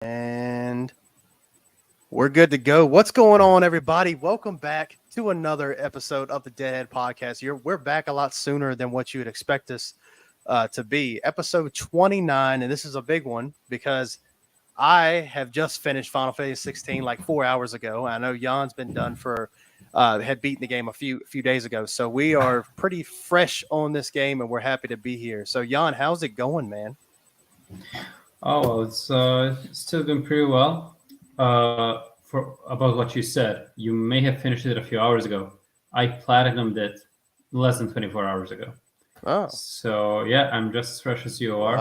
And we're good to go. What's going on, everybody? Welcome back to another episode of the Deadhead Podcast. We're back a lot sooner than what you would expect us to be. Episode 29, and this is a big one because I have just finished Final Fantasy 16 like 4 hours ago. I know Jan's been done for had beaten the game a few days ago, so we are pretty fresh on this game, and we're happy to be here. So, Jan, how's it going, man? Oh, well, it's still going pretty well. For about what you said, you may have finished it a few hours ago. I platinumed it less than 24 hours ago. Oh, So yeah, I'm just as fresh as you are.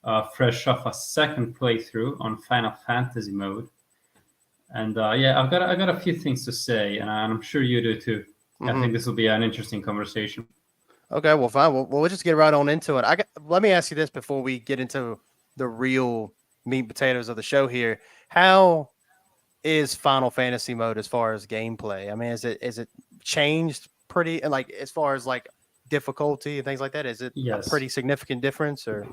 wow. Fresh off a second playthrough on Final Fantasy mode, and yeah, I got a few things to say, and I'm sure you do too. I think this will be an interesting conversation. Okay, well, fine. We'll just get right on into it. Let me ask you this before we get into the real meat and potatoes of the show here. How is Final Fantasy mode as far as gameplay? I mean, is it changed pretty, like, as far as like difficulty and things like that? Is it a Yes. pretty significant difference or?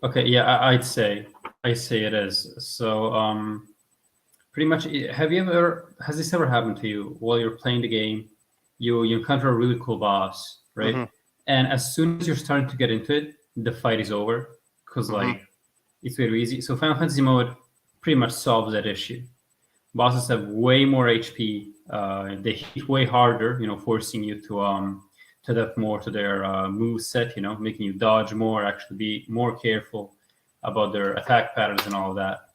Okay, yeah, I'd say it is. So, pretty much, has this ever happened to you while you're playing the game? You encounter a really cool boss, right? And as soon as you're starting to get into it, the fight is over because like it's very easy. So Final Fantasy mode pretty much solves that issue. Bosses have way more HP. They hit way harder, forcing you to adapt more to their move set, making you dodge more, actually be more careful about their attack patterns and all of that.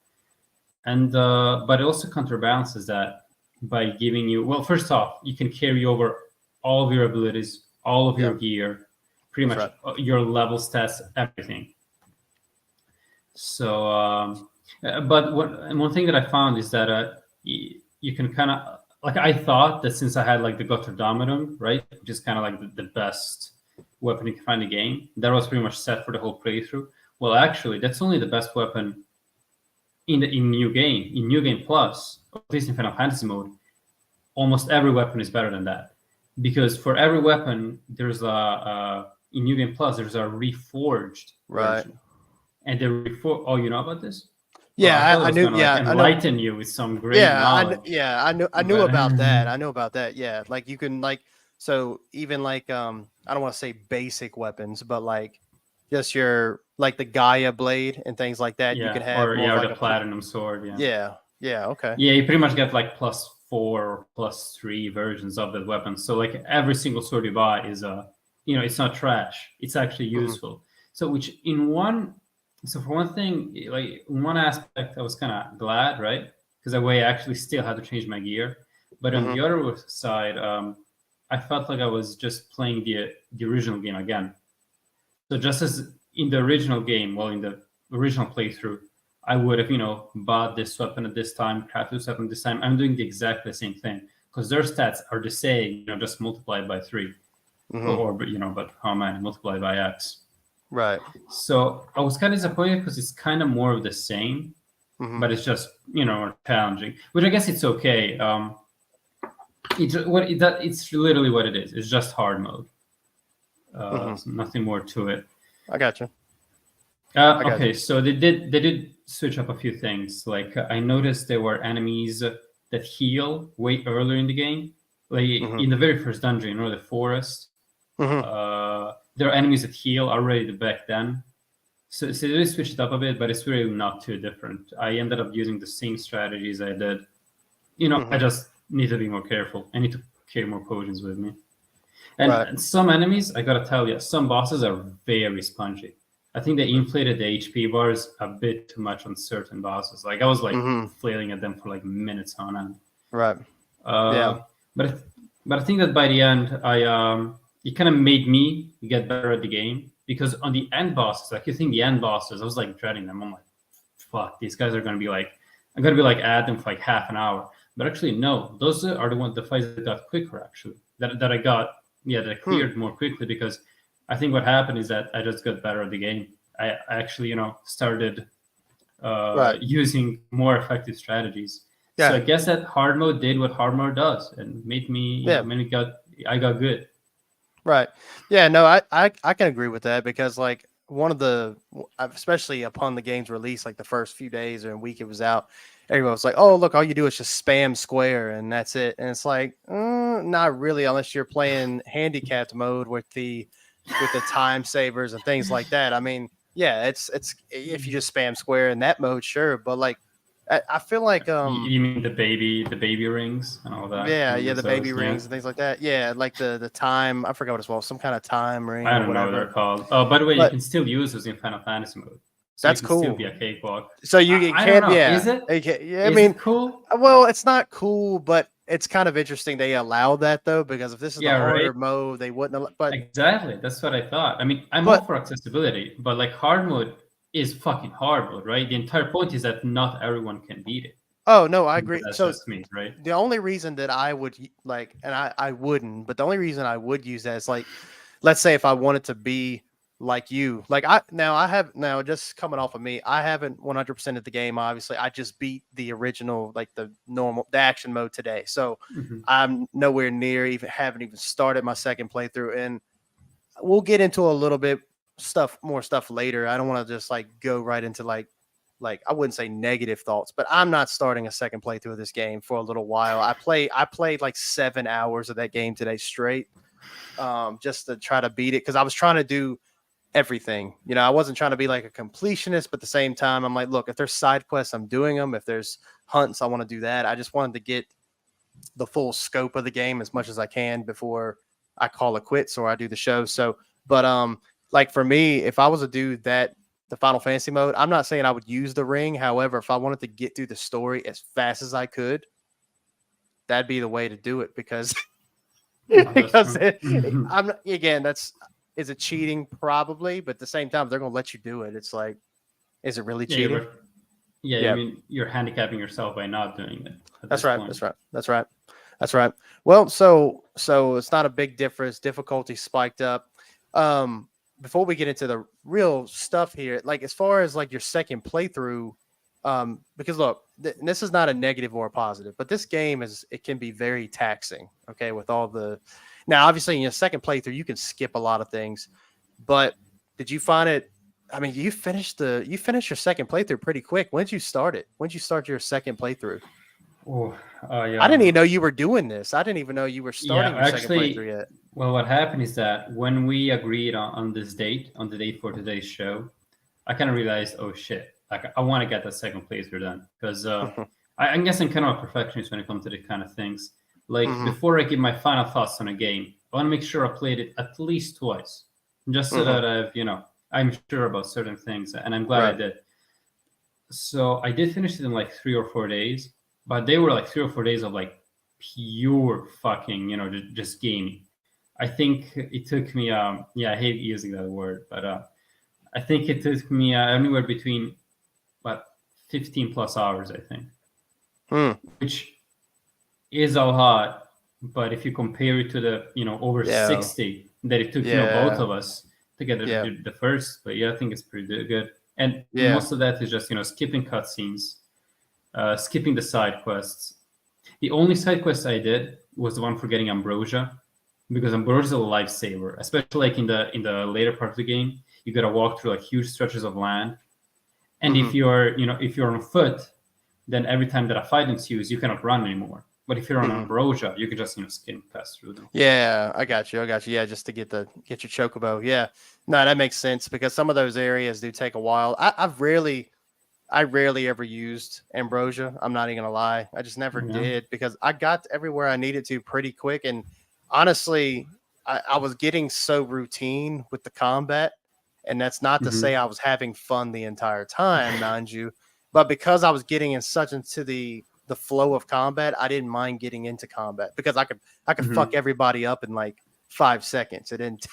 And but it also counterbalances that by giving you, well, first off, you can carry over all of your abilities, all of your gear, pretty much your level stats, everything. So, but one thing that I found is that you can kind of, like, I thought that since I had like the Gotterdominum, right, which is kind of like the best weapon you can find in the game, that was pretty much set for the whole playthrough. Well, actually, that's only the best weapon in New Game. In New Game Plus, at least in Final Fantasy mode, almost every weapon is better than that. Because for every weapon, there's in New Game Plus, there's a reforged version. And the oh, you know about this? Yeah, I knew. Yeah, enlighten you with some great knowledge. I knew about that. I know about that. Yeah, like you can so even like I don't want to say basic weapons, but like just your like the Gaia blade and things like that. Yeah, you can have or like the platinum sword. Yeah. Okay. Yeah, you pretty much get like +4 or +3 versions of that weapon. So like every single sword you buy is it's not trash. It's actually useful. So for one thing, like in one aspect, I was kind of glad, right? Because that way I actually still had to change my gear. But on the other side, I felt like I was just playing the original game again. So just as in the original game, in the original playthrough, I would have, bought this weapon at this time, crafted this weapon at this time. I'm doing exactly the same thing because their stats are the same, just multiplied by 3, or but how many multiplied by X. Right. So I was kind of disappointed because it's kind of more of the same, but it's just challenging. Which I guess it's okay. It's literally what it is. It's just hard mode. Nothing more to it. I got you. Okay, so they did switch up a few things. Like I noticed there were enemies that heal way earlier in the game. Like in the very first dungeon, the forest. There are enemies that heal already back then. So they really switched it up a bit, but it's really not too different. I ended up using the same strategies I did. I just need to be more careful. I need to carry more potions with me. And some enemies, I gotta tell you, some bosses are very spongy. I think they inflated the HP bars a bit too much on certain bosses. Like I was like flailing at them for like minutes on end. Right. But I think that by the end, it kind of made me get better at the game because on the end bosses, like you think the end bosses, I was like dreading them. I'm like, fuck, these guys are going to be like, I'm going to be like at them for like half an hour. But actually, no, those are the fights that got quicker actually, that I cleared more quickly because I think what happened is that I just got better at the game. I actually, started using more effective strategies. Yeah. So I guess that hard mode did what hard mode does and made me, I got good. Right. Yeah, no, I can agree with that because like one of the, especially upon the game's release, like the first few days or week it was out, everyone was like, "Oh, look, all you do is just spam square and that's it." And it's like, not really, unless you're playing handicapped mode with the time savers and things like that. I mean, yeah, it's if you just spam square in that mode, sure, but like, I feel like You mean the baby rings and all that? yeah, You yeah, use the those, baby yeah. rings and things like that. Yeah, like the time. I forgot what it's called. Some kind of time ring I or don't know what they're whatever. called. Oh, by the way, you But can still use those in Final Fantasy mode, so you that's can still cool. be a cakewalk. So you I don't can't. know. Yeah, Is it? yeah. I Is mean, it cool? well, it's not cool, but it's kind of interesting they allow that though, because if this is the Yeah, right. harder mode, they wouldn't. But Exactly. That's what I thought. I mean, I'm all but for accessibility, but like hard mode is fucking hard mode, right? The entire point is that not everyone can beat it. oh no, I But agree. that's So just me, right? the only reason that I would like, and I wouldn't, but the only reason I would use that is like, let's say if I wanted to be like you, like I have now just coming off of me, I haven't 100% of the game. Obviously, I just beat the original, like the action mode today. So Mm-hmm. I'm nowhere near haven't even started my second playthrough, and we'll get into a little bit more stuff later. I don't want to just like go right into like I wouldn't say negative thoughts, but I'm not starting a second playthrough of this game for a little while. I played like 7 hours of that game today straight, just to try to beat it because I was trying to do everything. You know, I wasn't trying to be like a completionist, but at the same time, I'm like, look, if there's side quests, I'm doing them. If there's hunts, I want to do that. I just wanted to get the full scope of the game as much as I can before I call it quits or I do the show. So, but like for me, if I was to do that, the Final Fantasy mode, I'm not saying I would use the ring. However, if I wanted to get through the story as fast as I could, that'd be the way to do it because Oh, because Mhm. I'm again, is it cheating? Probably, but at the same time, they're gonna let you do it. It's like, is it really Yeah, cheating? yeah. I Yeah, mean, you're handicapping yourself by not doing it at that's this right. point. That's right. That's right. That's right. Well, so it's not a big difference. Difficulty spiked up. Before we get into the real stuff here, like as far as like your second playthrough, because look, this is not a negative or a positive, but this game it can be very taxing. Okay, with all the now, obviously in your second playthrough, you can skip a lot of things, but did you find it? I mean, you finished your second playthrough pretty quick. When did you start it? When did you start your second playthrough? Oh, I didn't yeah. even know you were doing this. I didn't even know you were Yeah, starting your second playthrough actually, yet. well, what happened is that when we agreed on this date, on the date for today's show, I kind of realized, oh shit, like I want to get that second playthrough done because I guess I'm kind of a perfectionist when it comes to these kind of things. Like Hmm. before I give my final thoughts on a game, I want to make sure I played it at least twice, just so Hmm. that I'm sure about certain things, and I'm glad I Right. did. So I did finish it in like 3 or 4 days, but they were like 3 or 4 days of like pure fucking, just gaming. I think it took me, yeah, I hate using that word, but I think it took me anywhere between what 15 plus hours, I think, Hmm. which is a lot. But if you compare it to the, over Yeah. 60 that it took, both Yeah. of us together to Yeah. do the first, but yeah, I think it's pretty good. And Yeah. most of that is just, skipping cutscenes, skipping the side quests. The only side quest I did was the one for getting Ambrosia, because Ambrosia is a lifesaver, especially like in the later part of the game. You gotta walk through like huge stretches of land, and Hmm. if you're on foot, then every time that a fight ensues, you cannot run anymore. But if you're on Hmm. Ambrosia, you can just skim past through them. Yeah. I got you. I got you. Yeah. Just to get your chocobo. Yeah. No, that makes sense because some of those areas do take a while. I rarely ever used Ambrosia. I'm not even gonna lie. I just never Yeah. did because I got everywhere I needed to pretty quick. And honestly, I was getting so routine with the combat. And that's not to say Hmm. I was having fun the entire time, mind you. But because I was getting into the flow of combat, I didn't mind getting into combat because I could fuck Hmm. everybody up in like 5 seconds. It didn't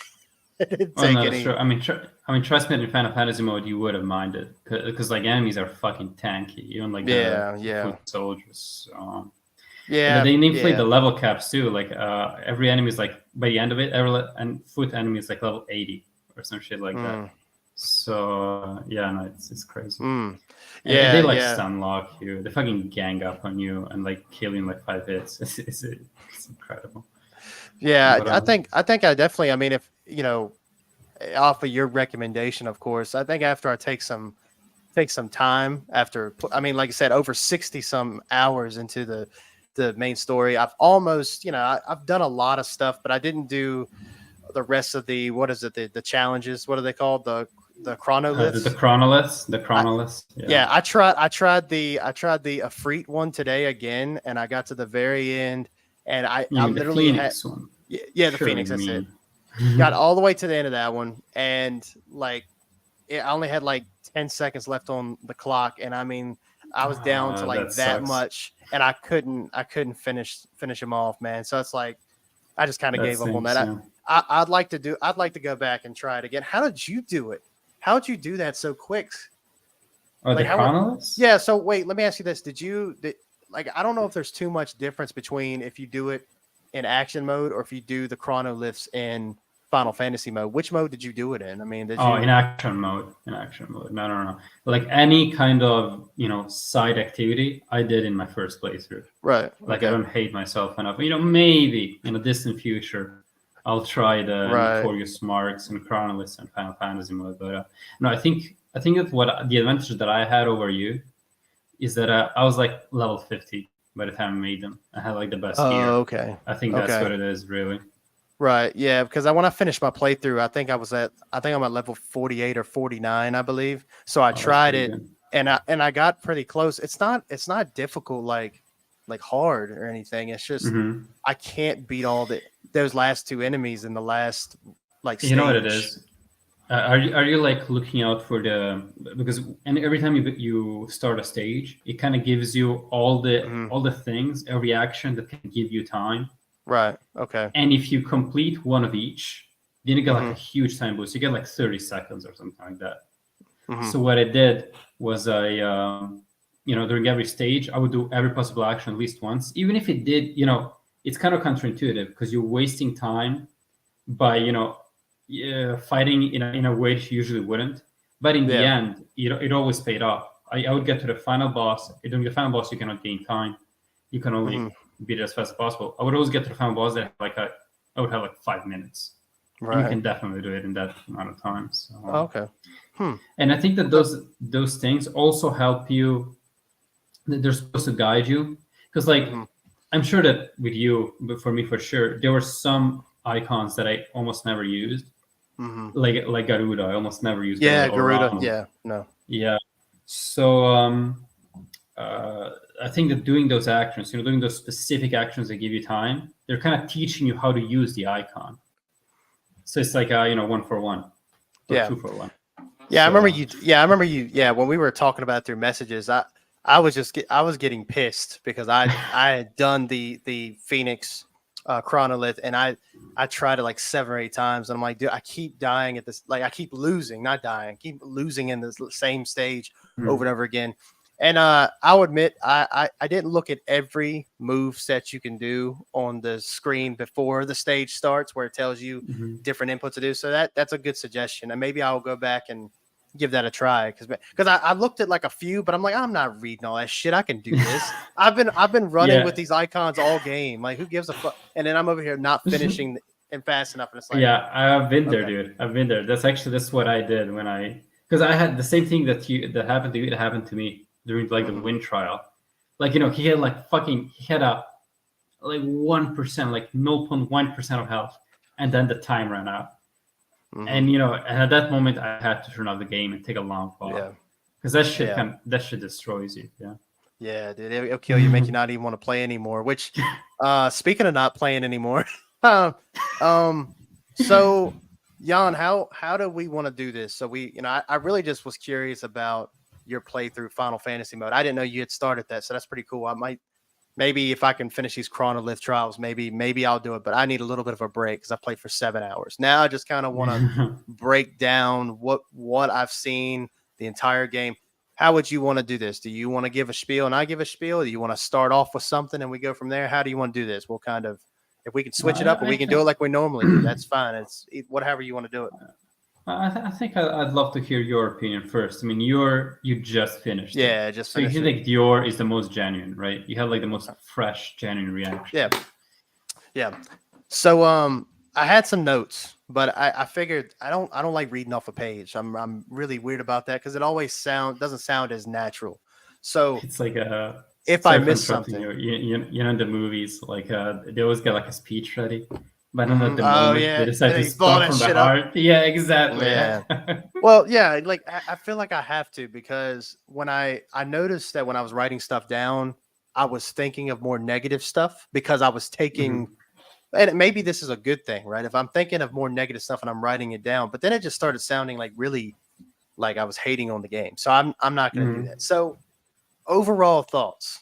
it didn't Oh take no, that's true. any. I mean, trust me, in Final Fantasy mode, you would have minded because like enemies are fucking tanky, even like the Yeah, yeah, foot soldiers. And yeah, they inflate the yeah. level caps too. Like every enemy is like by the end of it, and foot enemy is like level 80 or some shit like that. Mm, So yeah, no, it's crazy. mm. And they Yeah, like yeah. stun lock you. They fucking gang up on you and like kill you in like 5 hits. It's incredible. Yeah, But I think I definitely. I mean, if you know, off of your recommendation, of course. I think after I take some time after, I mean, like I said, over 60 some hours into the main story, I've almost, I've done a lot of stuff, but I didn't do the rest of the, what is it, the challenges, what are they called, the chronoliths. The chronoliths. Yeah, I tried the Afreet one today again, and I got to the very end, and I The literally Phoenix one. yeah, the Sure, Phoenix, that's it. mean. Got all the way to the end of that one, and like I only had like 10 seconds left on the clock, and I mean I was down to like that much, and I couldn't finish them off, man. So it's like I just kind of gave up on that. Yeah. I'd like to go back and try it again. How did you do it? How did you do that so quick? Oh, Like, the chronoliths? Yeah. So wait, let me ask you this: like, I don't know if there's too much difference between if you do it in action mode or if you do the chronoliths in Final Fantasy mode. Which mode did you do it in? I mean, in action mode. In action mode. No. Like any kind of side activity, I did in my first playthrough. Right. Like okay. I don't hate myself enough. Maybe in a distant future, I'll try the Notorious Marks and chronoliths and Final Fantasy mode. But no, I think that what the advantage that I had over you is that I was like level 50 by the time I made them. I had like the best gear. Okay. I think that's what it is, really. Right. Yeah. Because when I finished my playthrough, I think I'm at level 48 or 49, I believe. So I tried it, and I got pretty close. It's not difficult like hard or anything. It's just I can't beat all those last two enemies in the last stage. You know what it is? Are you like looking out for because every time you start a stage, it kind of gives you all the things, every action that can give you time. Right. Okay. And if you complete one of each, then you get like a huge time boost. You get like 30 seconds or something like that. So what I did was during every stage, I would do every possible action at least once, even if it did, it's kind of counterintuitive because you're wasting time by, fighting in a way you usually wouldn't. But in the end, it always paid off. I would get to the final boss. During the final boss, you cannot gain time. You can only beat it as fast as possible. I would always get to the final boss that I would have like 5 minutes. Right. And you can definitely do it in that amount of time. So, okay. And I think that those things also help you. They're supposed to guide you because, I'm sure that with you, but for me for sure, there were some icons that I almost never used. Like Garuda, I almost never used. Yeah, Garuda. Yeah, no. Yeah. So I think that doing those actions, doing those specific actions that give you time, they're kind of teaching you how to use the icon. So it's like 1 for 1, or 2 for 1. Yeah, so, I remember you. Yeah, I remember you. Yeah, when we were talking about it through messages, I was getting pissed because I had done the Phoenix chronolith, and I tried it like 7 or 8 times, and I'm like, dude, I keep dying at this. Like I keep losing, not dying, keep losing in the same stage over and over again. And I'll admit, I didn't look at every move set you can do on the screen before the stage starts, where it tells you different inputs to do. So that's a good suggestion, and maybe I'll go back and give that a try because I looked at like a few, but I'm like, I'm not reading all that shit. I can do this. I've been running with these icons all game. Like, who gives a fuck? And then I'm over here not finishing and fast enough, and it's like, I've been there, dude. I've been there. That's what I did because I had the same thing that happened to you. It happened to me during like the wind trial. Like, he had a 1%, like 0.1% of health, and then the time ran out. And at that moment I had to turn off the game and take a long pause because that shit destroys you. Dude, it'll kill you, make you not even want to play anymore. Which speaking of not playing anymore, so Jan, how do we want to do this? So I really just was curious about your playthrough Final Fantasy mode. I didn't know you had started that, so that's pretty cool. I might, maybe if I can finish these chronolith trials, maybe I'll do it, but I need a little bit of a break because I played for 7 hours. Now I just kind of want to break down what I've seen the entire game. How would you want to do this? Do you want to give a spiel and I give a spiel? Do you want to start off with something and we go from there? How do you want to do this? We'll kind of, if we can switch it up, or we can do it like we normally do, that's fine. It's whatever you want to do it. I think I'd love to hear your opinion first. I mean, you just finished. Yeah, it. just so finished. So you think your is the most genuine, right? You have like the most fresh, genuine reaction. Yeah. So I had some notes, but I figured I don't like reading off a page. I'm really weird about that because it always doesn't sound as natural. So It's like a if I sorry for miss interrupting something, you. You know, in the movies, like they always get like a speech ready, but then at the oh moment they yeah, decide and to then you blow talk that from the shit up. heart. Yeah, exactly. Yeah. Well, yeah, like I feel like I have to because when I noticed that when I was writing stuff down, I was thinking of more negative stuff because I was taking, Mhm. and maybe this is a good thing, right? If I'm thinking of more negative stuff and I'm writing it down, but then it just started sounding like really like I was hating on the game. So I'm not going to do Mhm. that. So overall thoughts.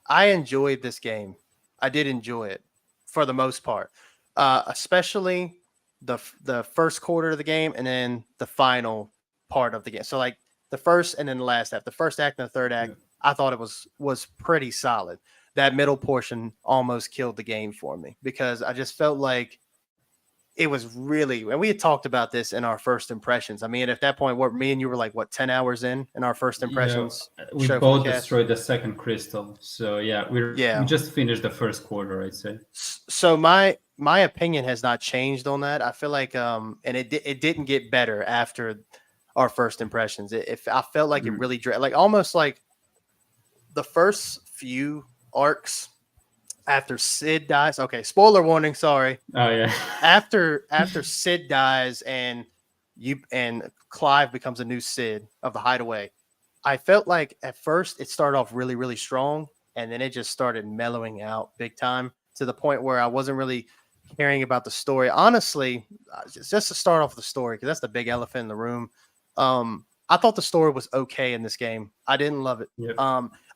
I enjoyed this game. I did enjoy it for the most part, especially the first quarter of the game and then the final part of the game. So like the first and then the last half, the first act and the third Yeah. act, I thought it was pretty solid. That middle portion almost killed the game for me because I just felt like it was really, and we had talked about this in our first impressions. I mean, at that point, what me and you were like, what, 10 hours in our first Yeah, impressions we show for the both cast? destroyed the second crystal. So yeah, we Yeah. just finished the first quarter, I'd say. So my opinion has not changed on that. I feel like and it didn't get better after our first impressions. I felt like it Mhm. really like almost like the first few arcs after Sid dies. Okay, spoiler warning, sorry. Oh yeah. After Sid dies and Clive becomes a new Sid of the Hideaway. I felt like at first it started off really, really strong, and then it just started mellowing out big time to the point where I wasn't really caring about the story. Honestly, just to start off with the story, because that's the big elephant in the room. I thought the story was okay in this game. I didn't love it. Yep.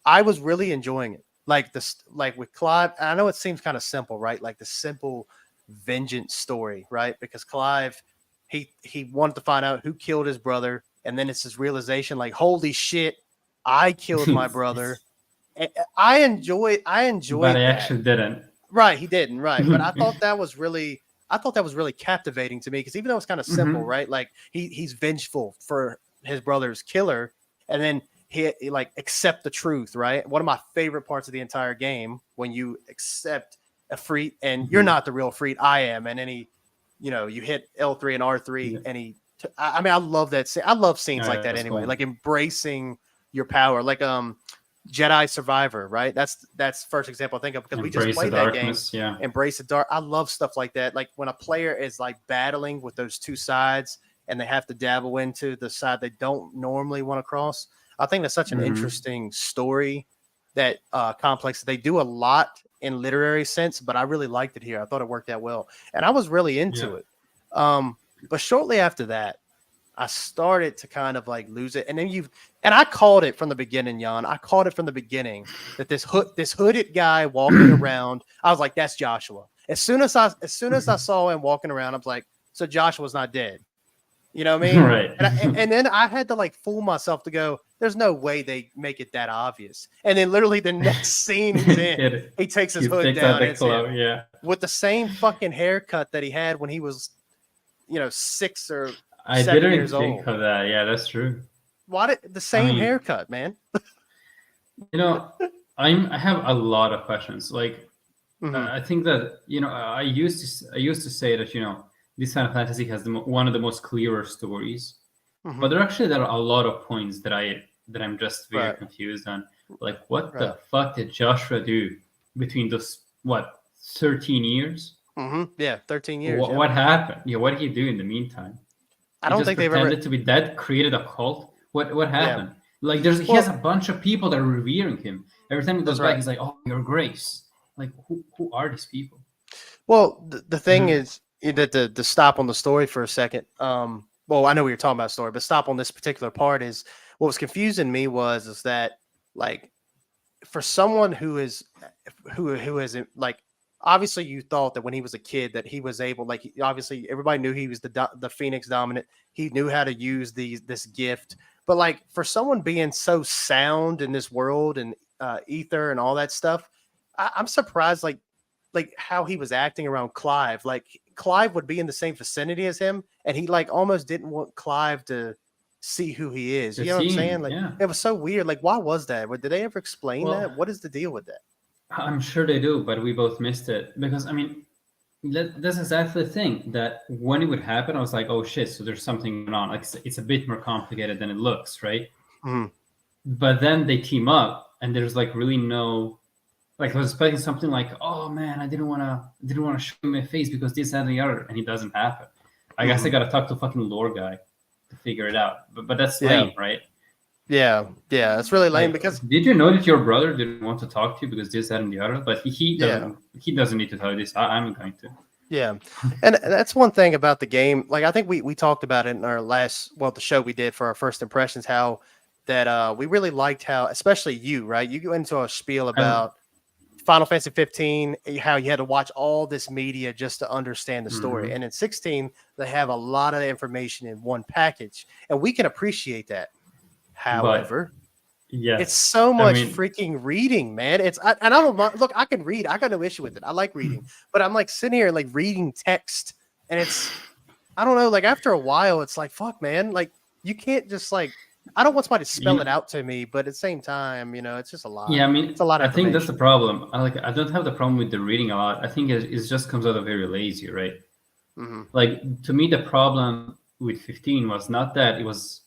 I was really enjoying it. Like this, like with Clive. I know it seems kind of simple, right? Like the simple vengeance story, right? Because Clive, he wanted to find out who killed his brother, and then it's his realization, like, holy shit, I killed my brother. I But I enjoyed that. actually didn't. Right, he didn't, right. But I thought that was really captivating to me because even though it's kind of simple, Hmm. right? Like he's vengeful for his brother's killer, and then he like accept the truth, right? One of my favorite parts of the entire game when you accept a freet and you're Hmm. not the real freet, I am, and then you hit L3 and R3 Yeah. and I mean I love that scene. I love scenes Oh, like yeah, that that's anyway, cool. like embracing your power. Like Jedi Survivor, right? That's first example I think of because we just Embrace the played that game. darkness. Yeah. Embrace the dark. I love stuff like that. Like when a player is like battling with those two sides and they have to dabble into the side they don't normally want to cross. I think that's such an Hmm. interesting story that complex. They do a lot in literary sense, but I really liked it here. I thought it worked out well, and I was really Yeah. into it. Um, but shortly after that, I started to kind of like lose it. And then and I called it from the beginning, Jan. I called it from the beginning that this hooded guy walking around, I was like, that's Joshua. As soon as I saw him walking around, I was like, so Joshua's not dead. You know what I mean? Right. And then I had to like fool myself to go, there's no way they make it that obvious. And then literally the next scene he's in, he takes his He hood takes out down the and it's him club. Yeah. with the same fucking haircut that he had when he was, 6 or I 7 years didn't think old. of that. Yeah, that's true. Why did the I same mean, haircut, man? you know, I have a lot of questions. Like, Hmm. I think that I used to say that this Final Fantasy has one of the most clearer stories, Hmm. but there are a lot of points that I'm just very Right. confused on. Like, what Right. the fuck did Joshua do between those 13 years? Yeah. 13 years. Yep. What happened? Yeah, what did he do in the meantime? I He don't just think they've ever. pretended to be dead, created a cult. What Yeah. happened? Like he has a Well, bunch of people that are revering him. Every time he goes that's back, right. he's like, "Oh, Your Grace." Like who are these people? Well, the thing Hmm. is that to stop on the story for a second. Well, I know we were talking about story, but stop on this particular part is what was confusing me is that like for someone who is like obviously you thought that when he was a kid that he was able like obviously everybody knew he was the Phoenix dominant. He knew how to use this gift, but like for someone being so sound in this world and ether and all that stuff, I'm surprised like how he was acting around Clive. Like Clive would be in the same vicinity as him, and he like almost didn't want Clive to see who he is. The You know what I'm saying? scene, Like yeah. it was so weird. Like why was that? Did they ever explain Well, that? What is the deal with that? I'm sure they do, but we both missed it because I mean, That's exactly the thing. That when it would happen, I was like, "Oh shit!" So there's something going on. Like it's a bit more complicated than it looks, right? Mm-hmm. But then they team up, and there's like really no. Like I was expecting something like, "Oh man, I didn't wanna show him my face because this that, and the other," and it doesn't happen. I guess I gotta talk to a fucking lore guy to figure it out. But that's Yeah. lame, right? Yeah. It's really lame Like, because did you know that your brother didn't want to talk to you because this, that, and the other? But he yeah. doesn't need to tell you this. I'm going to. Yeah. And that's one thing about the game. Like I think we talked about it in our the show we did for our first impressions, how that we really liked how, especially you, right? You go into a spiel I, about Final Fantasy 15, how you had to watch all this media just to understand the story. mhm. And in 16, they have a lot of information in one package, and we can appreciate that. But However, it's yes, so I much mean, freaking reading, man. And I don't look. I can read. I got no issue with it. I like reading, but I'm like sitting here like reading text, and I don't know. Like after a while, it's like fuck, man. Like you can't just like I don't want somebody to you spell it know, out to me, but at the same time, it's just a lot. yeah, I It's mean, a lot of I think that's the information. problem. I don't have the problem with the reading a lot. I think it just comes out of very lazy, right? Hmm. Like to me, the problem with 15 was not that it was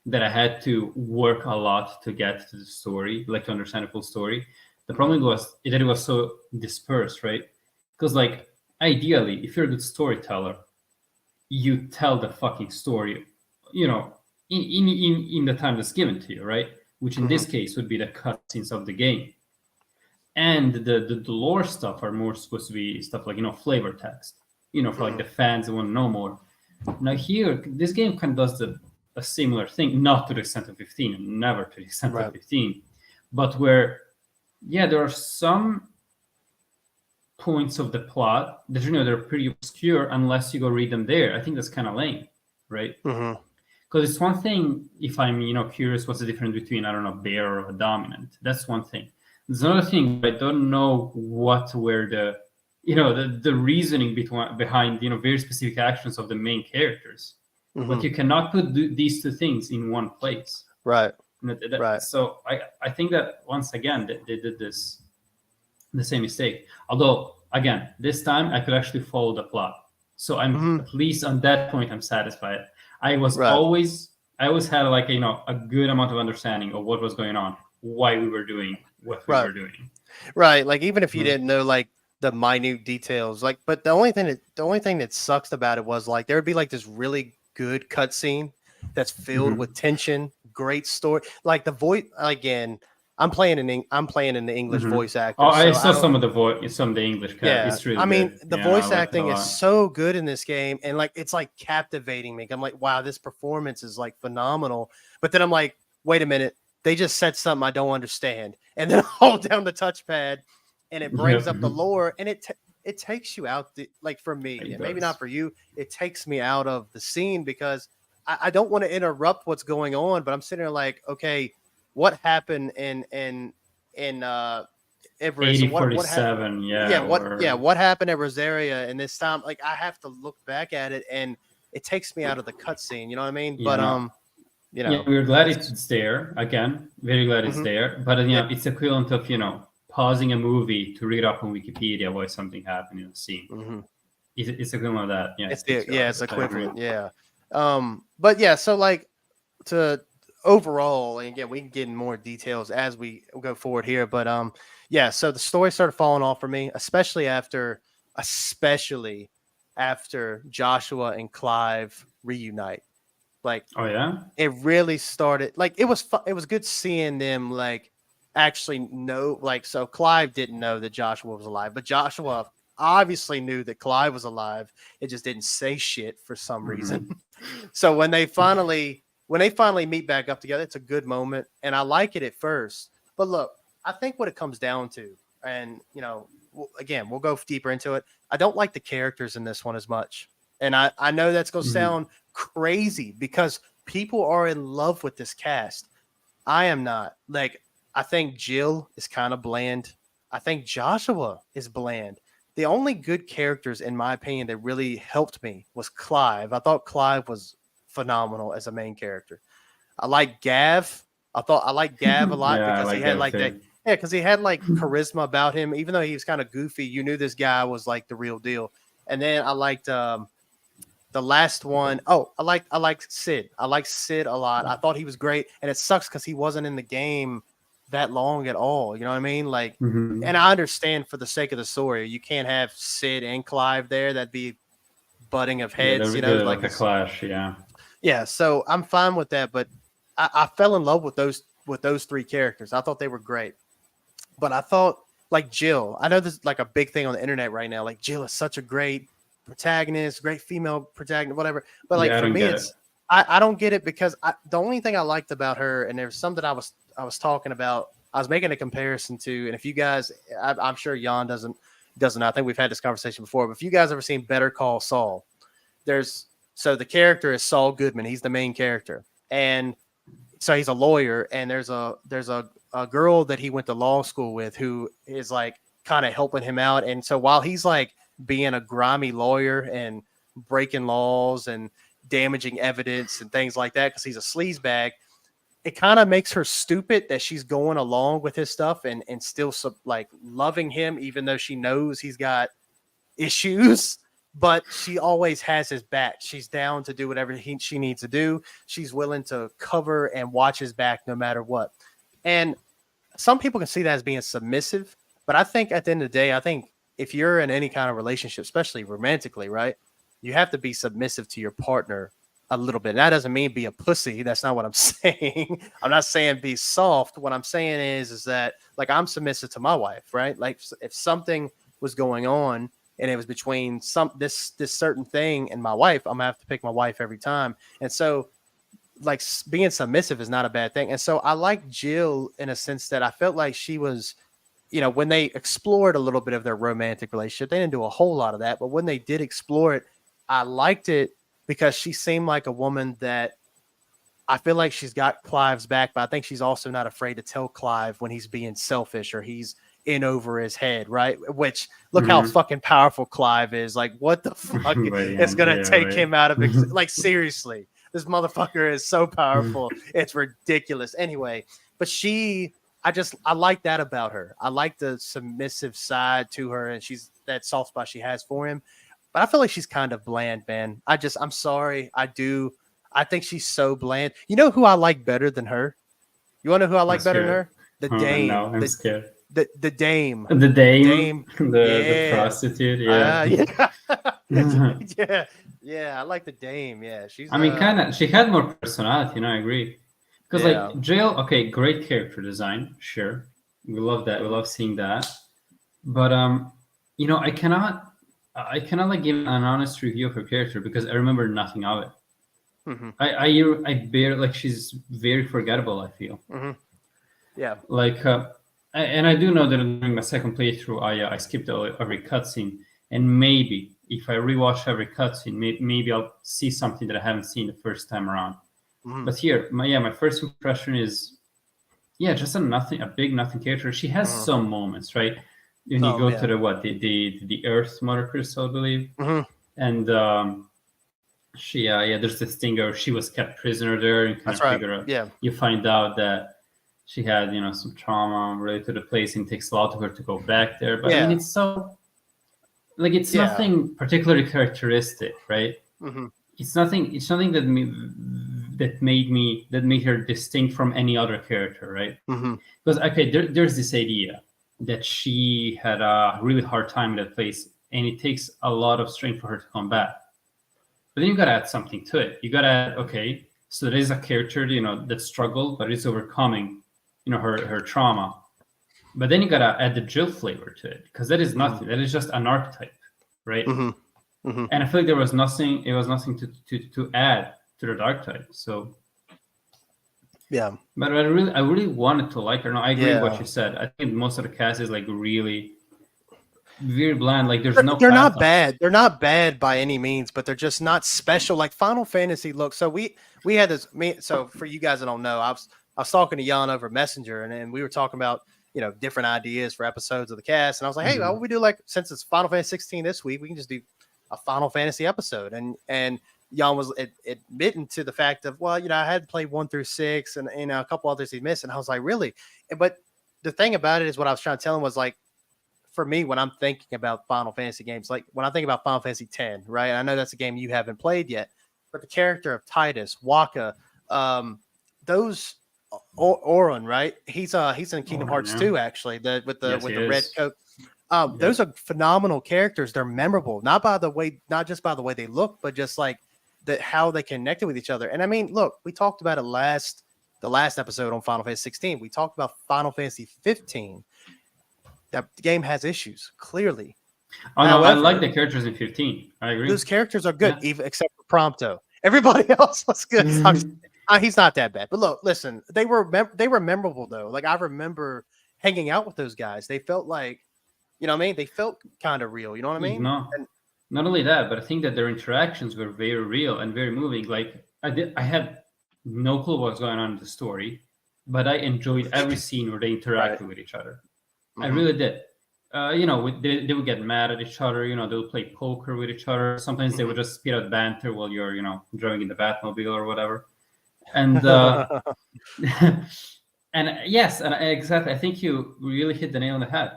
that I had to work a lot to get to the story, like to understand the full story. The problem was that it was so dispersed, right? Because like ideally, if you're a good storyteller, you tell the fucking story, you know, in the time that's given to you, right? Which in Hmm. this case would be the cutscenes of the game. And the lore stuff are more supposed to be stuff like, flavor text, for like Hmm. the fans that want to know more. Now here, this game kind of does a similar thing, not to the extent of 15, and never to the extent of Right. 15, but where, yeah, there are some points of the plot that they're pretty obscure unless you go read them there. I think that's kind of lame, right? Hmm. Because it's one thing if I'm curious what's the difference between, I don't know, bear or a dominant. That's one thing. There's another thing, I don't know what were the reasoning behind very specific actions of the main characters. Hmm. But you cannot put these two things in one place. Right. Right. So I think that once again they did this the same mistake. Although again, this time I could actually follow the plot. So I'm Hmm. at least on that point I'm satisfied. I was Right. always I always had like a good amount of understanding of what was going on, why we were doing what we Right. were doing. Right. Like even if you Mhm. didn't know like the minute details, like but the only thing that sucks about it was like there would be like this really good cutscene that's filled with Mhm. tension, great story. Like the voice again, I'm playing in the English Mhm. voice Oh, actors, I so I saw don't. some of the English cat. Yeah, It's I really mean good. the Yeah, I voice liked it a acting is lot. so good in this game, and like it's like captivating me. I'm like, wow, this performance is like phenomenal. But then I'm like, wait a minute, they just said something I don't understand, and then I hold down the touchpad, and it brings Yep. up the lore, and it takes you out like for me, It and maybe not does. for you, it takes me out of the scene because I don't want to interrupt what's going on, but I'm sitting there like, okay, what happened in Everest? What happened? 8047, yeah, or What happened at Rosaria? And this time, like I have to look back at it, and it takes me out of the cutscene. You know what I mean? yeah, But no. you Yeah, know, we're glad it's it's there again. Very glad it's mhm, there. But yeah, it's equivalent of pausing a movie to read up on Wikipedia why something happened in the scene. hmm It's equivalent of that. Yeah, it's it takes you out of it's it. I agree. equivalent. Yeah. But yeah, so like to overall, and again, we can get in more details as we go forward here. But yeah, so the story started falling off for me, especially after Joshua and Clive reunite. Like Oh yeah. it really started like it was good seeing them like actually know like so Clive didn't know that Joshua was alive, but Joshua obviously knew that Clive was alive. It just didn't say shit for some reason. Hmm. So when they finally meet back up together, it's a good moment, and I like it at first. But look, I think what it comes down to, and again, we'll go deeper into it. I don't like the characters in this one as much, and I know that's gonna Hmm. sound crazy because people are in love with this cast. I am not. Like, I think Jill is kind of bland. I think Joshua is bland. The only good characters, in my opinion, that really helped me was Clive. I thought Clive was phenomenal as a main character. I like Gav. I like Gav a lot Yeah, I because he like had that like that. too. Yeah, because he had like charisma about him. Even though he was kind of goofy, you knew this guy was like the real deal. And then I liked the last one. Oh, I like Sid. I like Sid a lot. I thought he was great, and it sucks because he wasn't in the game that long at all. You know what I mean? Like, Hmm. and I understand for the sake of the story, you can't have Sid and Clive there. That'd be butting of Yeah, heads. You know, they're like like a it's clash. Yeah. yeah. So I'm fine with that, but I fell in love with those three characters. I thought they were great, but I thought like Jill. I know this is like a big thing on the internet right now. Like Jill is such a great protagonist, great female protagonist, whatever. But like Yeah, I for don't me, get it. I don't get it because the only thing I liked about her, and there's something I was talking about. I was making a comparison to, and if you guys, I'm sure Jan doesn't. I think we've had this conversation before. But if you guys ever seen Better Call Saul, there's so the character is Saul Goodman. He's the main character, and so he's a lawyer, and there's a girl that he went to law school with who is like kind of helping him out. And so while he's like being a grimy lawyer and breaking laws and damaging evidence and things like that because he's a sleazebag, it kind of makes her stupid that she's going along with his stuff and still like loving him even though she knows he's got issues, but she always has his back. She's down to do whatever she needs to do. She's willing to cover and watch his back no matter what. And some people can see that as being submissive, but I think at the end of the day, I think if you're in any kind of relationship, especially romantically, right, you have to be submissive to your partner a little bit. That doesn't mean be a pussy. That's not what I'm saying. I'm not saying be soft. What I'm saying is that like I'm submissive to my wife, right? Like if something was going on and it was between this certain thing and my wife, I'm gonna have to pick my wife every time. And so like being submissive is not a bad thing. And so I like Jill in a sense that I felt like she was, you know, when they explored a little bit of their romantic relationship, they didn't do a whole lot of that, but when they did explore it, I liked it because she seemed like a woman that I feel like she's got Clive's back, but I think she's also not afraid to tell Clive when he's being selfish or he's in over his head, right? Which look how Hmm. fucking powerful Clive is. Like, what the fuck By the is end, gonna yeah, take right. him out of like seriously? This motherfucker is so powerful. It's ridiculous. Anyway, but I like that about her. I like the submissive side to her, and she's that soft spot she has for him. But I feel like she's kind of bland, man. I'm sorry. I do. I think she's so bland. You know who I like better than her? You want to know who I I'm like better than scared. her? The Oh, no, Dame. I'm scared. The Dame. The The dame, Dame. the Yeah. prostitute, yeah. Yeah. Yeah. Yeah. I like the Dame. Yeah. She's I mean, kind of. She had more personality, you know. I agree. Because yeah. like Jill, okay, great character design, sure. We love that. We Mhm. love seeing that. But you know, I cannot like give an honest review of her character because I remember nothing of it. Mhm. I barely like she's very forgettable. I feel Mhm. Yeah. like, and I do know that during my second playthrough, I skipped every cutscene, and maybe if I rewatch every cutscene, maybe I'll see something that I haven't seen the first time around. Mhm. But here, my first impression is just a big nothing character. She has Mhm. some moments, right? When you go to Yeah. the Earth Mother Crystal, I believe, Mhm. and there's this thing where she was kept prisoner there, and kind That's of right. figure out. Yeah. You find out that she had some trauma related to the place, and it takes a lot of her to go back there. But I mean, Yeah. it's so like it's Yeah. nothing particularly characteristic, right? Mhm. It's nothing that made her distinct from any other character, right? Mhm. Because okay, there's this idea that she had a really hard time in that place, and it takes a lot of strength for her to come back. But then you gotta add something to it. You gotta add, okay, so there is a character, that struggled, but is overcoming, her trauma. But then you gotta add the Jill flavor to it, because that is Mhm. nothing. That is just an archetype, right? Mhm. Mhm. And I feel like there was nothing. It was nothing to add to the archetype. So, Yeah. but I really wanted to like her. No, I agree with what Yeah. you said. I think most of the cast is like really very bland. Like there's They're, no they're not pathos. bad. They're not bad by any means, but they're just not special. Like Final Fantasy. Look, so we had this. So for you guys that don't know, I was talking to Jan over Messenger, and we were talking about different ideas for episodes of the cast, and I was like, hey, why Mhm. would we do like since it's Final Fantasy 16 this week, we can just do a Final Fantasy episode, and Jan was admitting to the fact of well, I had to play 1 through 6, and a couple others he missed, and I was like, really, but the thing about it is what I was trying to tell him was like for me, when I'm thinking about Final Fantasy games, like when I think about Final Fantasy X, right? I know that's a game you haven't played yet, but the character of Titus, Waka, those Orin, right? He's in Kingdom Or, Hearts yeah. 2, actually, Yes, with he the red is. coat. Yep. Those are phenomenal characters. They're memorable, not just by the way they look, but just like how they connected with each other. And I mean, look, we talked about it the last episode on Final Fantasy 16. We talked about Final Fantasy 15. That game has issues, clearly. Oh no, I like However, the characters in 15. I agree. those characters are good, Yeah. even except for Prompto. Everybody else was good. He's not that bad. But look, listen, they were memorable though. Like I remember hanging out with those guys. They felt like, you know what I mean? They felt kind of real. You know what I mean? No, And not only that, but I think that their interactions were very real and very moving. Like I had no clue what was going on in the story, but I enjoyed every scene where they interacted right. with each other. Mm-hmm. I really did. They would get mad at each other. They would play poker with each other. Sometimes they would just spit out banter while you're, driving in the Batmobile or whatever. And and yes, and exactly. I think you really hit the nail on the head.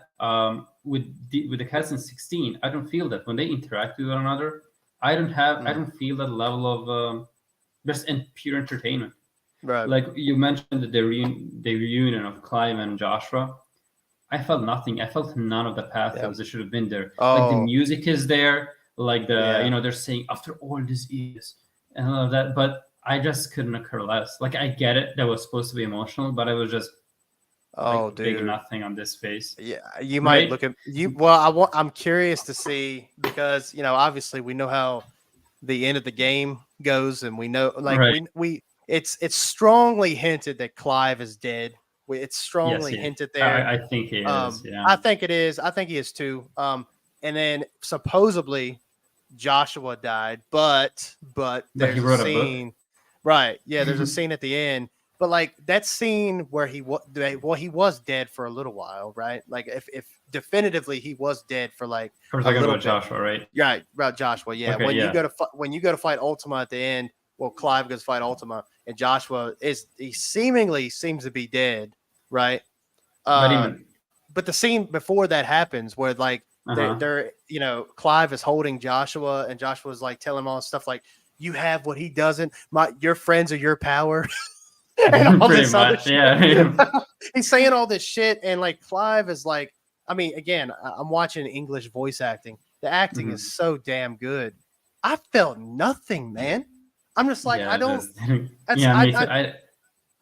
With the cats in 16, I don't feel that when they interact with one another. I don't feel that level of just pure entertainment. Right. Like you mentioned the reunion of Clive and Joshua. I felt nothing. I felt none of the pathos that should have been there. Like the music is there, like they're saying after all these years and all of that, but I just couldn't occur less. Like I get it, that was supposed to be emotional, but I was just big nothing on this face. Yeah, you might look at you. Well, I'm curious to see because obviously we know how the end of the game goes, and we know it's strongly hinted that Clive is dead. It's strongly hinted there. I think he is. Yeah, I think it is. I think he is too. And then supposedly Joshua died, but there's he wrote a scene. Right. Yeah, there's a scene at the end. But like that scene where he was dead for a little while, right? Like if definitively he was dead for like we're talking about Joshua, right? Right, about Joshua. Yeah. Okay, when you go to fight Ultima at the end, well, Clive goes to fight Ultima, and Joshua seemingly seems to be dead, right? But the scene before that happens where like they're Clive is holding Joshua, and Joshua's like telling him all this stuff like, you have what he doesn't. Your friends are your power. And all this other shit. Yeah. He's saying all this shit, and like Clive is like, I mean, again, I'm watching English voice acting. The acting is so damn good. I felt nothing, man. I'm just like, I don't.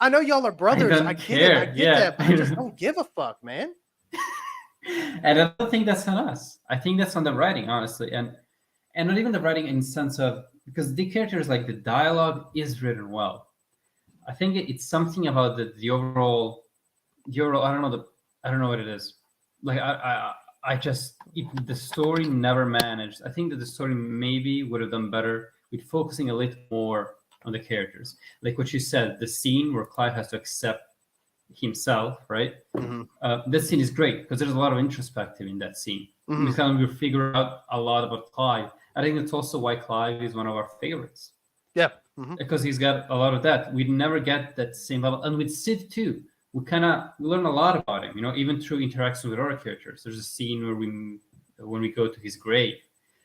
I know y'all are brothers. I get it. I get that, but I just don't give a fuck, man. And I don't think that's on us. I think that's on the writing, honestly, and not even the writing in the sense of, because the characters, like the dialogue is written well. I think it's something about the overall. I don't know what it is. Like the story never managed. I think that the story maybe would have done better with focusing a little more on the characters. Like what you said, the scene where Clive has to accept himself, right? That scene is great because there's a lot of introspective in that scene. We kind of figure out a lot about Clive. I think that's also why Clive is one of our favorites. Yeah. Because he's got a lot of that. We never get that same level. And with Sid too, we learn a lot about him, even through interaction with other characters. There's a scene where when we go to his grave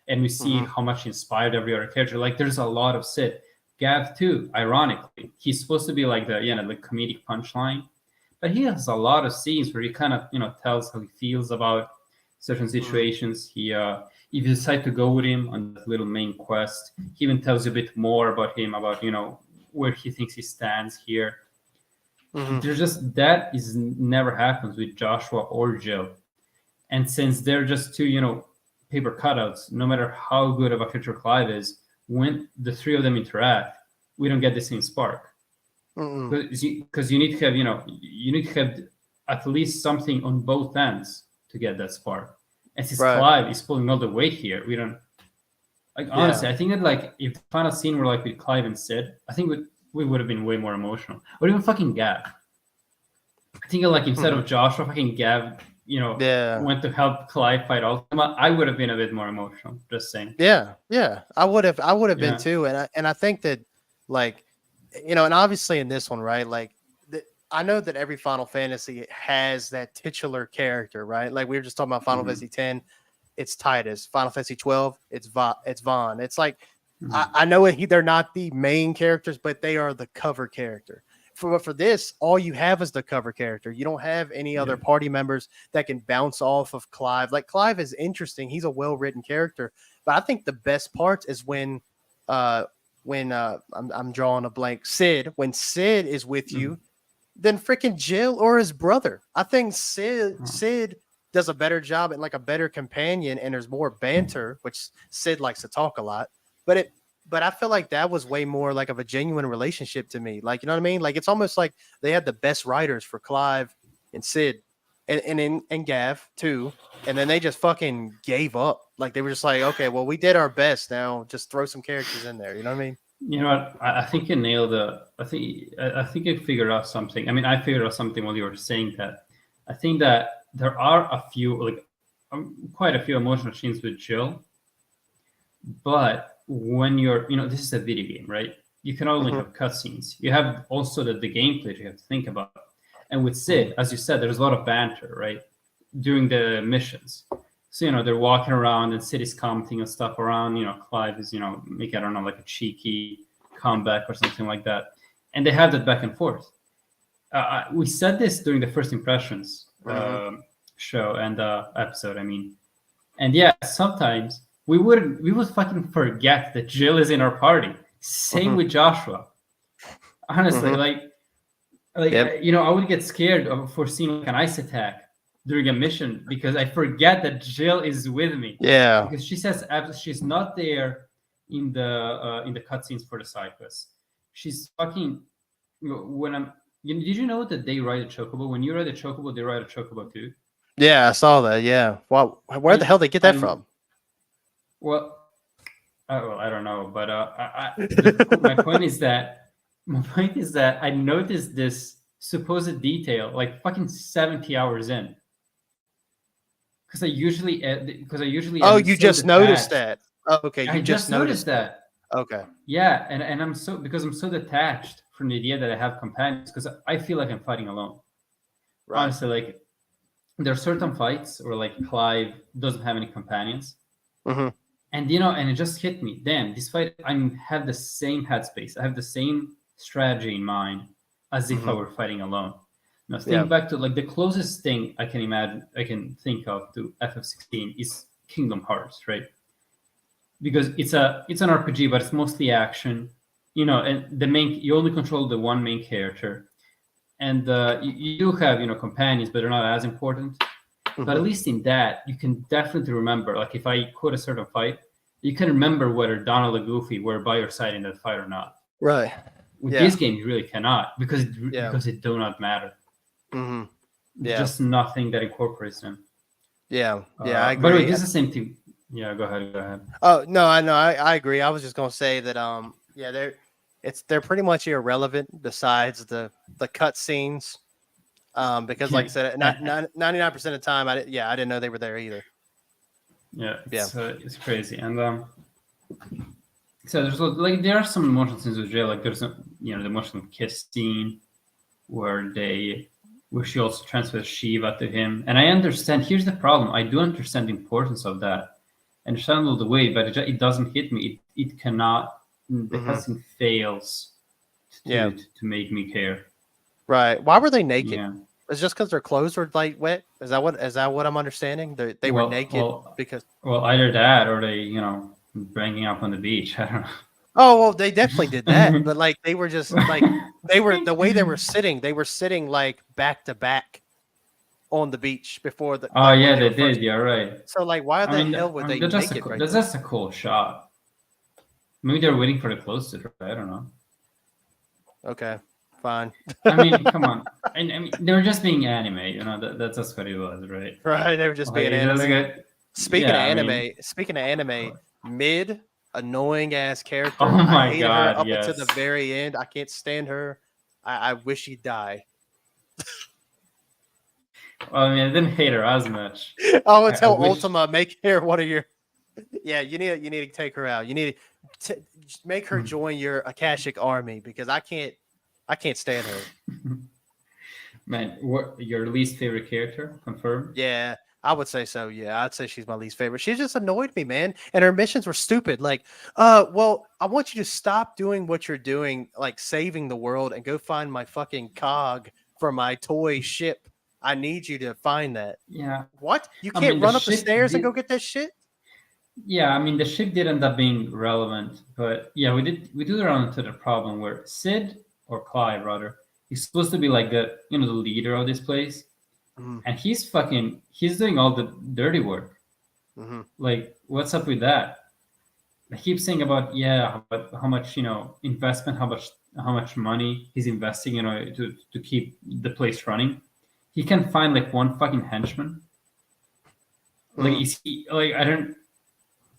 and we see how much he inspired every other character. Like there's a lot of Sid. Gav too, ironically. He's supposed to be like the comedic punchline. But he has a lot of scenes where he kind of, tells how he feels about certain situations. If you decide to go with him on that little main quest, he even tells you a bit more about him, about, where he thinks he stands here. There's just, that is never happens with Joshua or Jill. And since they're just two, paper cutouts, no matter how good of a character Clive is, when the three of them interact, we don't get the same spark. Because you need to have, you need to have at least something on both ends to get that spark. And since Clive is pulling all the weight here, we don't. Like honestly, I think that like if the final scene were like with Clive and Sid, I think we would have been way more emotional. Or even fucking Gav. I think like instead of Joshua, fucking Gav, went to help Clive fight Ultima, I would have been a bit more emotional. Just saying. Yeah, I would have been too, and I think that like, and obviously in this one, right, like I know that every Final Fantasy has that titular character, right? Like we were just talking about Final Fantasy X, it's Titus. Final Fantasy 12, it's Vaughn. It's like I know they're not the main characters, but they are the cover character. For this, all you have is the cover character. You don't have any other party members that can bounce off of Clive. Like Clive is interesting; he's a well-written character, but I think the best part is when I'm drawing a blank. When Sid is with you, then freaking Jill or his brother. I think Sid does a better job and like a better companion, and there's more banter, which Sid likes to talk a lot. But I feel like that was way more like of a genuine relationship to me. Like, you know what I mean? Like it's almost like they had the best writers for Clive and Sid and Gav too. And then they just fucking gave up. Like they were just like, okay, well, we did our best. Now just throw some characters in there. You know what I mean? You know what? I think you nailed it. I think you figured out something. I mean, I figured out something while you were saying that. I think that there are a few, like quite a few emotional scenes with Jill. But when you're, this is a video game, right? You can only have cutscenes. You have also the gameplay you have to think about. And with Sid, as you said, there's a lot of banter, right? During the missions. So, they're walking around and Sid is commenting on stuff around, Clive is, making, I don't know, like a cheeky comeback or something like that. And they have that back and forth. We said this during the first impressions show and episode, I mean. And yeah, sometimes we would fucking forget that Jill is in our party. Same with Joshua. Honestly, I would get scared for seeing like an ice attack during a mission because I forget that Jill is with me. Yeah. Because she says she's not there in the cutscenes for the side quests. She's fucking when I'm. Did you know that they ride a chocobo? When you ride a chocobo, they ride a chocobo too. Yeah, I saw that. Yeah. Well, where the hell did they get that from? Well, I don't know, but my point is that I noticed this supposed detail like fucking 70 hours in. Because I usually Oh, you just noticed that. Oh, okay, you just noticed that. Okay. Yeah, and I'm so detached from the idea that I have companions because I feel like I'm fighting alone. Right. Honestly, like there are certain fights where like Clive doesn't have any companions. And and it just hit me. Damn, this fight I have the same headspace. I have the same strategy in mind as if I were fighting alone. Now think back to like the closest thing I can think of to FF16 is Kingdom Hearts, right? Because it's an RPG, but it's mostly action, and you only control the one main character, and you do have companions, but they're not as important. But at least in that, you can definitely remember, like if I quote a certain fight, you can remember whether Donald and Goofy were by your side in that fight or not. Right. With this game, you really cannot because it do not matter. Just nothing that incorporates them. Yeah, I agree. By the way, this is the same thing. Yeah, go ahead. Oh no, I know, I agree. I was just gonna say that they're pretty much irrelevant besides the cut scenes. Because like I said, 99% of the time, I didn't know they were there either. Yeah, it's crazy, and so there's like there are some emotional scenes with Jill, like there's the emotional kiss scene where she also transfers Shiva to him, and I understand. Here's the problem: I do understand the importance of that, and understand all the way, but it doesn't hit me. It cannot. The cutscene fails to make me care. Right? Why were they naked? Yeah. It's just because their clothes were like wet. Is that what I'm understanding? They were naked because either that or they banging up on the beach. I don't know. Oh well, they definitely did that, but like they were just like the way they were sitting. They were sitting like back to back on the beach before the. Oh yeah, they did. You're right. So like, why the hell were they naked? That's just a cool shot. Maybe they're waiting for the clothes to dry. I don't know. Okay. Fine. I mean, come on. I mean, they were just being anime. That's just what it was, right? Right. They were just being anime. Speaking of anime, Mid, annoying ass character. Oh my god! Up until the very end, I can't stand her. I wish she'd die. Well, I mean, I didn't hate her as much. Oh, until Ultima make her one of your. Yeah, you need to take her out. You need to make her join your Akashic army because I can't stand her. Man, what your least favorite character? Confirmed. Yeah, I would say so. Yeah, I'd say she's my least favorite. She just annoyed me, man. And her missions were stupid. Like, well, I want you to stop doing what you're doing, like saving the world, and go find my fucking cog for my toy ship. I need you to find that. Yeah, What? You I can't mean the run up the ship stairs and go did. get that shit? Yeah, I mean the ship did end up being relevant, but yeah, we did run into the problem where Sid or Clyde rather, he's supposed to be like the leader of this place, Mm-hmm. and he's doing all the dirty work. Mm-hmm. Like, what's up with that? I keep saying about yeah, but how much investment, how much money he's investing, to keep the place running. He can find like one fucking henchman. Like, Mm. is he like I don't.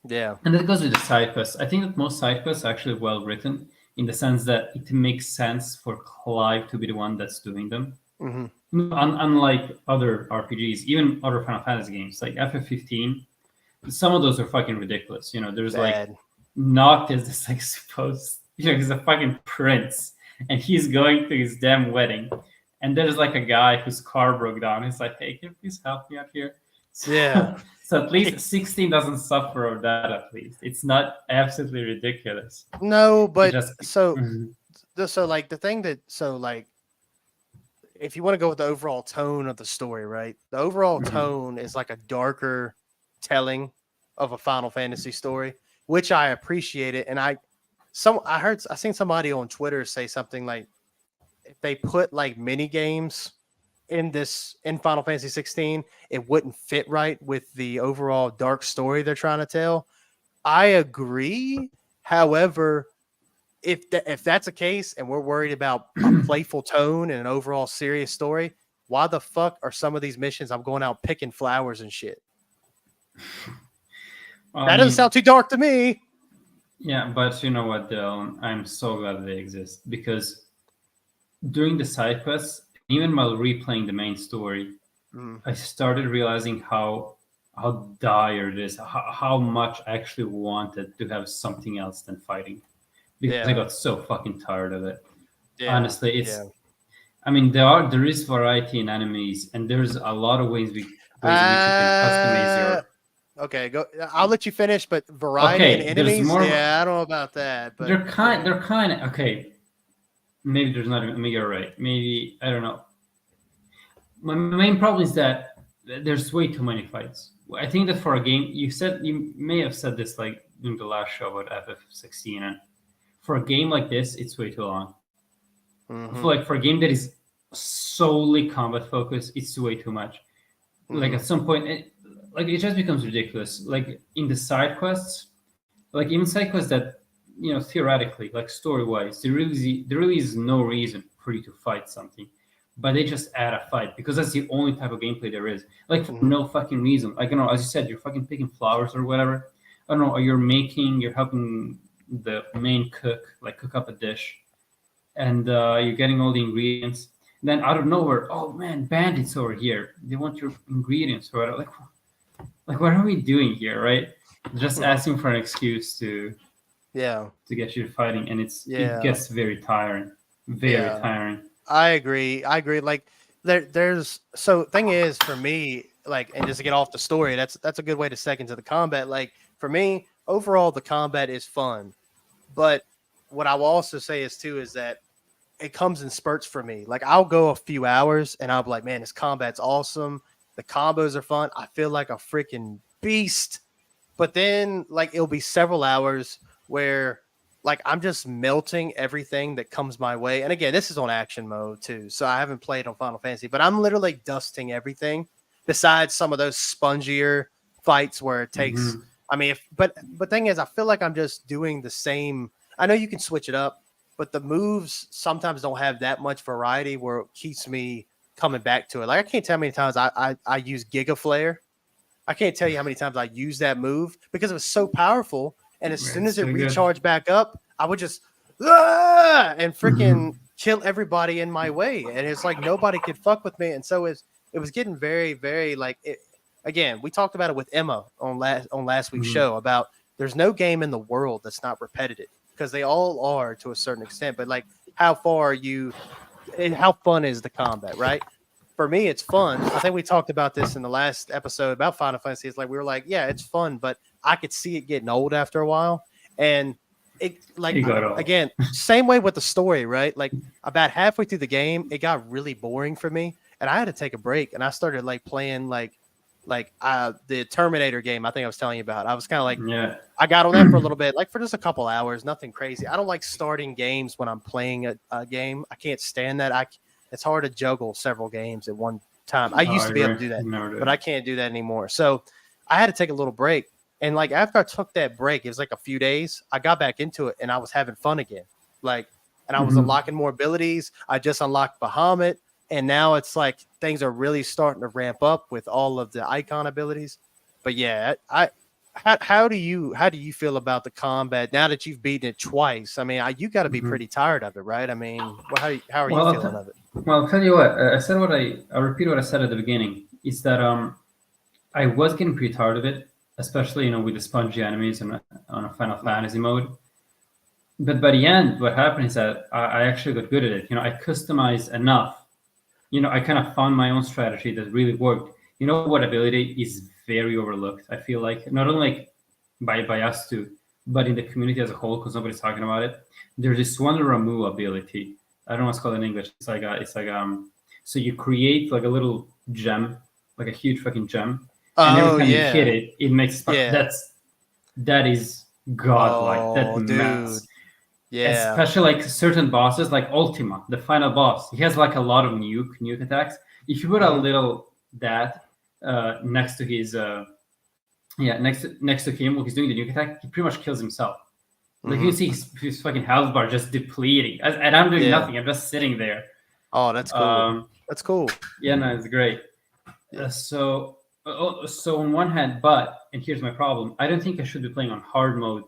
Yeah. And that goes with the side quests. I think that most side quests are actually well written in the sense that it makes sense for Clive to be the one that's doing them. Mm-hmm. Unlike other RPGs, even other Final Fantasy games like FF15, some of those are fucking ridiculous. There's like Bad. Noct is this like supposed, he's a fucking prince and he's going to his damn wedding. And there's like a guy whose car broke down. He's like, hey, can you please help me out here? Yeah. So at least 16 doesn't suffer of that, at least. It's not absolutely ridiculous. No, It but just. so Mhm. so like the thing that if you want to go with the overall tone of the story, right? The overall Mhm. tone is like a darker telling of a Final Fantasy story, which I appreciate it. And I seen somebody on Twitter say something like if they put like mini games in Final Fantasy 16, it wouldn't fit right with the overall dark story they're trying to tell. I agree. However, if that's the case and we're worried about a playful tone and an overall serious story, why the fuck are some of these missions I'm going out picking flowers and shit? Well, I That doesn't mean, sound too dark to me. yeah, but you know what, Dylan? I'm so glad they exist because during the side quests, even while replaying the main story, Mm, I started realizing how dire it is, how much I actually wanted to have something else than fighting because I yeah, got so fucking tired of it. yeah, Honestly, yeah. I mean, there is variety in enemies, and there's a lot of ways in which you can customize Uh, your. okay, go. I'll let you finish, but variety in Okay, there's enemies, more. yeah, I don't know about that, but They're go kind. ahead. They're kind of okay. Maybe there's not. Maybe you're right. Maybe I don't know. My main problem is that there's way too many fights. I think that for a game, you may have said this like during the last show about FF16, and for a game like this, it's way too long. I Mm-hmm, feel like for a game that is solely combat focused, it's way too much. Like mm-hmm, at some point, it just becomes ridiculous. Like in the side quests, like even side quests that theoretically, like story wise, there really is no reason for you to fight something, but they just add a fight because that's the only type of gameplay there is. Like for mm-hmm, no fucking reason. Like as you said, you're fucking picking flowers or whatever. I don't know. Or you're helping the main cook like cook up a dish, and you're getting all the ingredients. Then out of nowhere, oh man, bandits over here! They want your ingredients or whatever. Like what are we doing here, right? Just mm-hmm. asking for an excuse to Yeah, get you to fighting, and it yeah, gets very tiring, very yeah. tiring. I agree. I agree. Like there's so thing is for me, like, and just to get off the story, that's a good way to second to the combat. Like for me, overall the combat is fun. But what I will also say is too is that it comes in spurts for me. Like I'll go a few hours and I'll be like, man, this combat's awesome. The combos are fun. I feel like a freaking beast. But then like it'll be several hours where like I'm just melting everything that comes my way. And again, this is on action mode too. So I haven't played on Final Fantasy, but I'm literally dusting everything besides some of those spongier fights where it takes Hmm. I mean, if but thing is I feel like I'm just doing the same. I know you can switch it up, but the moves sometimes don't have that much variety where it keeps me coming back to it. Like I can't tell how many times I use Giga Flare. I can't tell you how many times I used that move because it was so powerful. And as soon It's as it so good. recharged back up, I would just and freaking Hmm. kill everybody in my way. And it's like nobody could fuck with me. And so it was getting very, very like it, again, we talked about it with Emma on last week's Hmm. show about there's no game in the world that's not repetitive because they all are to a certain extent. But like how far are you how fun is the combat, right? for me, it's fun. I think we talked about this in the last episode about Final Fantasy. It's like we were like, yeah, it's fun, but I could see it getting old after a while. And it like You got all. again, same way with the story, right? Like about halfway through the game, it got really boring for me, and I had to take a break. And I started like playing the Terminator game. I think I was telling you about. I was kind of like, Yeah. I got on that for a little bit, like for just a couple hours, nothing crazy. I don't like starting games when I'm playing a game. I can't stand that. It's hard to juggle several games at one time. I used to be able to do that, but I can't do that anymore. So I had to take a little break. And like after I took that break, it was like a few days, I got back into it and I was having fun again. Like, and I was unlocking more abilities. I just unlocked Bahamut. And now it's like things are really starting to ramp up with all of the icon abilities. But yeah, how do you feel about the combat now that you've beaten it twice? I mean, you got to be pretty tired of it, right? I mean, how are you feeling of it? Well, I'll tell you what. I'll repeat what I said at the beginning. Is that I was getting pretty tired of it, especially with the spongy enemies on a Final Fantasy mode. But by the end, what happened is that I actually got good at it. I customized enough. I kind of found my own strategy that really worked. What ability is very overlooked? I feel like not only like by us too, but in the community as a whole, because nobody's talking about it. There's this one Ramu ability. I don't know what's called in English. It's like so you create like a little gem, like a huge fucking gem, and every time you hit it, it makes that is godlike. That matters. Yeah. Especially like certain bosses, like Ultima, the final boss. He has like a lot of nuke attacks. If you put a little next to his next to him when he's doing the nuke attack, he pretty much kills himself. Like you can see his fucking health bar just depleting, and I'm doing nothing. I'm just sitting there. Oh, that's cool. That's cool. Yeah, no, it's great. Yeah. So on one hand, and here's my problem. I don't think I should be playing on hard mode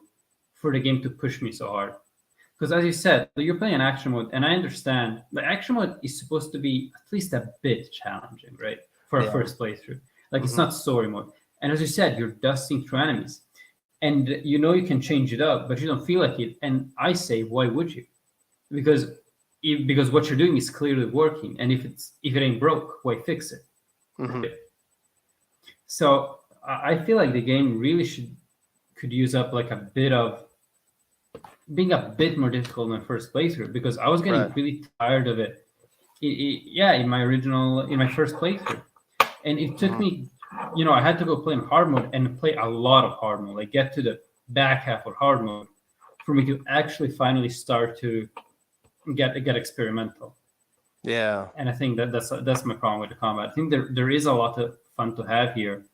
for the game to push me so hard. Because as you said, you're playing action mode, and I understand the action mode is supposed to be at least a bit challenging, right? For a first playthrough. Like it's not story mode. And as you said, you're dusting through enemies. And you can change it up, but you don't feel like it. And I say, why would you? Because what you're doing is clearly working. And if it ain't broke, why fix it? Right? So I feel like the game really could use up like a bit of being a bit more difficult in my first playthrough, because I was getting really tired of it. In my first playthrough, and it took me, I had to go play in hard mode and play a lot of hard mode, like get to the back half of hard mode for me to actually finally start to get experimental. Yeah, and I think that's my problem with the combat. I think there is a lot of fun to have here,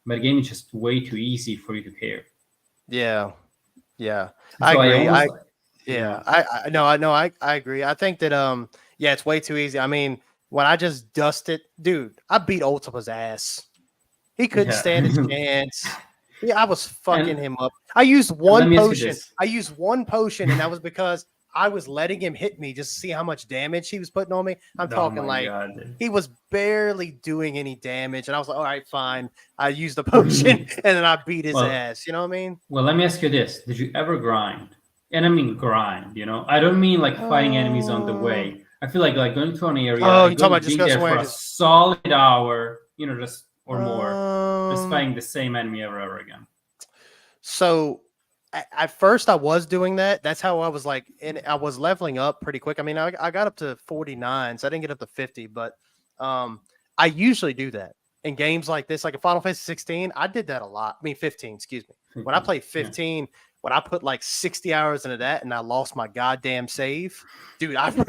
but the game is just way too easy for you to care. Yeah. So I agree. I agree. I think that it's way too easy. I mean, when I just dusted, dude, I beat Ultima's ass. He couldn't stand his chance. Yeah, I was fucking him up. I used one potion. And that was because I was letting him hit me just to see how much damage he was putting on me. I'm talking like he was barely doing any damage, and I was like, all right, fine. I used the potion, and then I beat his ass. You know what I mean? Well, let me ask you this: did you ever grind? And I mean grind. I don't mean like fighting enemies on the way. I feel like going to an area. Oh, you're talking about just go there somewhere for a solid hour, just or more, just fighting the same enemy over again. So at first I was doing that. That's how I was like, and I was leveling up pretty quick. I mean, I got up to 49, so I didn't get up to 50, but I usually do that in games like this, like in Final Fantasy 16. I did that a lot. I mean, 15, excuse me. When I played 15, when I put like 60 hours into that and I lost my goddamn save, dude, I was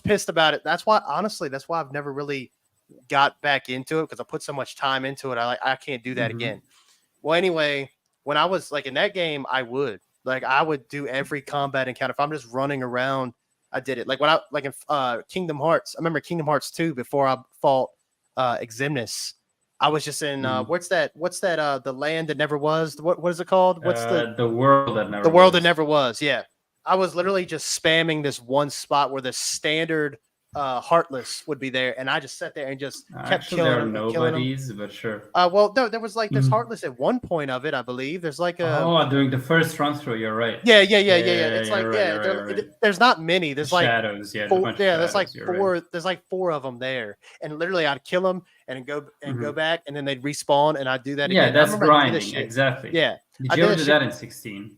pissed about it. That's why I've never really got back into it, because I put so much time into it. I can't do that again. Well, anyway, when I was like in that game, I would do every combat encounter. If I'm just running around, I did it. Like when in Kingdom Hearts, I remember Kingdom Hearts 2 before I fought Xemnas. I was just in what's that? The land that never was. What is it called? What's the world that never that never was? Yeah, I was literally just spamming this one spot where the standard Heartless would be there, and I just sat there and just kept Actually, there killing are him and killing him. nobodies, but sure. Well, no, there was like there's Mhm. Heartless at one point of it, I believe. There's like a Oh, during the first run through, you're right. yeah. It's like You're right. You're right. You're right. there's not many. The There's like shadows, yeah, the four. bunch of Yeah, there's like shadows. You're right. four. There's like four of them there, and literally I'd kill them and go Mhm. back, and then they'd respawn, and I'd do that Yeah, again. I that's remember I did this grinding. shit. Exactly. Yeah, Did I you did ever that do shit. that in 16?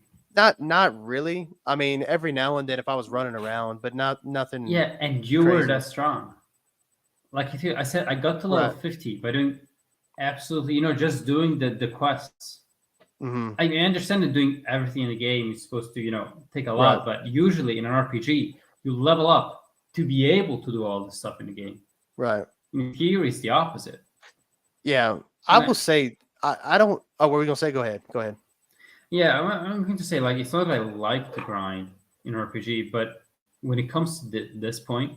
Not really. I mean, every now and then if I was running around, but nothing. Yeah, and you were crazy. that strong. Like if you, I said I got to level 50 by doing absolutely, just doing the quests. Mm-hmm. I understand that doing everything in the game is supposed to, take a lot, but usually in an RPG, you level up to be able to do all this stuff in the game. Right. In theory, it's the opposite. Yeah, I will say I don't. Oh, what were we gonna say? Go ahead. Go ahead. Yeah, I'm going to say like it's not that I like the grind in RPG, but when it comes to this point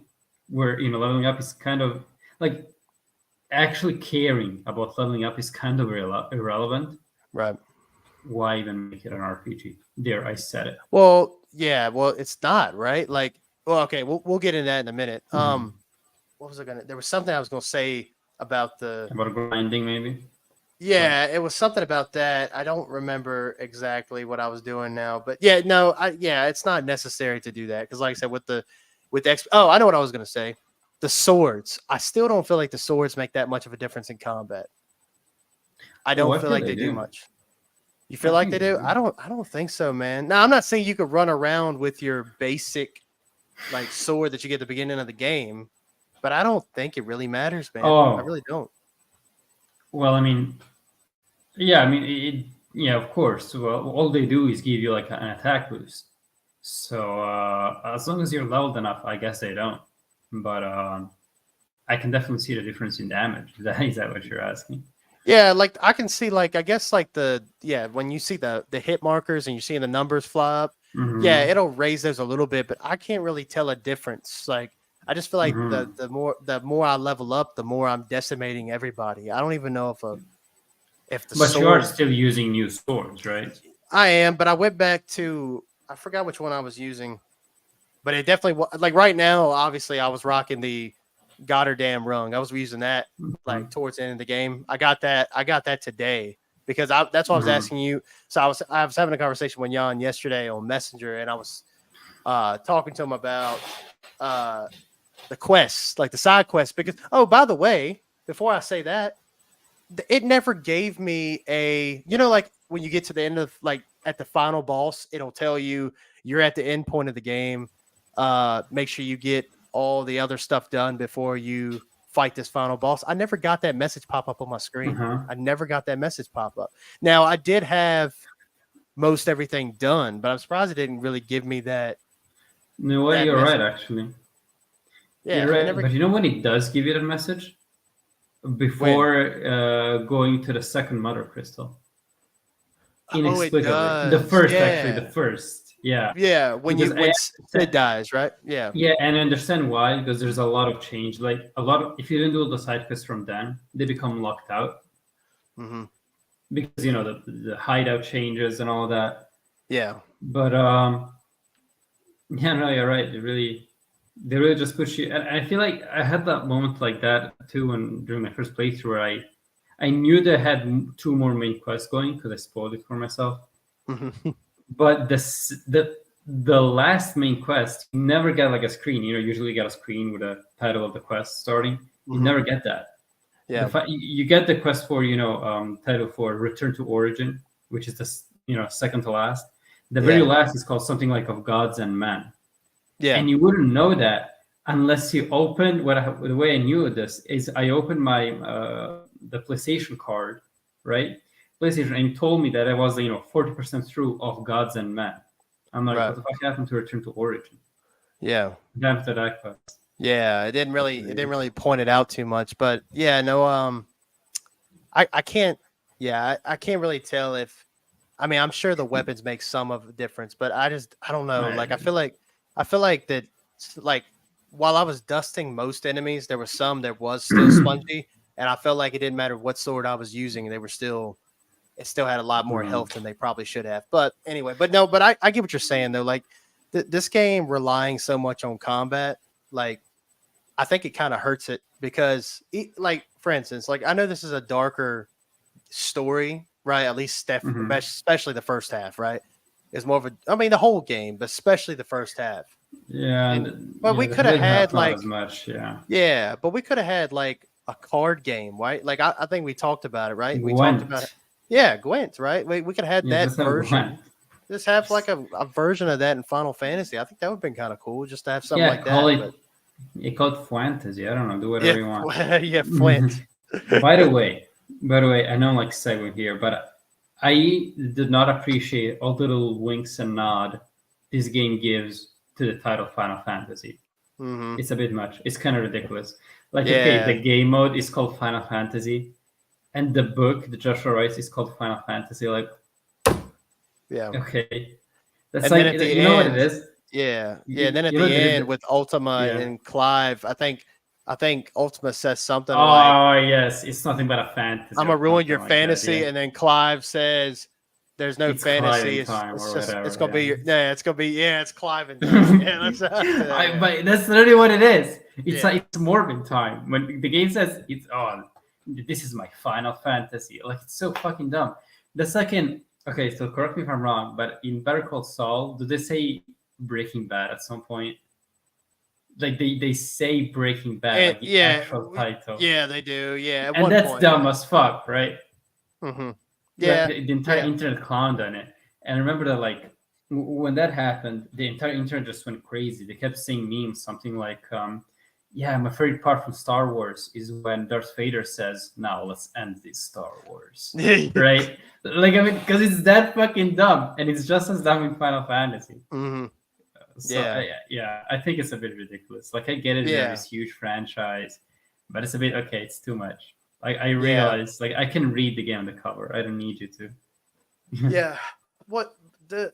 where leveling up is kind of like actually caring about leveling up is kind of irrelevant. Right. Why even make it an RPG? There, I said it. Well, yeah. Well, it's not right. Like, well, okay. We'll get into that in a minute. Mhm. What was I gonna? There was something I was gonna say about about grinding, maybe. Yeah, it was something about that. I don't remember exactly what I was doing now, but yeah, no, it's not necessary to do that because, like I said, with the I know what I was gonna say. The swords. I still don't feel like the swords make that much of a difference in combat. I don't feel like they do much. You feel like they do? I don't think so, man. Now, I'm not saying you could run around with your basic like sword that you get at the beginning of the game, but I don't think it really matters, man. I really don't. Well, I mean, yeah, of course. Well, all they do is give you like an attack boost. So as long as you're leveled enough, I guess they don't. But I can definitely see the difference in damage. Is that what you're asking? Yeah, like I can see, like I guess, like when you see the hit markers and you're seeing the numbers fly up, yeah, it'll raise those a little bit, but I can't really tell a difference. Like I just feel like the more I level up, the more I'm decimating everybody. I don't even know if the But you are still using new swords, right? I am, but I went back to I forgot which one I was using, but it definitely like right now. Obviously, I was rocking the Goddardam rung. I was using that like towards the end of the game. I got that today because that's what I was asking you. So I was having a conversation with Jan yesterday on Messenger, and I was talking to him about the quests, like the side quests. Because by the way, before I say that, it never gave me like when you get to the end of like at the final boss, it'll tell you you're at the end point of the game. Make sure you get all the other stuff done before you fight this final boss. I never got that message pop up on my screen. I never got that message pop up. Now I did have most everything done, but I'm surprised it didn't really give me that. No, well, you're right, actually. Yeah, you're right. But you know when it does give you that message? Before going to the second mother crystal. Inexplicably. The first, actually, the first. Yeah. Yeah, when Sid dies, right? Yeah. Yeah, and I understand why, because there's a lot of change. Like if you didn't do the side quests from then, they become locked out. Mm-hmm. Because the hideout changes and all that. Yeah. But yeah, no, you're right. They really just push you. And I feel like I had that moment like that too during my first playthrough where I knew they had 2 more main quests going because I spoiled it for myself. Mm-hmm. But the last main quest, you never get like a screen. Usually get a screen with a title of the quest starting. You never get that. Yeah. You get the quest for title for Return to Origin, which is the second to last. The very last is called something like Of Gods and Men. Yeah. And you wouldn't know that unless you opened the way I knew this is I opened my the PlayStation card, right? PlayStation, and it told me that I was 40% through Of Gods and Men. I'm like, what the fuck happened to Return to Origin? Yeah. What happened to that quest? Yeah, it didn't really point it out too much, but yeah, no, I can't really tell if, I'm sure the weapons make some of a difference, but I don't know. Right. Like, I feel like that, like, while I was dusting most enemies, there were some that was still spongy, and I felt like it didn't matter what sword I was using, it still had a lot more health than they probably should have. But anyway, I get what you're saying though. Like this game relying so much on combat, like I think it kind of hurts it because, like, for instance, like I know this is a darker story, right? At least Mhm. especially the first half, right? Is more of a, I mean, the whole game, but especially the first half. Yeah, And but we the could have mid half had not as like, much. Yeah, yeah, but we could have had like a card game, right? Like I think we talked about it, right? We talked about it. Gwent. Yeah, Gwent, right? We could have had Yeah, that just have version. Gwent. Just have like a version of that in Final Fantasy. I think that would have been kind of cool just to have something Yeah, like that. But call it Fantasy. I don't know. Do yeah, whatever you want. yeah, Flint. By the way, I know I'm like segueing here, but I did not appreciate all the little winks and nod this game gives to the title Final Fantasy. Hmm. It's a bit much. It's kind of ridiculous. Like, okay, the Yeah, game mode is called Final Fantasy, and the book, the Joshua writes, is called Final Fantasy. Like, yeah. okay, that's And then like at the you know what it end, is. yeah, yeah. And then at You know the the end with Ultima yeah. and Clive, I think Ultima says something like, Oh yes, it's nothing but a fantasy "I'm or gonna ruin something your like that. fantasy," Yeah, and then Clive says, "There's no it's Clive fantasy. in It's time it's or just it's whatever. gonna be Yeah. yeah, it's gonna be yeah, it's Clive in time. Yeah, that's yeah, But that's literally what it is. It's yeah, like it's Morbin time. When the game says it's this is my Final Fantasy. Like it's so fucking dumb. The second, okay, so correct me if I'm wrong, but in Better Call Saul, do they say Breaking Bad at some point? Like they say Breaking Bad, and like the yeah, actual title, yeah, they do. Yeah, at and one that's point, dumb as fuck, right? hmm Like yeah, the entire yeah, internet clowned on it. And I remember that like when that happened, the entire internet just went crazy. They kept saying memes, something like, "Yeah, my favorite part from Star Wars is when Darth Vader says, now let's end this Star Wars.'" Right? Like I mean, because it's that fucking dumb, and it's just as dumb in Final Fantasy. hmm So yeah, yeah, I think it's a bit ridiculous. Like I get it, they're yeah, this huge franchise, but it's a bit okay. It's too much. I yeah. realize like I can read the game on the cover. I don't need you to. Yeah. What the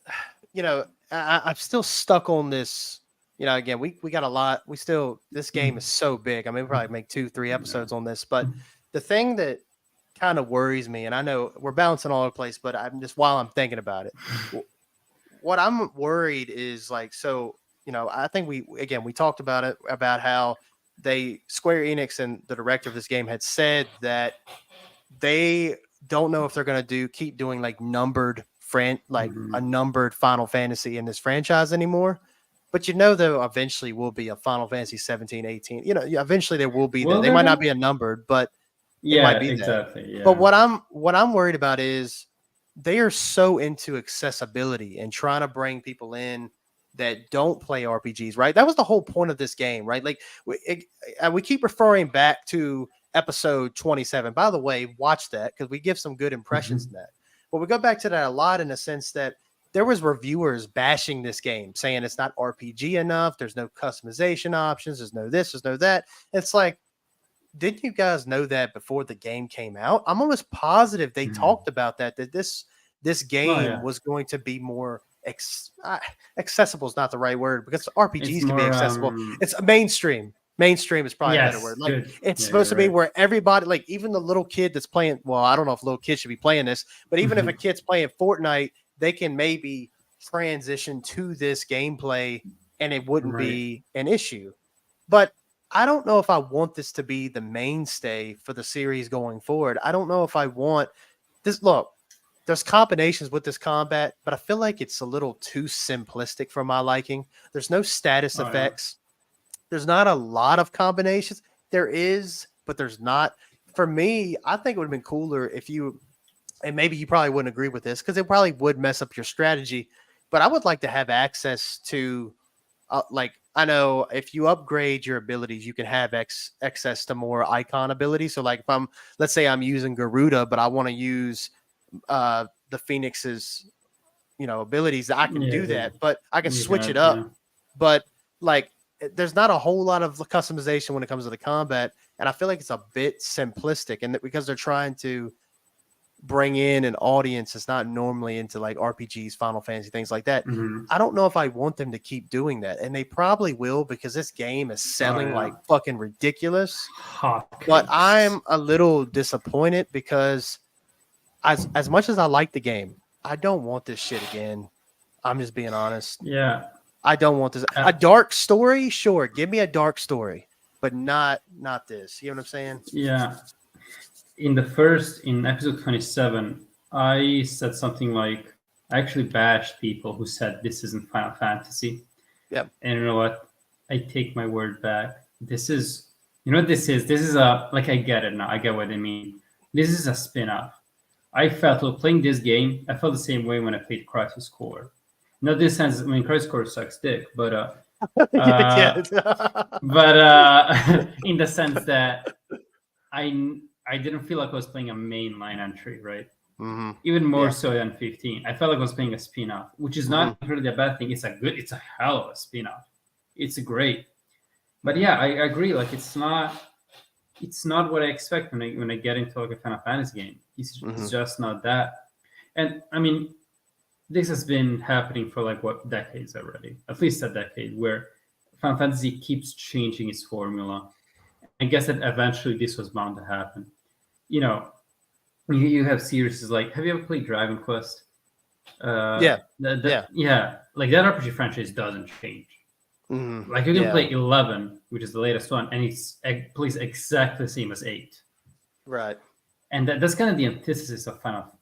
I'm still stuck on this. Again, we got a lot. We still this game is so big. I mean, we probably make 2-3 Yeah. episodes on this, but the thing that kind of worries me, and I know we're bouncing all over the place, but I'm just while I'm thinking about it, what I'm worried is like so. I think we talked about it about how they Square Enix and the director of this game had said that they don't know if they're going to keep doing like like a Mhm. numbered Final Fantasy in this franchise anymore. But there eventually will be a Final Fantasy 17, 18. Eventually there will be that. Will They there might not be? be a numbered, but it might Yeah, be that. exactly. But Yeah. what I'm worried about is they are so into accessibility and trying to bring people in that don't play RPGs, right? That was the whole point of this game, right? Like we keep referring back to episode 27. By the way, watch that because we give some good impressions in that. But we go back to that a lot in the sense that there was reviewers bashing this game, saying it's not RPG enough. There's no customization options. There's no this. There's no that. It's like, didn't you guys know that before the game came out? I'm almost positive they Mhm. talked about that this Oh game yeah, was going to be more accessible is not the right word because it's RPGs can be more. accessible. It's mainstream. Mainstream is probably a better Yes, word. Like good. it's Yeah, supposed to you're be right. where everybody, like even the little kid that's playing. Well, I don't know if little kids should be playing this, but even if a kid's playing Fortnite, they can maybe transition to this gameplay and it wouldn't Right. be an issue. But I don't know if I want this to be the mainstay for the series going forward. I don't know if I want this. Look, there's combinations with this combat, but I feel like it's a little too simplistic for my liking. There's no status Oh yeah. effects. There's not a lot of combinations. There is, but there's not. For me, I think it would have been cooler if and maybe you probably wouldn't agree with this because it probably would mess up your strategy. But I would like to have access to like I know if you upgrade your abilities, you can have access to more icon abilities. So like if let's say I'm using Garuda, but I want to use the Phoenix's abilities, I can Yeah, do that, but I can you switch it can. up. Yeah. But like there's not a whole lot of customization when it comes to the combat, and I feel like it's a bit simplistic, and because they're trying to bring in an audience that's not normally into like RPGs, Final Fantasy, things like that. Hmm. I don't know if I want them to keep doing that. And they probably will because this game is Oh selling yeah. like fucking ridiculous. But Hotcakes. I'm a little disappointed because as much as I like the game, I don't want this shit again. I'm just being honest. Yeah. I don't want this. Uh, A dark story, sure. Give me a dark story. but not this. You know what I'm saying? Yeah. In episode 27, I said something like, I actually bashed people who said this isn't Final Fantasy. Yep. And you know what? I take my word back. This is, you know what this is? This is a, like, I get it now. I get what they mean. This is a spin off. I felt while playing this game, I felt the same way when I played Crisis Core. Not this sense, I mean, Crisis Core sucks dick, but Yeah. in the sense that I didn't feel like I was playing a mainline entry, right? Mm-hmm. Even more Yeah. so than 15. I felt like I was playing a spin-off, which is not really a bad thing. It's a hell of a spin-off. It's great. But yeah, I agree. Like it's not what I expect when I get into like a Final Fantasy game. It's just not that. And I mean, this has been happening for like what decades already, at least a decade, where Final Fantasy keeps changing its formula. I guess that eventually this was bound to happen. You know, you have series like, have you ever played Dragon Quest? Yeah. Yeah. Like that RPG franchise doesn't change. Mm-hmm. Like you can play 11, which is the latest one, and it plays exactly the same as 8. Right. And that's kind of the antithesis of how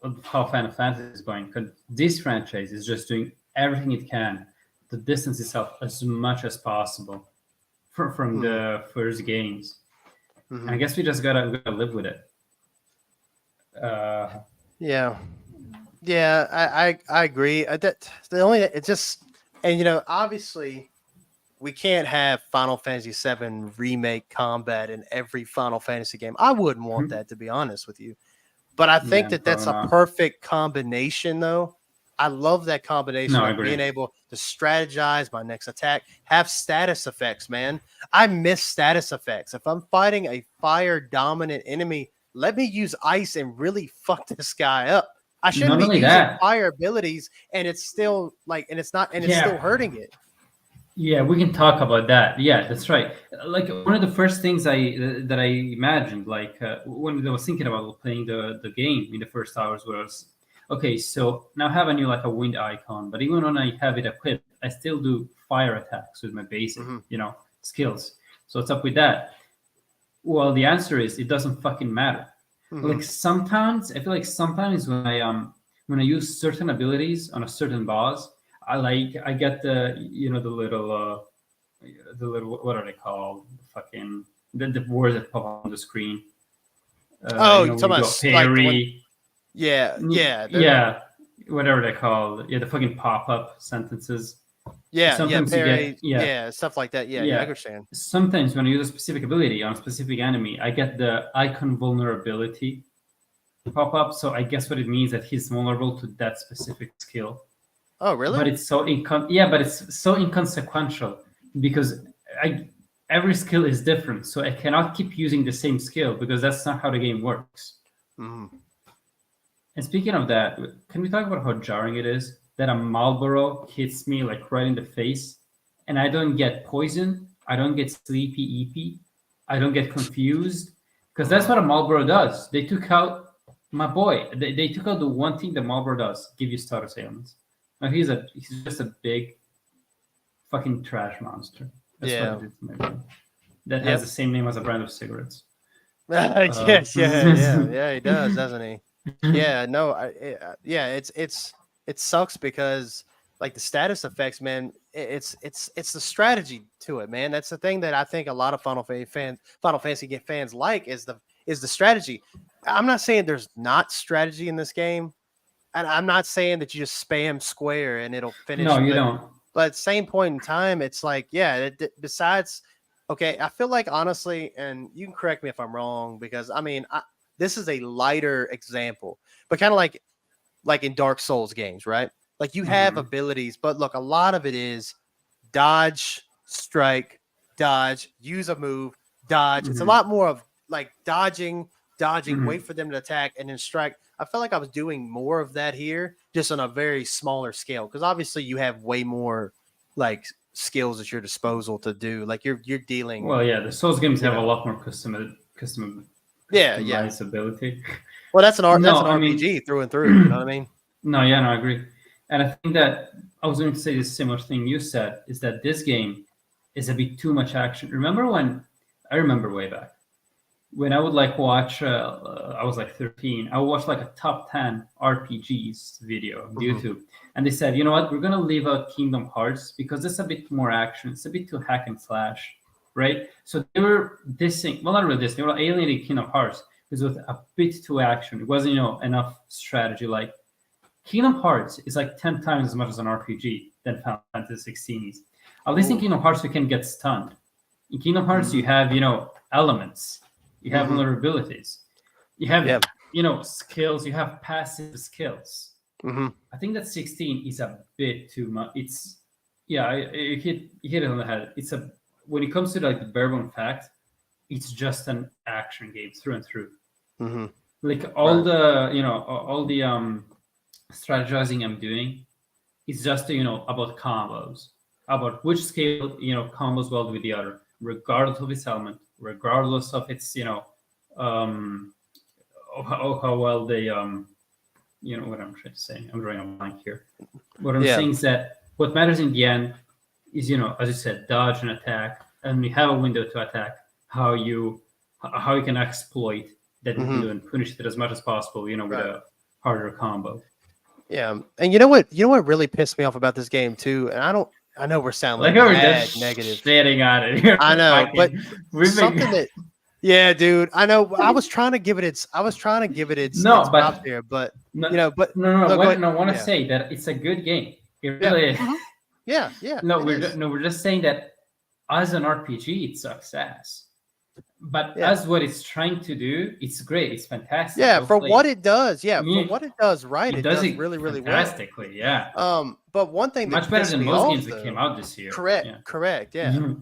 Final Fantasy is going. Because this franchise is just doing everything it can to distance itself as much as possible from the first games. And I guess we just gotta live with it. Yeah, I agree. That the only it's just, and you know, obviously we can't have Final Fantasy VII remake combat in every Final Fantasy game. I wouldn't want that, to be honest with you. But I think that's a perfect combination, though. I love that combination of being able to strategize my next attack, have status effects, man. I miss status effects. If I'm fighting a fire dominant enemy, let me use ice and really fuck this guy up. I shouldn't be using fire abilities, and it's still like, and it's still hurting it. Yeah, we can talk about that. Yeah, that's right. Like one of the first things that I imagined, like when I was thinking about playing the game in the first hours, was okay. So now I have a new like a wind icon, but even when I have it equipped, I still do fire attacks with my basic, skills. So what's up with that? Well, the answer is it doesn't fucking matter. Like sometimes I feel like sometimes when I use certain abilities on a certain boss, I get the little what are they called? Fucking the words that pop up on the screen. You're talking about parry. Yeah, whatever they're called. Yeah, the fucking pop up sentences. Yeah, sometimes parry, stuff like that. Yeah, I understand. Sometimes when I use a specific ability on a specific enemy, I get the icon vulnerability pop up. So I guess what it means that he's vulnerable to that specific skill. Oh, really? But it's so inconsequential because every skill is different. So I cannot keep using the same skill because that's not how the game works. Mm-hmm. And speaking of that, can we talk about how jarring it is that a Marlboro hits me like right in the face, and I don't get poisoned, I don't get sleepy EP, I don't get confused, because that's what a Marlboro does. They took out my boy. They took out the one thing that Marlboro does: give you status ailments. Now he's just a big fucking trash monster. That's what it is to my brain. That has the same name as a brand of cigarettes. Yes, yeah, he does, doesn't he? Yeah, no, it sucks because like the status effects, man. It's the strategy to it, man. That's the thing that I think a lot of Final Fantasy fans like is the strategy. I'm not saying there's not strategy in this game, and I'm not saying that you just spam square and it'll finish. No, you don't. But at the same point in time, it's like, besides, okay, I feel like honestly, and you can correct me if I'm wrong, because I mean, this is a lighter example, but kind of like in Dark Souls games, right? Like you have abilities, but look, a lot of it is dodge, strike, dodge, use a move, dodge. It's a lot more of like dodging, wait for them to attack, and then strike. I felt like I was doing more of that here, just on a very smaller scale, because obviously you have way more like skills at your disposal to do. Like you're dealing. Well, yeah, the Souls games have a lot more customizability. Well, that's an RPG through and through. You know what I mean? No, I agree. And I think that I was going to say the similar thing you said, is that this game is a bit too much action. Remember when I remember way back when I would like watch. I was like 13. I would watch like a top 10 RPGs video on YouTube, and they said, you know what, we're gonna leave out Kingdom Hearts because it's a bit more action. It's a bit too hack and slash, right? So they were dissing. Well, not really dissing. They were alienating Kingdom Hearts because it was a bit too action. It wasn't enough strategy. Like Kingdom Hearts is like 10 times as much as an RPG than Final Fantasy XVI is. At least in Kingdom Hearts, you can get stunned. In Kingdom Hearts, you have, elements. You have vulnerabilities. You have, skills. You have passive skills. I think that 16 is a bit too much. It's, you hit it on the head. When it comes to like the bare bone fact, it's just an action game through and through. Like all the strategizing I'm doing is just about combos, about which skill combos well with the other, regardless of its element, regardless of its how well they what I'm trying to say. I'm drawing a blank here. What I'm saying is that what matters in the end is as you said, dodge and attack, and you have a window to attack. How you can exploit that window and punish it as much as possible. With a harder combo. Yeah, and you know what really pissed me off about this game too, and I know we're sounding like negative. Shitting on it here. I know, but something that, yeah, dude, I know. I was trying to give it its props here, but no, I want to say that it's a good game. It really is. Yeah. We're just saying that as an RPG, it sucks ass. But as what it's trying to do, it's great. It's fantastic. Yeah, for what it does. Yeah, for what it does, right? It does it really, really well. Fantastically, yeah. But one thing much better than most games that came out this year. Correct. Yeah.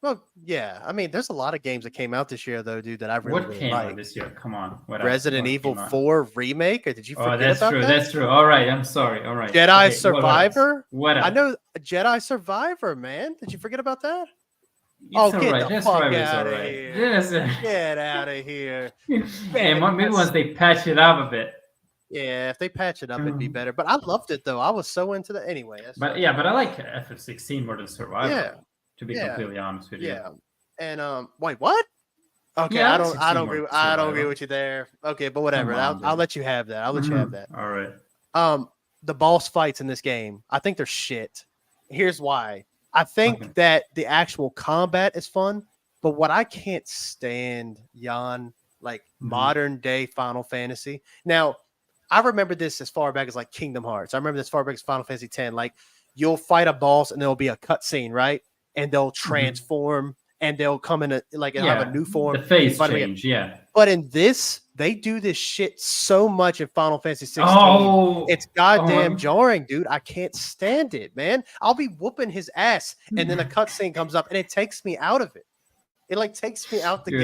Well, yeah. I mean, there's a lot of games that came out this year, though, dude. That I really came liked. out this year? Come on. Resident Evil 4 remake. Or did you forget that's about true. that? That's true. All right. I'm sorry. All right. Jedi Survivor. What else? I know Jedi Survivor, man. Did you forget about that? It's get the fuck out of here. Get out of here. Man, maybe once they patch it up a bit. Yeah, if they patch it up, it'd be better. But I loved it, though. I was so into that anyway. But I like FF16 more than Survivor. Yeah. To be completely honest with you. Yeah. And wait, what? Okay, I don't agree with you there. Okay, but whatever. I'll let you have that. I'll let you have that. All right. The boss fights in this game, I think they're shit. Here's why. I think that the actual combat is fun, but what I can't stand, Jan, like modern day Final Fantasy. Now, I remember this as far back as like Kingdom Hearts. I remember this far back as Final Fantasy X. Like you'll fight a boss and there'll be a cutscene, right? And they'll transform and they'll come in have a new form. The face change, But in this, they do this shit so much in Final Fantasy 16. It's goddamn jarring, dude. I can't stand it, man. I'll be whooping his ass, and then a cutscene comes up, and it takes me out of it. It like takes me out the game.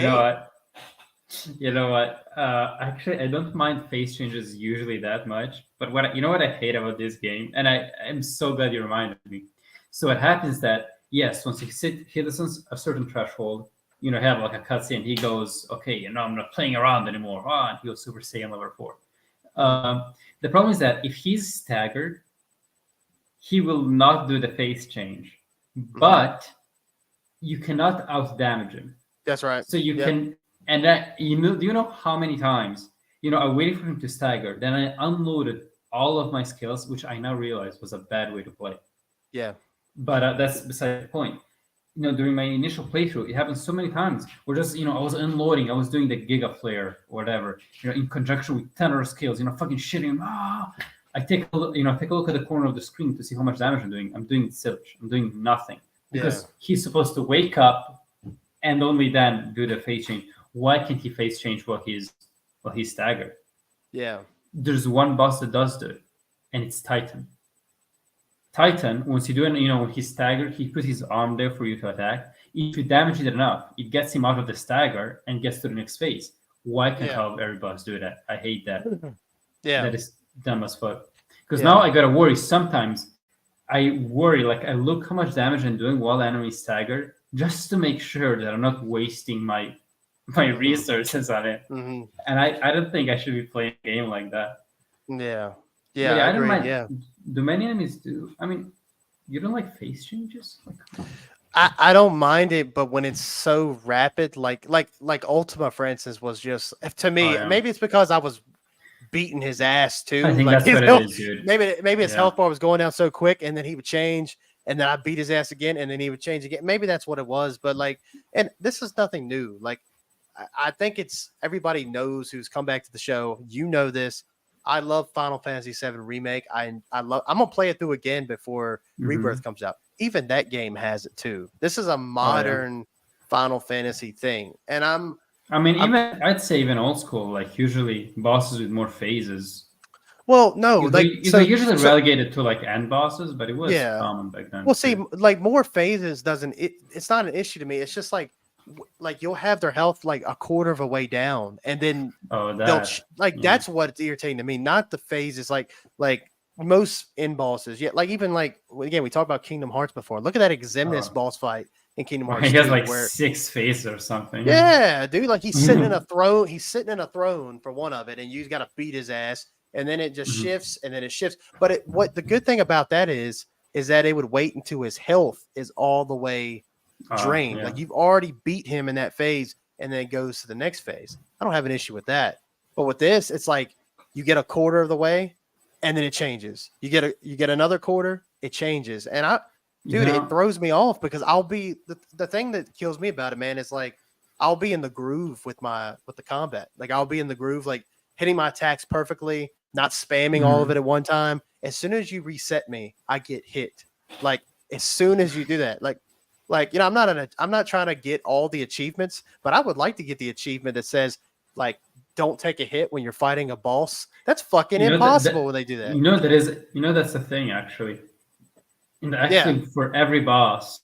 You know what? Actually, I don't mind face changes usually that much. But what I hate about this game, and I'm so glad you reminded me. So what happens that yes, once you hit a certain threshold, have like a cutscene. He goes, okay, I'm not playing around anymore. And he goes Super Saiyan level 4. The problem is that if he's staggered, he will not do the face change, but you cannot out damage him. That's right. So you can, and that do you know how many times I waited for him to stagger, then I unloaded all of my skills, which I now realize was a bad way to play. Yeah, but that's beside the point. During my initial playthrough, it happened so many times where just, I was unloading, I was doing the Giga Flare or whatever, in conjunction with 10 other skills, fucking shitting him. I take a look at the corner of the screen to see how much damage I'm doing. I'm doing zilch. I'm doing nothing because he's supposed to wake up and only then do the face change. Why can't he face change while he's staggered? Yeah. There's one boss that does do it, and it's Titan. Titan, once you do it, when he's staggered, he puts his arm there for you to attack. If you damage it enough, it gets him out of the stagger and gets to the next phase. Why can't every boss do that? I hate that. Yeah. That is dumb as fuck. Because now I gotta worry. Sometimes I worry, like I look how much damage I'm doing while the enemy is staggered, just to make sure that I'm not wasting my resources on it. And I don't think I should be playing a game like that. Yeah. I don't mind. Do many enemies do? I mean, you don't like face changes? I don't mind it, but when it's so rapid, like Ultima, for instance, was just to Oh me. yeah, Maybe it's because I was beating his ass I too. think Like that's his what it health, is, dude. maybe his Yeah. health bar was going down so quick, and then he would change, and then I beat his ass again, and then he would change again. Maybe that's what it was. But like, and this is nothing new. Like I think it's everybody knows who's come back to the show. You know this. I love Final Fantasy VII remake. I love. I'm gonna play it through again before Hmm. Rebirth comes out. Even that game has it too. This is a Oh yeah. modern Final Fantasy thing, and I mean, I'm even I'd say even old school, like usually bosses with more phases. well, no, like They usually so relegated to like end bosses, but it was yeah. common back then Well, see, too. like more phases doesn't it's not an issue to me. It's just like like you'll have their health like a quarter of a way down, and then Oh, they'll that. like Yeah. that's what's irritating to me. Not the phases, like most end bosses. Yeah, like even like again we talked about Kingdom Hearts before. Look at that Exemnis Oh, boss fight in Kingdom well, he Hearts has 2, like where 6 phases or something. yeah, dude, like he's sitting in a throne. He's sitting in a throne for one of it, and you got to beat his ass, and then it just Mhm. shifts, and then it shifts. But what the good thing about that is that it would wait until his health is all the way drained. Yeah. Like you've already beat him in that phase, and then it goes to the next phase. I don't have an issue with that. But with this, it's like you get a quarter of the way, and then it changes. You get another quarter, it changes, and You dude, it know, throws me off because I'll be the thing that kills me about it, man, is like I'll be in the groove with the combat. Like I'll be in the groove, like hitting my attacks perfectly, not spamming all of mhm. it at one time. As soon as you reset me, I get hit. Like as soon as you do that, like you know, I'm not trying to get all the achievements, but I would like to get the achievement that says like don't take a hit when you're fighting a boss. That's fucking You know impossible when they do that. that's the thing actually. And Yeah. actually, for every boss,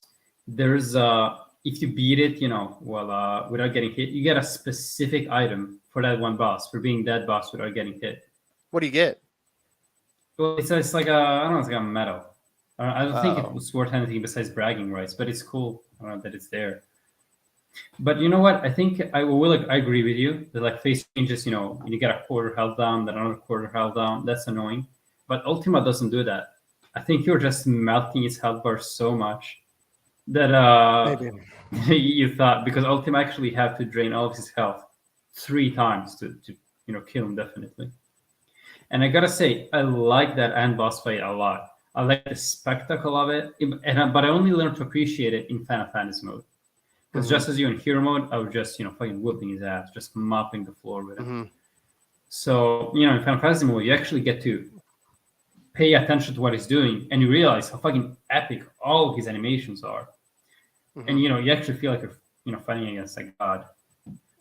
there's if you beat it, well, without getting hit, you get a specific item for that one boss for being that boss without getting hit. What do you get? Well, it's like a I don't know, it's like a medal. I don't think it Oh. was worth anything besides bragging rights, but it's cool that it's there. But you know what? I think I agree with you that like face changes. You get a quarter held down, then another quarter held down. That's annoying. But Ultima doesn't do that. I think you're just melting its health bar so much that Maybe. you thought because Ultima actually had to drain all of his health 3 times to kill him definitely. And I gotta say, I like that end boss fight a lot. I like the spectacle of it, but I only learned to appreciate it in Final Fantasy mode. Because Mm-hmm. just as you in hero mode, I was just fucking whooping his ass, just mopping the floor with him. Mm-hmm. So in Final Fantasy mode, you actually get to pay attention to what he's doing, and you realize how fucking epic all his animations are. Mm-hmm. And you actually feel like you're fighting against a god.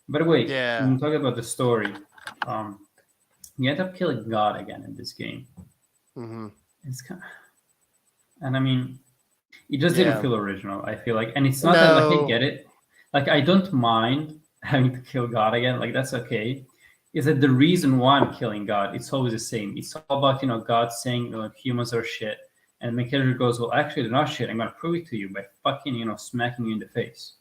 By the way, Yeah. when we talk about the story, you end up killing God again in this game. Mm-hmm. It's kind of, and I mean, it just didn't Yeah. feel original. I feel like, and it's not that like I No. get it. Like I don't mind having to kill God again. Like that's okay. Is that the reason why I'm killing God? It's always the same. It's all about God saying humans are shit, and the character goes, well, actually they're not shit. I'm gonna prove it to you by fucking smacking you in the face.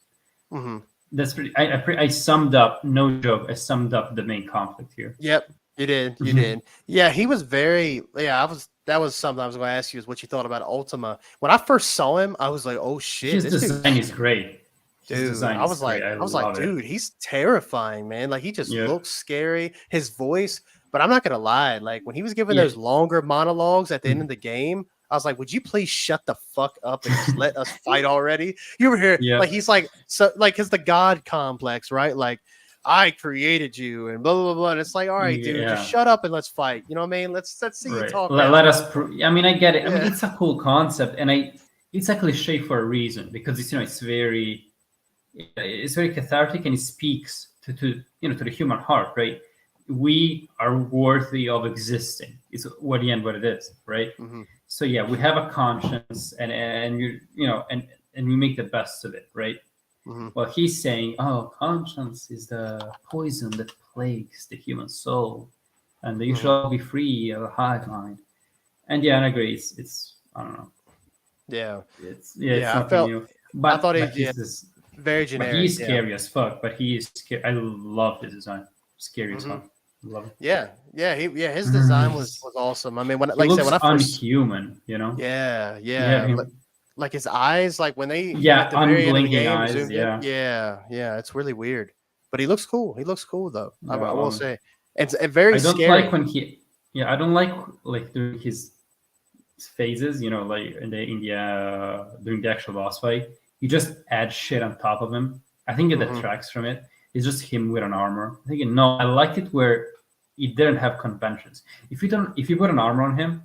Mm-hmm. That's pretty. I summed up, no joke. I summed up the main conflict here. Yep. You did. You Mhm. did. Yeah, he was very. Yeah, I was. That was something I was going to ask you is what you thought about Ultima. When I first saw him, I was like, "Oh shit, His this design dude's is great. His dude." design is great. I I was like, love it. dude, he's terrifying, man. Like he just Yeah. looks scary. His voice, but I'm not gonna lie. Like when he was giving Yeah. those longer monologues at the end of the game, I was like, "Would you please shut the fuck up and just let us fight already?" You were here, Yeah. like he's like so, like his the God complex, right? Like I created you and blah blah blah. And it's like, all right, dude, just Yeah. shut up and let's fight. You know what I mean? Let's see you Right. talk Let now. us. I mean, I get it. I mean, Yeah. it's a cool concept, and it's a cliche for a reason because it's very cathartic and it speaks to to the human heart, right? We are worthy of existing. Is what the end what it is, right? Mm-hmm. So yeah, we have a conscience, and and we make the best of it, right? Mm-hmm. Well, he's saying, "Oh, conscience is the poison that plagues the human soul, and you Mm-hmm. should all be free of a hive mind." And yeah, I agree. It's I don't know. Yeah. It's Yeah. nothing new. I thought But yeah, very but generic. he's Yeah. scary as fuck. But he is scary. I love his design. Scary as Mm-hmm. fuck. Love it. Yeah. Yeah. His design was awesome. I mean, when He like I said, looks when I first unhuman. yeah, You have yeah. him. like his eyes, like when they Yeah, at the very end of the unblinking game eyes. zoomed in. Yeah, Yeah, it's really weird. But he looks cool. He looks cool though. yeah, I I will love him. say, it's very I don't like scary. when he. Yeah, I don't like during his phases. You know, like during the actual boss fight, you just add shit on top of him. I think it Hmm. detracts from it. It's just him with an armor. I think no, I liked it where it didn't have conventions. If you put an armor on him,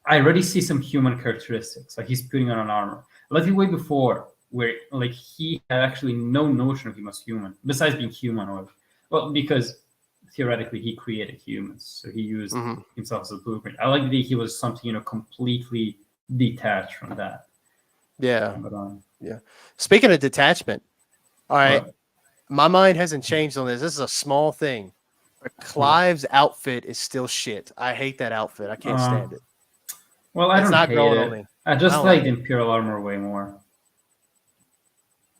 I already see some human characteristics. Like he's putting on an armor. Like the way before, where like he had actually no notion of him as human, besides being human, or well, because theoretically he created humans, so he used Hmm. himself as a blueprint. I like that he was something completely detached from that. Yeah, But yeah. Speaking of detachment, all right, but my mind hasn't changed on this. This is a small thing. But Clive's outfit is still shit. I hate that outfit. I can't uh, stand it. well, I It's don't not hate growing on it. me. I I just don't like like the it. Imperial armor way more.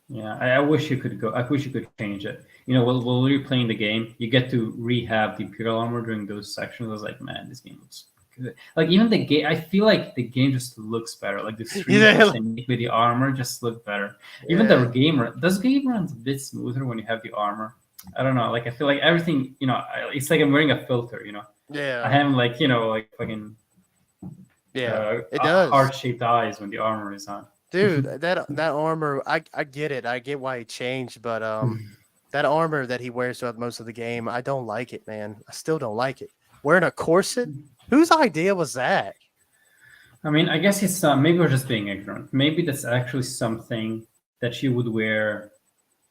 Yeah, I wish you could go. I wish you could change it. While you're playing the game, you get to rehab the Imperial armor during those sections. I was like, man, this game looks good. Like even the game, I feel like the game just looks better. Like the screenshots Yeah, they make with the armor just look better. Even the yeah, game, does game runs a bit smoother when you have the armor. I don't know. Like I feel like everything, it's like I'm wearing a filter. I yeah, have like fucking yeah. It does. heart shaped eyes when the armor is on. Dude, that armor, I get it. I get why he changed, but that armor that he wears throughout most of the game, I don't like it, man. I still don't like it. Wearing a corset? Whose idea was that? I mean, I guess it's maybe we're just being ignorant. Maybe that's actually something that you would wear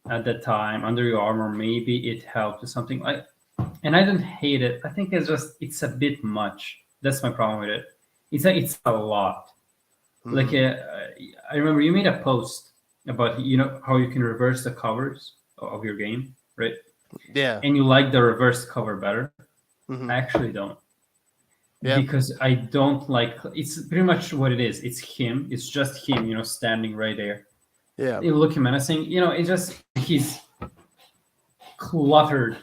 at that time under your armor. Maybe it helped or something like. And I don't hate it. I think it's a bit much. That's my problem with it. It's a lot. Like Hmm. I remember you made a post about how you can reverse the covers of your game, right? Yeah. And you like the reverse cover better. Hmm. I actually don't. Yeah. Because I don't like it's pretty much what it is. It's him. It's just him, standing right there. Yeah. It looking menacing. It's just he's cluttered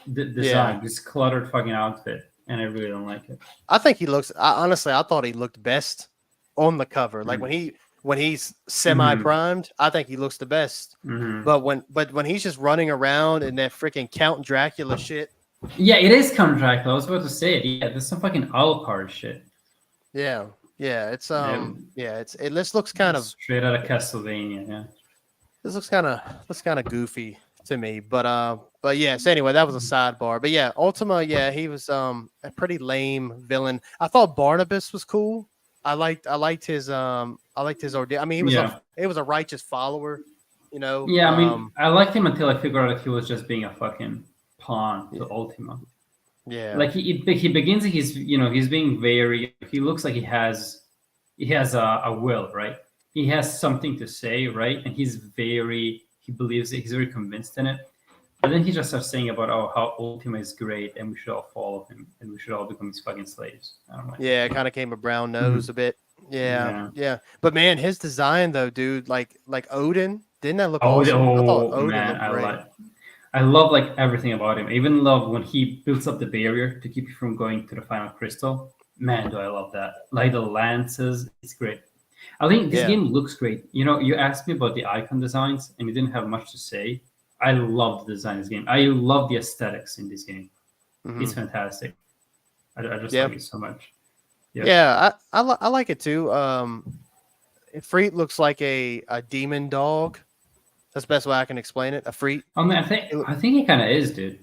Yeah. design, this cluttered fucking outfit, and I really don't like it. I think he looks honestly, I thought he looked best on the cover. Like when he's semi Mm-hmm. primed, I think he looks the best. Mm-hmm. But when he's just running around in that freaking Count Dracula shit, Yeah, it is Count Dracula. I was about to say it. Yeah, there's some fucking Alucard shit. yeah. Yeah, it's Um, yeah, this looks kind of Straight out of Castlevania. Yeah. this looks kind of goofy to me. But yes, anyway, that was a sidebar. But yeah, Ultima, yeah, he was a pretty lame villain. I thought Barnabas was cool. I liked his ordeal. I mean, Yeah. it was a righteous follower, you know. Yeah, I mean, I liked him until I figured out he was just being a fucking pawn Yeah, to Ultima. yeah, Like he begins, he's being very. He looks like he has a will, right? He has something to say, right? And he believes it. He's very convinced in it. But then he just starts saying about how Ultima is great and we should all follow him and we should all become his fucking slaves. I don't like it. yeah. Kind of came a brown nose Mhm. a bit. Yeah, Yeah. yeah. But man, his design though, dude, like Odin, didn't that look Oh, awesome? I thought Odin man, looked great. I love like everything about him. I even love when he builds up the barrier to keep you from going to the final crystal. Man, do I love that. Like the lances, it's great. I think this Yeah. game looks great. You asked me about the icon designs and you didn't have much to say. I love the design of this game. I love the aesthetics in this game. It's Hmm. fantastic. I just Yeah. like it so much. Yep. Yeah, I like it too. Freet looks like a demon dog. That's the best way I can explain it. A Freet. I mean, It loo- I think he kind of is, dude.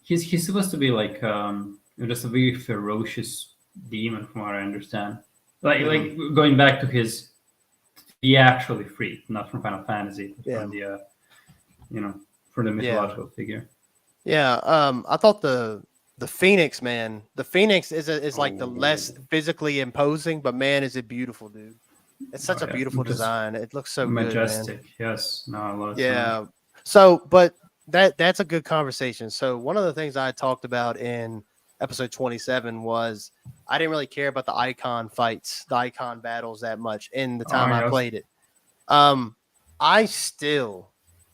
He's supposed to be like just a very ferocious demon, from what I understand. Mhm. Like going back to he actually free, not from Final Fantasy, but Yeah, from the you know from the yeah, mythological figure. yeah. I thought the Phoenix man, the Phoenix is like the less Oh, physically imposing, but man, is it beautiful, dude. It's such oh a yeah, beautiful just design. It looks so good, man. majestic. Yes, no, I love it so much. Yeah. So, but that's a good conversation. So, one of the things I talked about in episode 27 was I didn't really care about the icon fights, the icon battles that much in the Oh time I yes, played it. Um, I still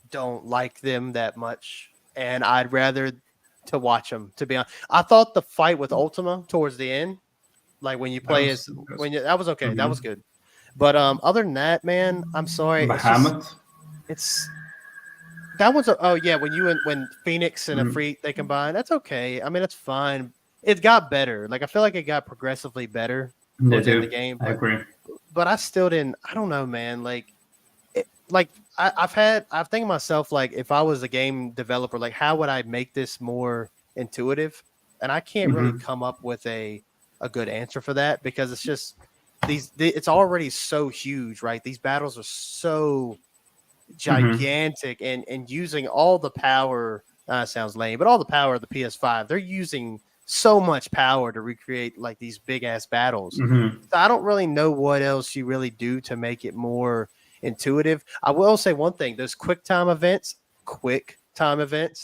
don't like them that much, and I'd rather to watch them. To be honest, I thought the fight with Ultima towards the end, like when you that play was as good. that was okay, that was Mhm. good. But other than that, man, I'm sorry. Bahamut. It's that was a, oh yeah, when Phoenix and Mm, Efreet they combine, that's okay. I mean, it's fine. It got better. Like I feel like it got progressively better they towards the end of the do. game, I agree. but I still didn't. I don't know, man. Like I've thinking myself like if I was a game developer, like how would I make this more intuitive? And I can't really Hmm. come up with a good answer for that because it's just it's already so huge, right? These battles are so Hmm. gigantic and using all the power. Sounds lame, but all the power of the PS5, they're using so much power to recreate like these big ass battles. Hmm. So I don't really know what else you really do to make it more intuitive. I will say one thing: those quick time events,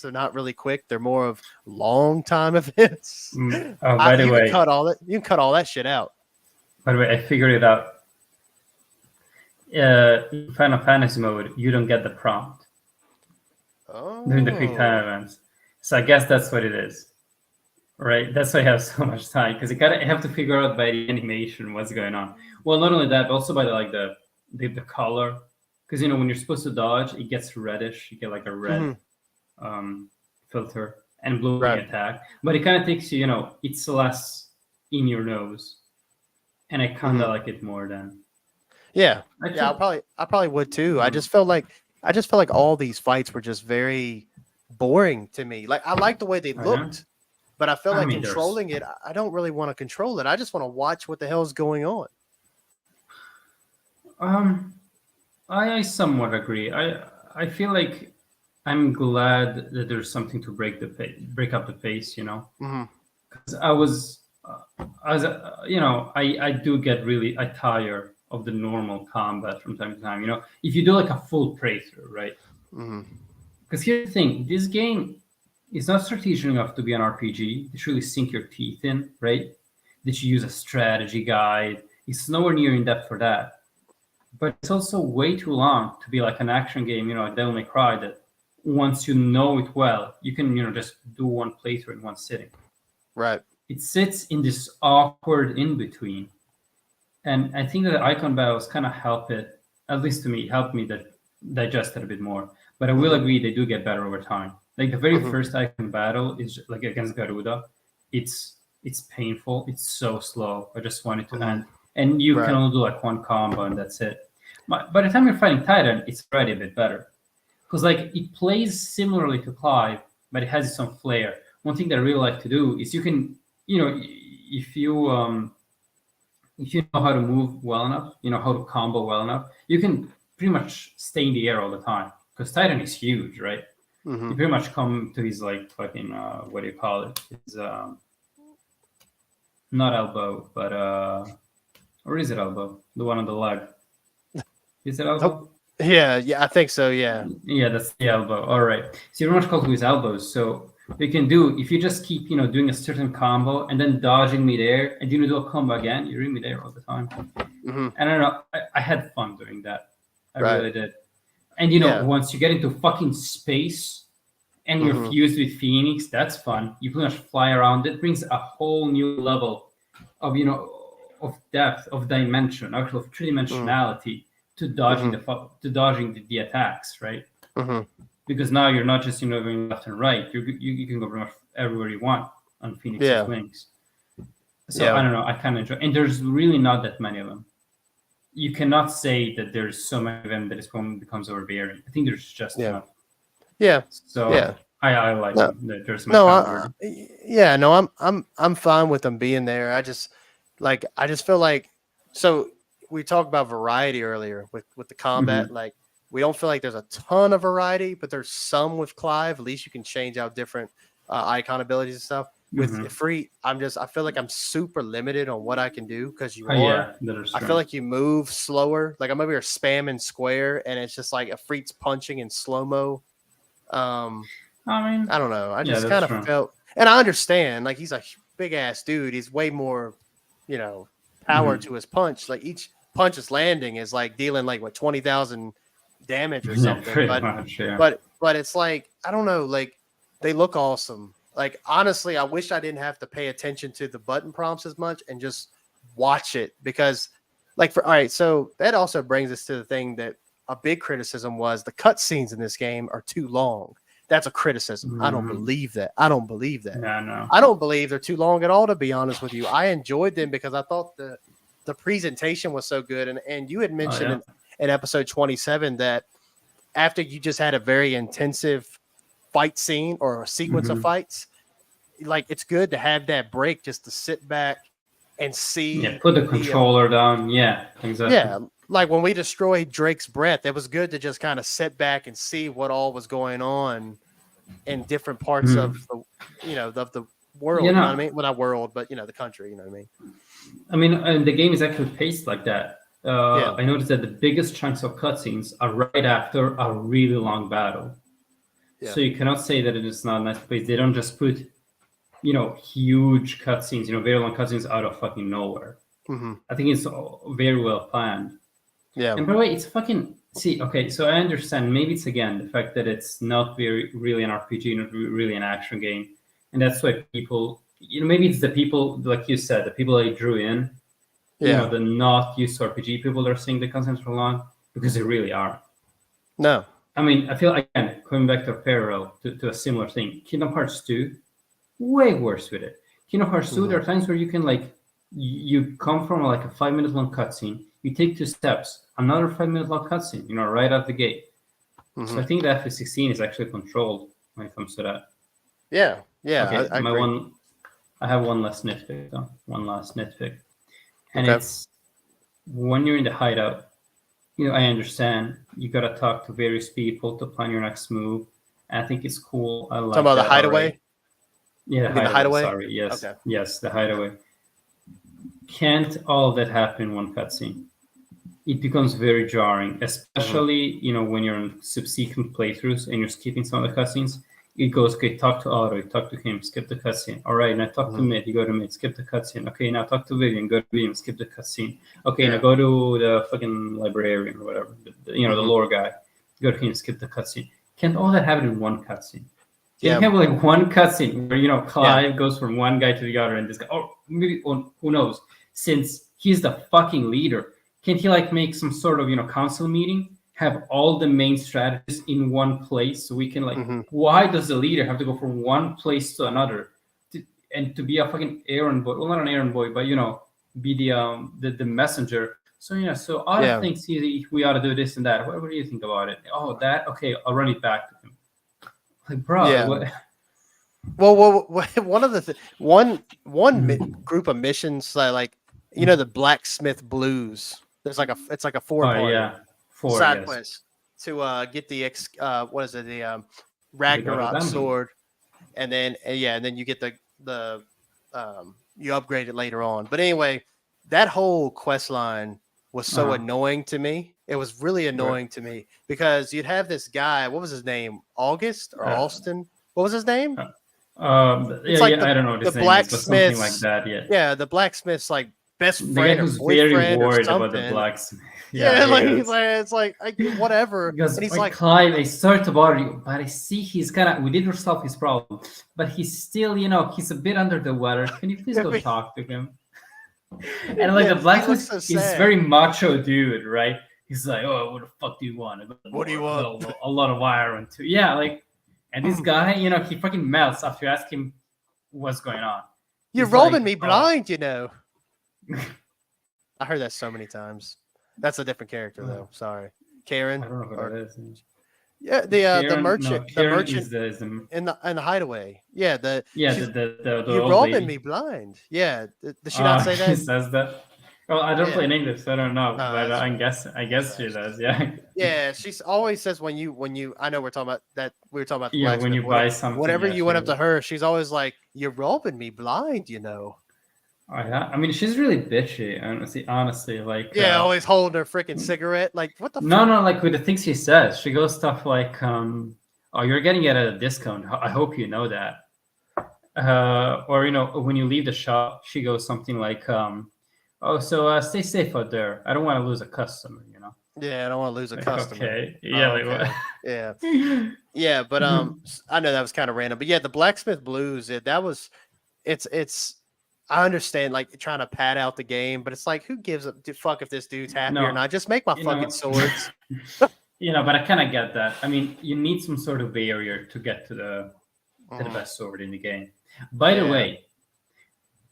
they're not really quick. They're more of long time events. Oh, by the You can way, cut all that. You can cut all that shit out. I figured it out. In Final Fantasy mode, you don't get the prompt during the quick time Oh. events. So I guess that's what it is, right? That's why I have so much time because you have to figure out by the animation what's going on. Well, not only that, but also by the color, because when you're supposed to dodge, it gets reddish. You get like a red Mhm. um, filter and blue when Right. you attack, but it kind of takes it's less in your nose, and I kind Mhm. of like it more than Yeah. Yeah, actually. I probably would too. Mm, I just felt like all these fights were just very boring to me. Like I like the way they I know. looked, but I feel I like mean, there's controlling it, I don't really want to control it. I just want to watch what the hell's going on. um, I somewhat agree. I feel like I'm glad that there's something to break up the pace. Hmm. 'Cause I was, as I do get really I tire of the normal combat from time to time. If you do like a full playthrough, right? Hmm. Because here's the thing: this game is not strategic enough to be an RPG. That you really sink your teeth in, right? That you use a strategy guide. It's nowhere near in depth for that. But it's also way too long to be like an action game, like Devil May Cry, that once you know it well, you can, just do one playthrough in one sitting. Right. It sits in this awkward in between. And I think that the icon battles kind of help it, at least to me, help me that digest it a bit more. But I will Hmm. agree they do get better over time. Like the very Hmm. first icon battle is like against Garuda. It's painful. It's so slow. I just want it to Hmm. end. And you can Right. only do like one combo and that's it. By the time you're fighting Titan, it's already a bit better. Because like it plays similarly to Clive, but it has some flair. One thing that I really like to do is you can, if you know how to move well enough, how to combo well enough, you can pretty much stay in the air all the time. Because Titan is huge, right? Hmm. You pretty much come to his like fucking what do you call it? His not elbow, but or is it elbow? The one on the leg. Is it Nope. elbow? Yeah. Yeah. I think so. Yeah. Yeah, that's the elbow. All right. So you pretty much call to his elbows. So you can do if you just keep doing a certain combo and then dodging midair and you do a combo again, you're in midair all the time. Hmm. And I don't know, I had fun doing that. I Right. really did. And Yeah. once you get into fucking space and you're Hmm. fused with Phoenix, that's fun. You pretty much fly around. It brings a whole new level of of depth, of dimension, actually of three Hmm. dimensionality to Hmm. dodging the attacks, right? Hmm. Because now you're not just going left and right. You can go pretty much everywhere you want on Phoenix's Yeah. wings. So I Yeah. don't know. I kind of enjoy, and there's really not that many of them. You cannot say that there's so many of them that becomes overbearing. I think there's just Yeah. enough. Yeah. So Yeah. I like No. them. There's my No. kind of word. Yeah. No. I'm fine with them being there. I just feel like so we talked about variety earlier with the combat. Hmm. Like we don't feel like there's a ton of variety, but there's some with Clive. At least you can change out different icon abilities and stuff. With Hmm. free, I feel like I'm super limited on what I can do because you Oh are. yeah, that is I feel true. like you move slower. Like I'm over here spamming square, and it's just like a freak's punching in slow mo. Um, I I mean, don't know. I yeah, just that's kind of true. felt, and I understand. Like he's a big ass dude. He's way more, you know, power Hmm. to his punch. Like each punch is landing is like dealing like what 20,000 damage or Yeah, something. pretty much. Yeah. But it's like I don't know. Like they look awesome. Like honestly, I wish I didn't have to pay attention to the button prompts as much and just watch it because like for all right, so that also brings us to the thing that a big criticism was the cutscenes in this game are too long. That's a criticism. I don't Mhm. believe that. I don't believe that. No, no. I don't believe they're too long at all, to be honest with you. I enjoyed them because I thought the presentation was so good. And you had Oh mentioned yeah. in episode 27 that after you just had a very intensive fight scene or a sequence of Hmm. fights, like it's good to have that break just to sit back and Yeah. see Put the the controller down. Yeah. Exactly. yeah, like when we destroyed Drake's breath, it was good to just kind of sit back and see what all was going on in different parts of Mhm. the of the You world. You know what I know, mean? Well, not world, but the country. You know what I mean? I mean, and the game is actually paced like that. Yeah, I noticed that the biggest chunks of cutscenes are right after a really long battle. yeah, So you cannot say that it is not a nice place. They don't just put, huge cutscenes, very long cutscenes out of fucking nowhere. hmm I think it's all very well planned. yeah, And by the way, it's fucking see. Okay, so I understand. Maybe it's again the fact that it's not very really an RPG, not really an action game, and that's why people, maybe it's the people like you said, the people I drew in, yeah. the not used to RPG people that are saying the concepts for long because they really are. No, I mean, I feel again coming back to a parallel to a similar thing. Kingdom Hearts 2, way worse with it. Kingdom Hearts 2, hmm there are times where you can like you come from like a 5 minute long cutscene, you take two steps, another 5 minute long cutscene, right out the gate. So hmm I think the FF16 is actually controlled when it comes to that. yeah, yeah. Okay, I agree. I have one last nitpick though. One last nitpick, and Okay, it's when you're in the hideout. I understand you gotta talk to various people to plan your next move. I think it's cool. I talking like about the that. All right. hideaway. Yeah, You mean the hideaway. hideaway? Sorry. Yes, Okay. yes, the hideaway. Can't all of that happen in one cutscene? It becomes very jarring, hmm especially when you're in subsequent playthroughs and you're skipping some of the cutscenes. It goes, okay, talk to Otto, talk to him, skip the cutscene. All right, now talk to hmm Mid, you go to Mid, skip the cutscene. Okay, now talk to Vivian, go to Vivian, skip the cutscene. Okay, now Yeah. go to the fucking librarian or whatever, the hmm lore guy. Go to him, skip the cutscene. Can't all that happen in one cutscene? Can you Yeah. have like one cutscene where Yeah. Clive goes from one guy to the other and this guy, or maybe who knows? Since he's the fucking leader, can't he like make some sort of council meeting, have all the main strategists in one place so we can like? hmm Why does the leader have to go from one place to another, and to be a fucking errand boy? Well, not an errand boy, but be the messenger. So so Otto Yeah. thinks we ought to do this and that. What do you think about it? Oh, that okay. I'll run it back to him. Like, bro, Yeah. what? One of the group of missions like the blacksmith blues. There's like it's like a four Oh parter yeah, four, side yes. quest to get the what is it, the The God of Ragnarok Diamond. sword, and then and then you get the you upgrade it later on. But anyway, that whole quest line was so Uh-huh. annoying to me. It was really Right. annoying to me because you'd have this guy. What was his name? August or Uh, Alston? What was his name? yeah, It's like yeah. I don't know what the his name is, but something like blacksmith's that. Yeah, yeah, the blacksmith's like best the guy friend or who's very boyfriend or worried about the something. blacksmith. Yeah, Yeah, he like is. it's like whatever. Because And he's like like, Clive, I sorry to bother you, but I see he's kind of. We did resolve his problem, but he's still, he's a bit under the weather. Can you please go talk to him? And like yeah, the he looks blacksmith so is sad. very macho dude, right? He's like, oh, what the fuck do you want? I got What do you more, I want? got a lot of iron too. Yeah, like, and this guy, he fucking melts after you ask him what's going on. You're He's robbing like, me oh, blind, I heard that so many times. That's a different character though. Sorry, Karen. I don't know who that is. Yeah, the Karen, merchant, no, Karen the is the in the hideaway. Yeah, yeah, she's the you're old robbing me lady. blind. Yeah, does she not say She that? says that. Well, I don't play Yeah, in English, so I don't know, but that's right. I That's guess right. she does. Yeah, Yeah, she's always says when you. I know we're talking about that. We were talking about the yeah. When blacksmith. you buy something, Whenever yeah, you she went up does. to her, she's always like, "You're robbing me blind." Oh yeah, I mean she's really bitchy. Honestly, like Yeah, always holding her freaking cigarette. Like, what the no, fuck? no, like with the things she says, she goes stuff like, "Oh, you're getting it at a discount. I hope you know that." Or when you leave the shop, she goes something like, "Oh, so stay safe out there. I don't want to lose a customer." Yeah, I don't want to lose a Like, customer. okay, yeah, Oh, like what? okay. Yeah. Yeah, but I know that was kind of random. But yeah, the blacksmith blues, that was it's I understand like trying to pad out the game, but it's like who gives a fuck if this dude's happy or No, not? Just make my you fucking know, swords. but I kind of get that. I mean, you need some sort of barrier to get to the Mhm. best sword in the game. By the Yeah, way,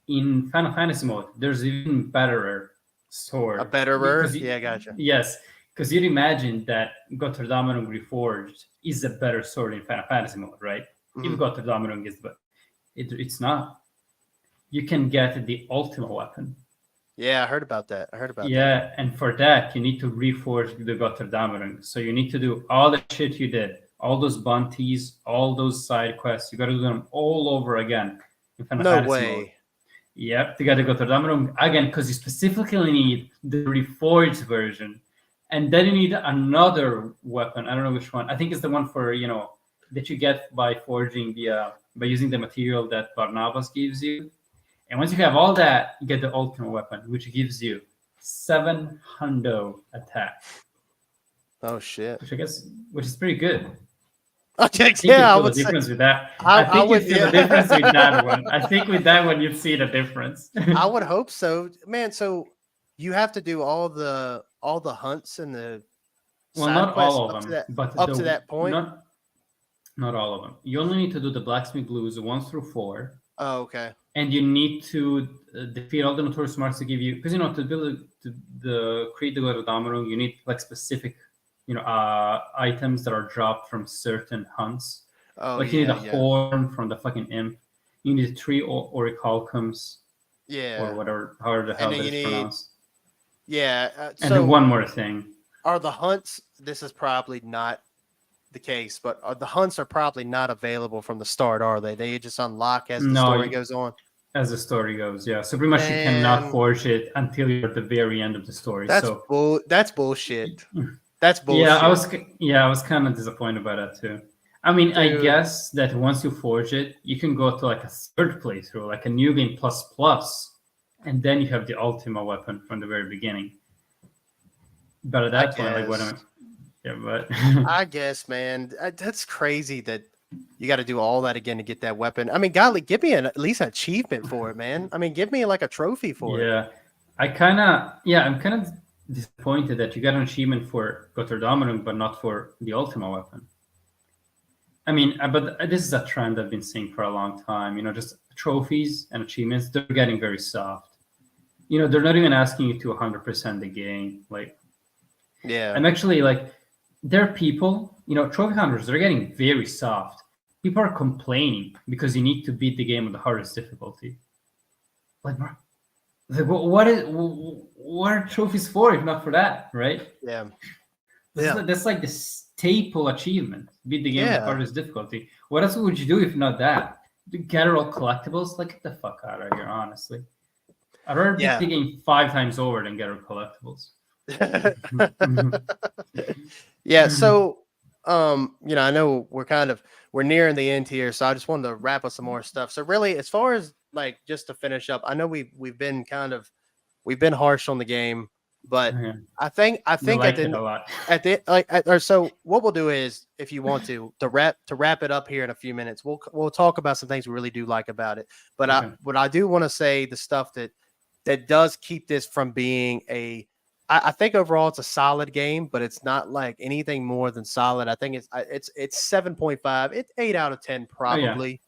in Final Fantasy mode, there's even betterer a sword betterer. because Yeah, gotcha. yes, because you'd imagine that Gotterdamerung Reforged is a better sword in Final Fantasy mode, right? If Mhm. Gotterdamerung is, but it's not. You can get the ultimate weapon. Yeah, I heard about that. I heard about that. Yeah, and for that you need to reforge the Gotterdamerung. So you need to do all the shit you did, all those bounties, all those side quests. You got to do them all over again in Final No Fantasy mode. way. Yep, to get the Gotterdamerung again because you specifically need the reforged version, and then you need another weapon. I don't know which one. I think it's the one for that you get by forging the by using the material that Barnabas gives you. And once you have all that, you get the ultimate weapon, which gives you 700 attack, Oh shit. which is pretty good. Okay, I think you yeah, I feel the would say difference with that. I I think you would. feel the Yeah, difference with that one. I think with that one you'd see the difference. I would hope so, man. So you have to do all the hunts and the Well, side not quests all of them, but up to that point. not all of them. You only need to do the blacksmith blues 1 through 4, Oh, okay. and you need to defeat all the notorious marks to give you because to build the create the Gorodamarung, you need like specific items that are dropped from certain hunts. Oh Like you need yeah, a yeah, horn from the fucking imp. You need 3 orichalcums or yeah. whatever, however the And hell then that you is need pronounced. And then so one more thing. are the hunts? This is probably not the case, but the hunts are probably not available from the start, are they? They just unlock as the story No, goes on. as the story goes, yeah. So pretty much you cannot Man, forge it until you're at the very end of the story. that's So that's bullshit. That's yeah, bullshit, I was kind of disappointed by that too. I mean, I dude. guess that once you forge it, you can go to like a third playthrough, like a new game plus plus, and then you have the ultimate weapon from the very beginning. But at I that point, like what guess. am I? Yeah, but I guess, man. That's crazy that you got to do all that again to get that weapon. I mean, golly, give me at least an achievement for it, man. I mean, give me like a trophy for it. yeah, I'm kind of disappointed that you got an achievement for Gotterdamerung, but not for the ultimate weapon. I mean, but this is a trend I've been seeing for a long time. Just trophies and achievements, they're getting very soft. They're not even asking you to 100% the game. Like, Yeah. I'm actually like, there are people, trophy hunters, they're getting very soft. People are complaining because you need to beat the game on the hardest difficulty. Like, what are trophies for if not for that, right? Yeah. Yeah. That's like the staple achievement. Beat the game with the Yeah. hardest difficulty. What else would you do if not that? Gather all collectibles? Like, get the fuck out of here, honestly. I'd rather beat the Yeah. game 5 times over than gather collectibles. Yeah. So, I know we're nearing the end here, so I just wanted to wrap up some more stuff. So really, as far as like just to finish up, I know we've been we've been harsh on the game, but Yeah. I think You at liked it the a lot. or so what we'll do is if you want to wrap it up here in a few minutes, we'll talk about some things we really do like about it. But Okay. what I do want to say the stuff that does keep this from being I think overall it's a solid game, but it's not like anything more than solid. I think it's 7.5. It's 8 out of 10 Oh yeah. probably.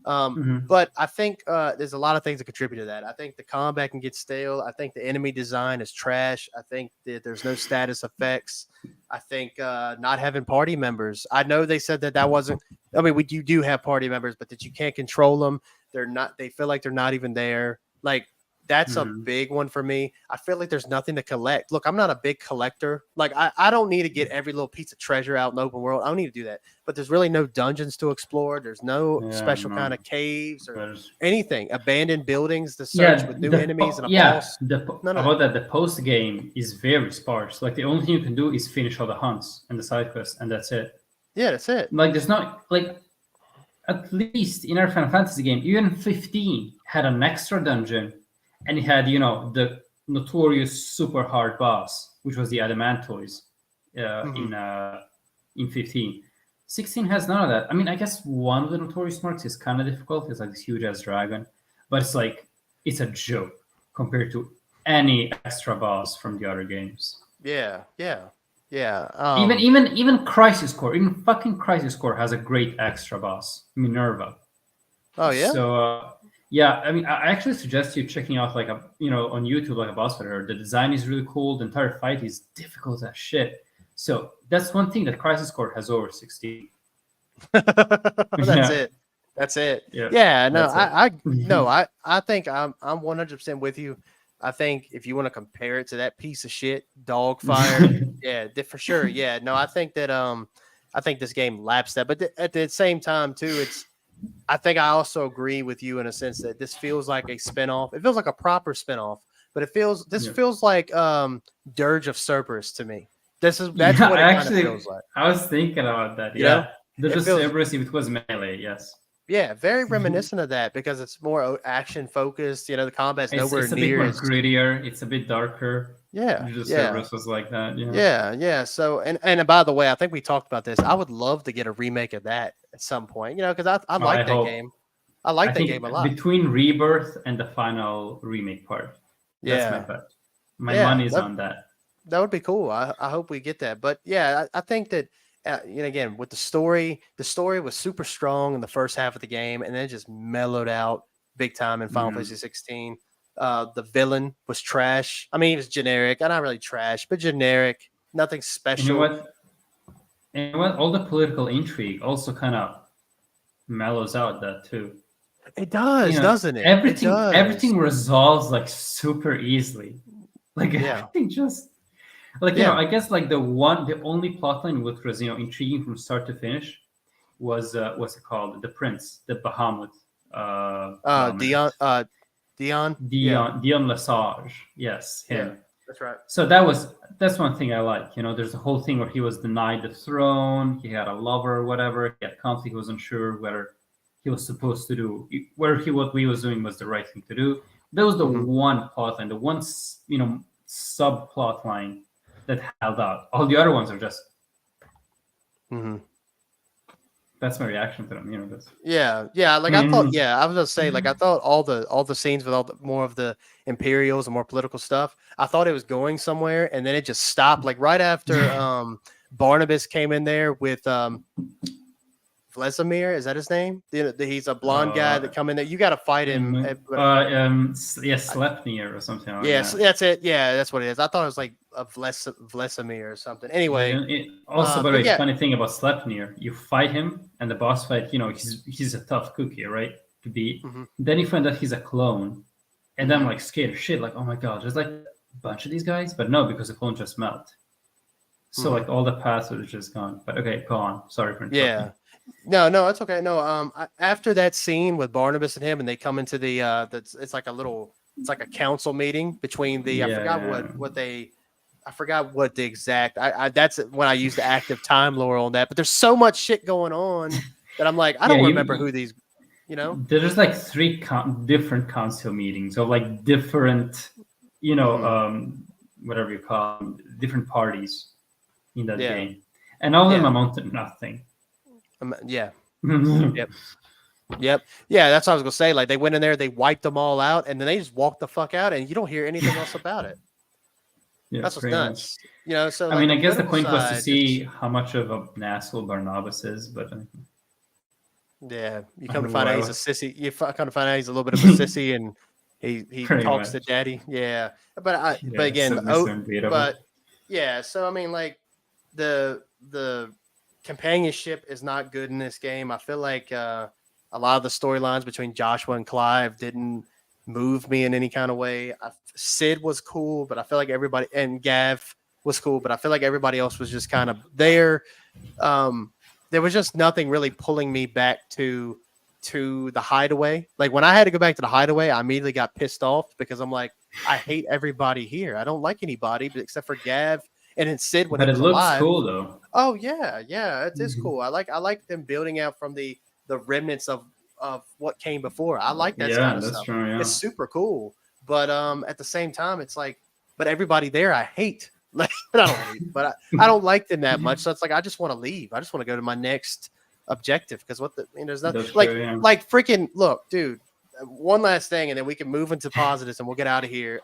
Mhm. But I think there's a lot of things that contribute to that. I think the combat can get stale. I think the enemy design is trash. I think that there's no status effects. I think not having party members. I know they said that wasn't. I mean, you do have party members, but that you can't control them. They're not. They feel like they're not even there. Like that's a Mhm. big one for me. I feel like there's nothing to collect. Look, I'm not a big collector. Like I don't need to get every little piece of treasure out in the open world. I don't need to do that. But there's really no dungeons to explore. There's no Yeah, special no. kind of caves or There's- anything. Abandoned buildings to search with new enemies and a boss. None of about that. that, the post game is very sparse. Like the only thing you can do is finish all the hunts and the side quests, and that's it. Yeah, that's it. Like there's not like at least in our Final Fantasy game, even 15 had an extra dungeon, and it had the notorious super hard boss, which was the Adamantoids in 15. 16 has none of that. I mean, I guess one of the notorious marks is kind of difficult. It's like this huge ass dragon, but it's like it's a joke compared to any extra boss from the other games. Yeah. Even Crisis Core, even fucking Crisis Core has a great extra boss, Minerva. Oh yeah. So yeah, I mean, I actually suggest you checking out like on YouTube like a boss fight her. The design is really cool. The entire fight is difficult as shit. So that's one thing that Crisis Core has over 16. That's it. That's it. Yeah. No, I think I'm 100% with you. I think if you want to compare it to that piece of shit Dogfire, yeah, for sure. Yeah. No, I think that I think this game laps that, but at the same time too, I think I also agree with you in a sense that this feels like a spinoff. It feels like a proper spinoff, but this feels like Dirge of Cerberus to me. That's what it kind of feels like. I was thinking about that. Yeah. Dirge of Cerberus if it was Melee, yes. Yeah, very reminiscent of that because it's more action focused. The combat's nowhere near. It's a bit more grittier. It's a bit darker. Yeah, Cerberus was like that. Yeah. So and by the way, I think we talked about this. I would love to get a remake of that at some point. Because I like that game. I like that game a lot. Between Rebirth and the final remake part. That's my bet. My money's on that. That would be cool. I hope we get that. But yeah, I think that. Again, with the story was super strong in the first half of the game, and then it just mellowed out big time in Final Fantasy 16. The villain was trash. I mean, he was generic. Not really trash, but generic. Nothing special. And what? All the political intrigue also kind of mellows out that too. It does, doesn't it? Everything resolves like super easily. Like everything just. Like, I guess like the only plotline which was, intriguing from start to finish was, what's it called? The Prince, the Bahamut. Dion Lesage. Yes, him. Yeah, that's right. So that's one thing I like. There's a whole thing where he was denied the throne. He had a lover or whatever. He had conflict. He wasn't sure whether he was supposed to do, what he was doing was the right thing to do. That was the one plotline, the one, subplot line that held out. All the other ones are just. That's my reaction to them. This. Yeah. Like I thought. I was gonna say, like I thought all the scenes with more of the Imperials and more political stuff. I thought it was going somewhere, and then it just stopped. Like right after Barnabas came in there with Vladimir, is that his name? He's a blonde guy that come in there. You got to fight him. Sleipnir or something. Like that. That's it. Yeah, that's what it is. I thought it was like a Vladimir or something. Anyway, the funny thing about Sleipnir, you fight him, and the boss fight, he's a tough cookie, right? To beat. Then you find out he's a clone, and then I'm like scared of shit. Like, oh my god, there's like a bunch of these guys, but no, because the clone just melt. So like all the paths are just gone. But okay, go on. Sorry for interrupting. Yeah. No, it's okay. No, after that scene with Barnabas and him, and they come into the it's like a council meeting between the I forgot what the exact that's when I used the active time lore on that. But there's so much shit going on that I'm like I don't remember who these. There's like three different council meetings of like different whatever you call them, different parties in that game, and all of them amount to nothing. Yep. Yeah, that's what I was gonna say. Like they went in there, they wiped them all out, and then they just walked the fuck out, and you don't hear anything else about it. Yeah, that's what's nuts. So I mean, I guess the point was to see how much of an asshole Barnabas is, but you come to find out he's a sissy. You come to find out he's a little bit of a sissy, and he talks to daddy. Yeah, but again, So I mean, like the companionship is not good in this game. I feel like a lot of the storylines between Joshua and Clive didn't move me in any kind of way. Sid was cool, but I feel like everybody, and Gav was cool, but I feel like everybody else was just kind of there. There was just nothing really pulling me back to the hideaway. Like when I had to go back to the hideaway, I immediately got pissed off because I'm like, I hate everybody here. I don't like anybody except for Gav. And then Sid when but he was it looks alive. Cool though. Oh yeah, it is cool. I like them building out from the remnants of what came before. I like that kind of stuff. True, yeah. It's super cool. But at the same time, it's like, but everybody there I hate. Like I don't hate, but I don't like them that much. So it's like I just want to leave. I just want to go to my next objective because there's nothing like freaking look, dude. one last thing, and then we can move into positives, and we'll get out of here.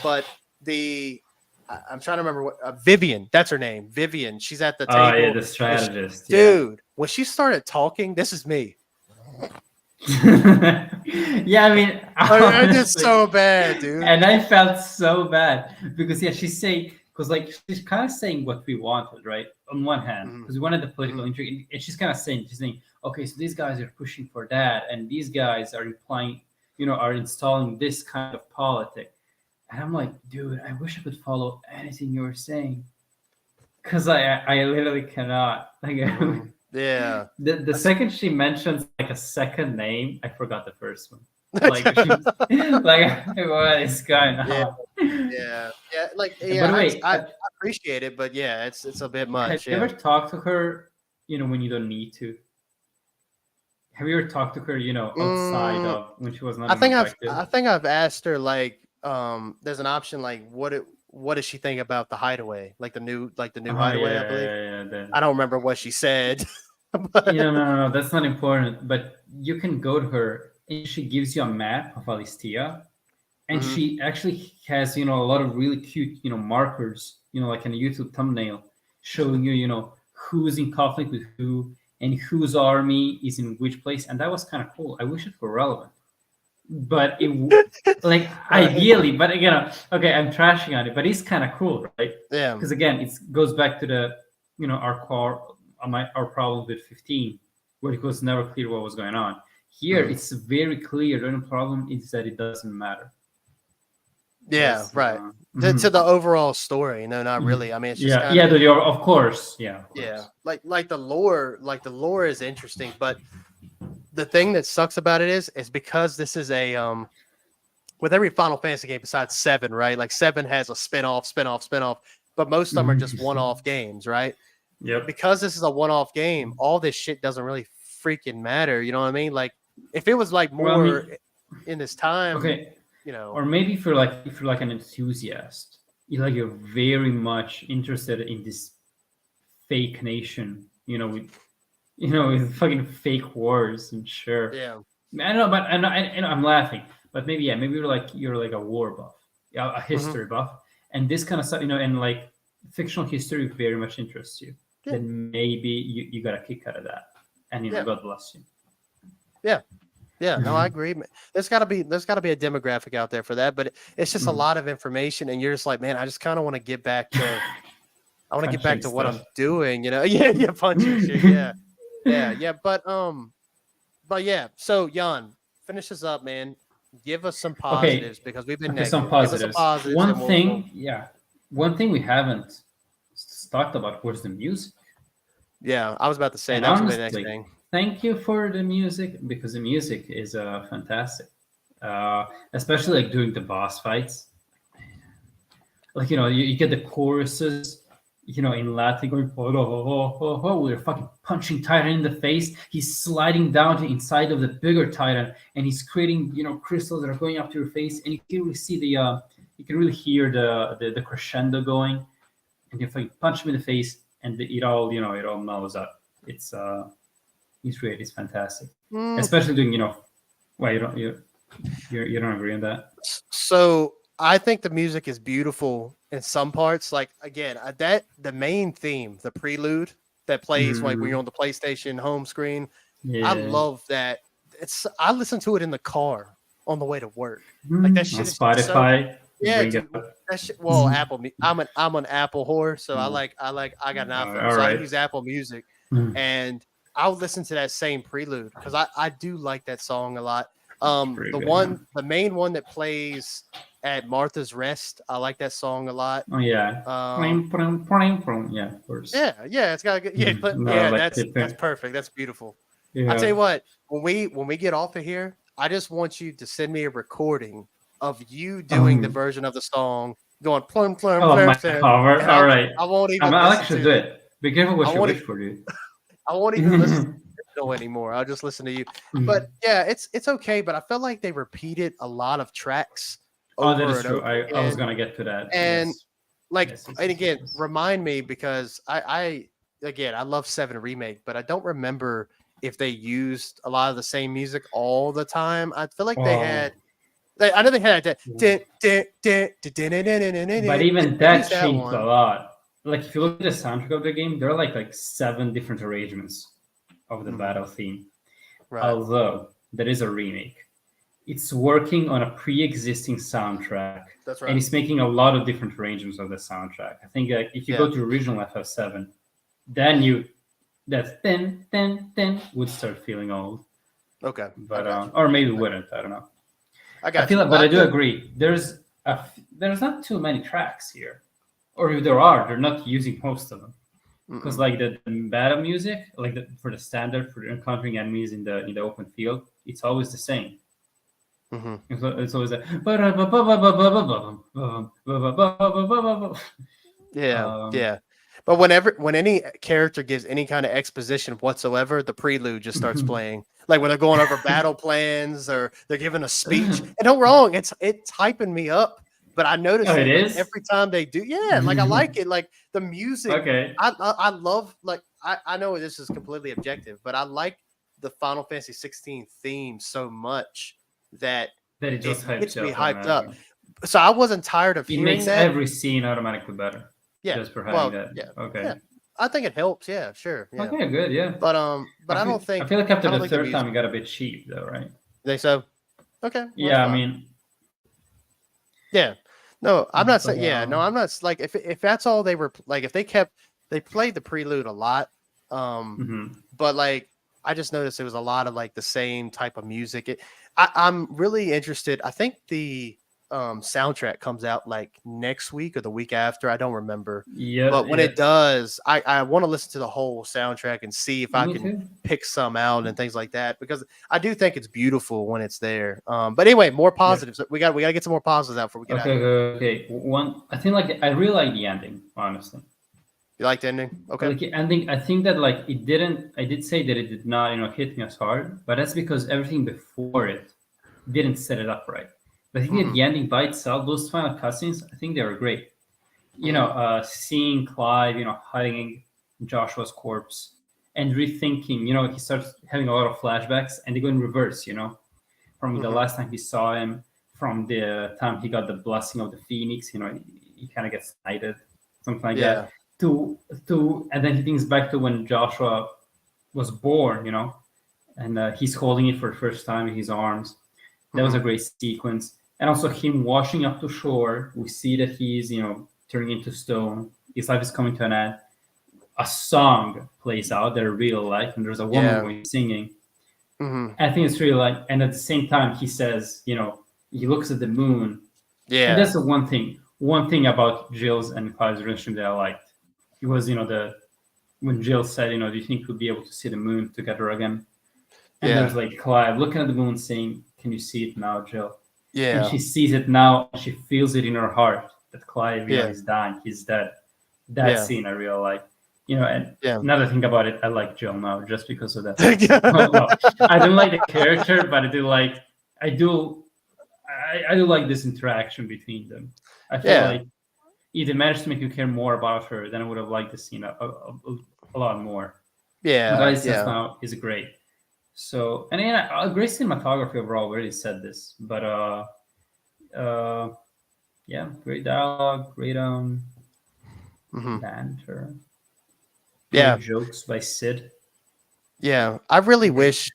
But I'm trying to remember what Vivian. That's her name, Vivian. She's at the Oh table. yeah, the strategist. Dude, when she started talking, this is me. Yeah, I mean, I did honestly, so bad, dude. and I felt so bad because yeah, she's saying because like she's kind of saying what we wanted, right? On one hand, because we wanted the political intrigue, and she's kind of saying, okay, so these guys are pushing for that, and these guys are implying, are installing this kind of politic, and I'm like, dude, I wish I could follow anything you were saying, because I literally cannot. Like, Yeah. The second she mentions like a second name, I forgot the first one. Like, like what is going on? Yeah. Like, yeah. By the way, I appreciate it, but yeah, it's a bit much. have you ever talked to her? When you don't need to. Have you ever talked to her? Outside of when she was not. I think I've asked her like, there's an option like what does she think about the Hideaway, like the new Hideaway? Yeah, I believe. Yeah. I don't remember what she said. No, that's not important. But you can go to her and she gives you a map of Alistia, and she actually has a lot of really cute markers, like in a YouTube thumbnail, showing you who's in conflict with who and whose army is in which place, and that was kind of cool. I wish it were relevant, but it like ideally, but again, okay, I'm trashing on it, but it's kind of cool, right? Yeah. Because again, it goes back to the our core. Our problem with 15, where it was never clear what was going on. Here, it's very clear. The only problem is that it doesn't matter. Yeah, right. To the overall story, no, not really. I mean, it's just of course, yeah, of course. Yeah. Like the lore is interesting, but the thing that sucks about it is because this is a with every Final Fantasy game besides 7, right? Like 7 has a spin-off, but most of them are just one-off games, right? Yeah. Because this is a one-off game, all this shit doesn't really freaking matter. You know what I mean? Like if it was like more in this time, okay, or maybe if you're like an enthusiast, you're very much interested in this fake nation, with fucking fake wars and sure. Yeah. I know, but I'm laughing, but maybe you're like a war buff, a history buff, and this kind of stuff, and like fictional history very much interests you. Then maybe you got a kick out of that, and God bless you. Yeah, no, I agree. There's got to be a demographic out there for that, but it's just a lot of information, and you're just like, man, I just kind of want to get back to, what I'm doing, Yeah, punching shit, yeah. But yeah. So Jan, finish us up, man. Give us some positives because we've been negative. Some positives. Give us some positives. One thing we haven't talked about was the music. Yeah, I was about to say that was the next thing. Thank you for the music because the music is fantastic, especially like during the boss fights. Like you get the choruses, in Latin going, we're fucking punching Titan in the face. He's sliding down to the inside of the bigger Titan, and he's creating crystals that are going up to your face, and you can really see you can really hear the crescendo going, and you fucking punch him in the face, and it all mellows up. It's great. It's fantastic, especially doing why you don't agree on that. So I think the music is beautiful in some parts. Like again, the main theme, the prelude that plays like when you're on the PlayStation home screen. Yeah. I love that. I listen to it in the car on the way to work. Like that shit. On Spotify. That shit. Well, Apple. I'm an Apple whore, so I got an iPhone, so I use Apple Music, and I'll listen to that same prelude because I do like that song a lot. The main one that plays at Martha's Rest, I like that song a lot. Oh yeah. Yeah, of course. Yeah, it's got a good, that's perfect. That's beautiful. Yeah. I'll tell you what, when we get off of here, I just want you to send me a recording of you doing the version of the song going plum plum. Oh, my cover. All right. I won't even. I'll actually do it. Be careful what you wish for, dude. I won't even listen to it anymore. I'll just listen to you. But yeah, it's okay. But I felt like they repeated a lot of tracks. That is true. I was gonna get to that. And and again, remind me because I love 7 Remake, but I don't remember if they used a lot of the same music all the time. I feel like they Oh, had. I know they had that. but even They that used that changed a one. lot. Like if you look at the soundtrack of the game, there are like 7 different arrangements of the battle theme. Right. Although there is a remake, it's working on a pre-existing soundtrack, That's and right. it's making a lot of different arrangements of the soundtrack. I think if you go to original FF7, then that then would start feeling old. Okay. But I got you. or maybe wouldn't. I don't know. I I got feel you. like, but I do agree. There's not too many tracks here, or if there are, they're not using most of them. Because like the battle music, like for the standard for encountering enemies in the open field, it's always the same. It's always that. Yeah. But when any character gives any kind of exposition whatsoever, the prelude just starts playing. Like when they're going over battle plans or they're giving a speech. And don't wrong, it's hyping me up. But I notice Oh, it it like is. every time they do. Yeah, like I like it. Like the music. Okay. I love like I know this is completely objective, but I like the Final Fantasy 16 theme so much that That it it just hypes gets you me up hyped up. automatically. So I wasn't tired of It hearing makes that. every scene automatically better. Yeah. Just for having Well, that. yeah. Okay. Yeah. I think it helps. Yeah, sure. Yeah. Okay, good. Yeah. But I don't I think feel like after I don't the think the third music. time, it got a bit cheap, though, right? They so okay. Well, Yeah, that's I fine. mean, Yeah. No, I'm not saying. but, Yeah. No, I'm not like if that's all they were like if they played the prelude a lot. But like I just noticed it was a lot of like the same type of music. I'm really interested. I think the soundtrack comes out like next week or the week after. I don't remember. yeah, But when yeah. it does, I want to listen to the whole soundtrack and see if I Me can too. pick some out and things like that because I do think it's beautiful when it's there. But anyway, more positives. We got to get some more positives out before we get out of Okay, here. okay. One, I think like I really like the ending, honestly. You like the ending? Okay. Like the ending, I think that like it didn't. I did say that it did not, hit me as hard, but that's because everything before it didn't set it up right. But I think that the ending by itself, those final cutscenes, I think they were great. Seeing Clive, hiding Joshua's corpse and rethinking, he starts having a lot of flashbacks and they go in reverse, from the last time he saw him, from the time he got the blessing of the Phoenix, he kind of gets knighted, something like that. And then he thinks back to when Joshua was born, and he's holding it for the first time in his arms. That was a great sequence. And also him washing up to shore. We see that he's, turning into stone. His life is coming to an end. A song plays out that I really like, and there's a woman singing. I think it's really like, and at the same time, he says, he looks at the moon. Yeah. And that's the one thing about Jill's and Clive's relationship that I liked. It was, when Jill said, do you think we'll be able to see the moon together again? And there's like Clive looking at the moon saying, can you see it now, Jill? Yeah. And she sees it now. And she feels it in her heart that Clive, is dying. He's dead. That scene I really like. And another thing about it, I like Jill now just because of that. I don't like the character, but I do like this interaction between them. I feel like if they managed to make you care more about her, then I would have liked the scene a lot more. Yeah. But as now is great. So, and great cinematography overall. We already said this, but great dialogue, great banter, great jokes by Sid. Yeah, I really wish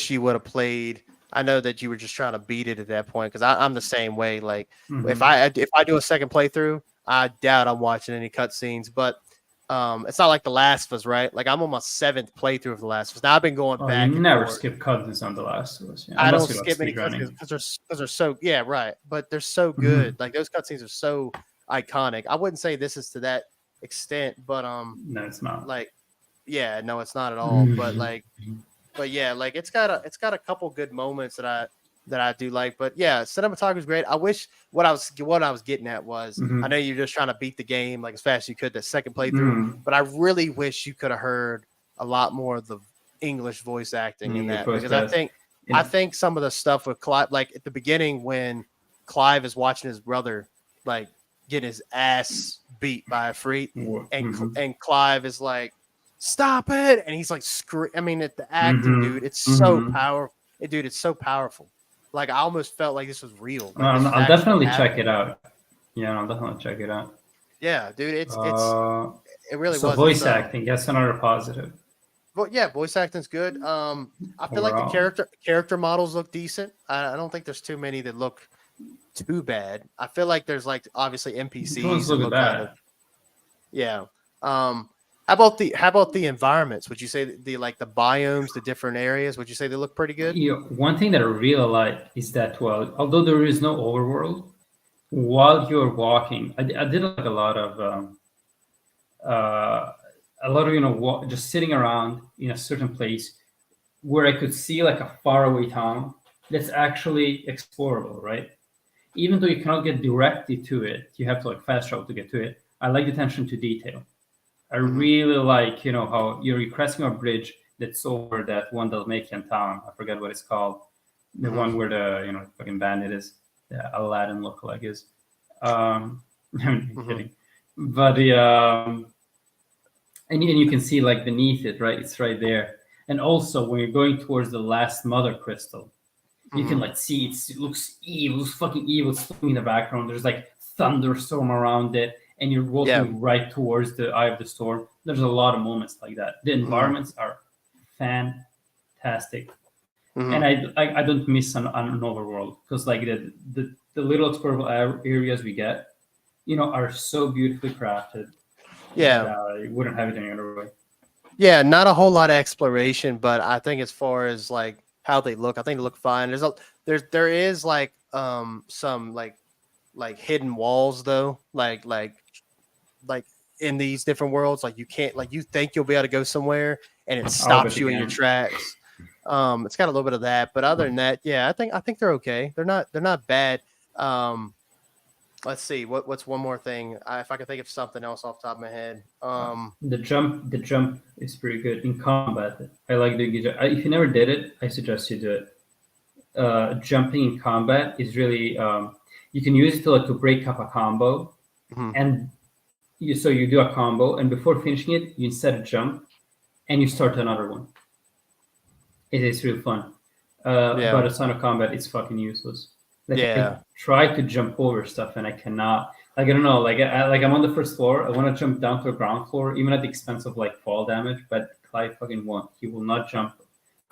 you would have played. I know that you were just trying to beat it at that point because I'm the same way. Like if I do a second playthrough, I doubt I'm watching any cutscenes. But it's not like The Last of Us, right? Like I'm on my 7th playthrough of The Last of Us. Now I've been going back. You and never forth. skip cutscenes on The Last of Us. Yeah, I don't skip any cutscenes because they're so right, but they're so good. Like those cutscenes are so iconic. I wouldn't say this is to that extent, but no, it's not. Like, yeah, no, it's not at all. But yeah, like it's got a couple good moments that I do like. But yeah, cinematography is great. I wish what I was getting at was I know you're just trying to beat the game like as fast as you could that second playthrough, but I really wish you could have heard a lot more of the English voice acting in that because I think some of the stuff with Clive, like at the beginning when Clive is watching his brother like get his ass beat by a freak, and Clive is like, stop it, and he's like I mean, the acting, dude, Mm-hmm. it's so Mm-hmm. powerful. Dude, it's so powerful. Like I almost felt like this was real, like this was I'll actually definitely check it happening. out. Yeah, I'll definitely check it out. Yeah, dude, Uh, it really so was. It's voice acting, that's another positive but yeah, voice acting's good. I feel like the overall. character models look decent. I don't think there's too many that look too bad. I feel like there's like obviously Which ones NPCs that look look kind of bad? yeah. How about the environments? Would you say the like the biomes, the different areas? Would you say they look pretty good? One thing that I really like is that, well, although there is no overworld, while you're walking, I did like uh, a lot of just sitting around in a certain place where I could see like a faraway town that's actually explorable, right? Even though you cannot get directly to it, you have to like fast travel to get to it. I like the attention to detail. I Hmm. really like, how you're crossing a bridge that's over that one Dalmatian town. I forget what it's called. The Hmm. one where the fucking bandit is, the Aladdin lookalike is. I'm Hmm. kidding, but the and you can see like beneath it, right? It's right there. And also when you're going towards the last mother crystal, you can Hmm. like see it looks evil, it's fucking evil, it's in the background. There's like thunderstorm around it, and you're Yeah. walking right towards the eye of the storm. There's a lot of moments like that. The Hmm. environments are fantastic, Hmm. and I don't miss an overworld because like the little explorable areas we get, are so beautifully crafted that Yeah. you wouldn't have it any other way. Yeah. Not a whole lot of exploration, but I think as far as like how they look, I think they look fine. There is like some like hidden walls though, like in these different worlds, like you can't like you think you'll be able to go somewhere and it I'll bet stops you in your again. tracks. It's got a little bit of that, but other than that, yeah, I think they're okay. They're not bad. Um, let's see what's one more thing. If I can think of something else off the top of my head. The jump is pretty good in combat. I like doing it. If you never did it, I suggest you do it. Jumping in combat is really you can use it to break up a combo, Mhm. and you do a combo, and before finishing it, you instead jump and you start another one. It is real fun. Yeah, But a ton of combat is fucking useless. Like I yeah, try to jump over stuff and I cannot. Like I don't know. I'm on the first floor. I want to jump down to the ground floor, even at the expense of like fall damage. But Clive fucking won't. He will not jump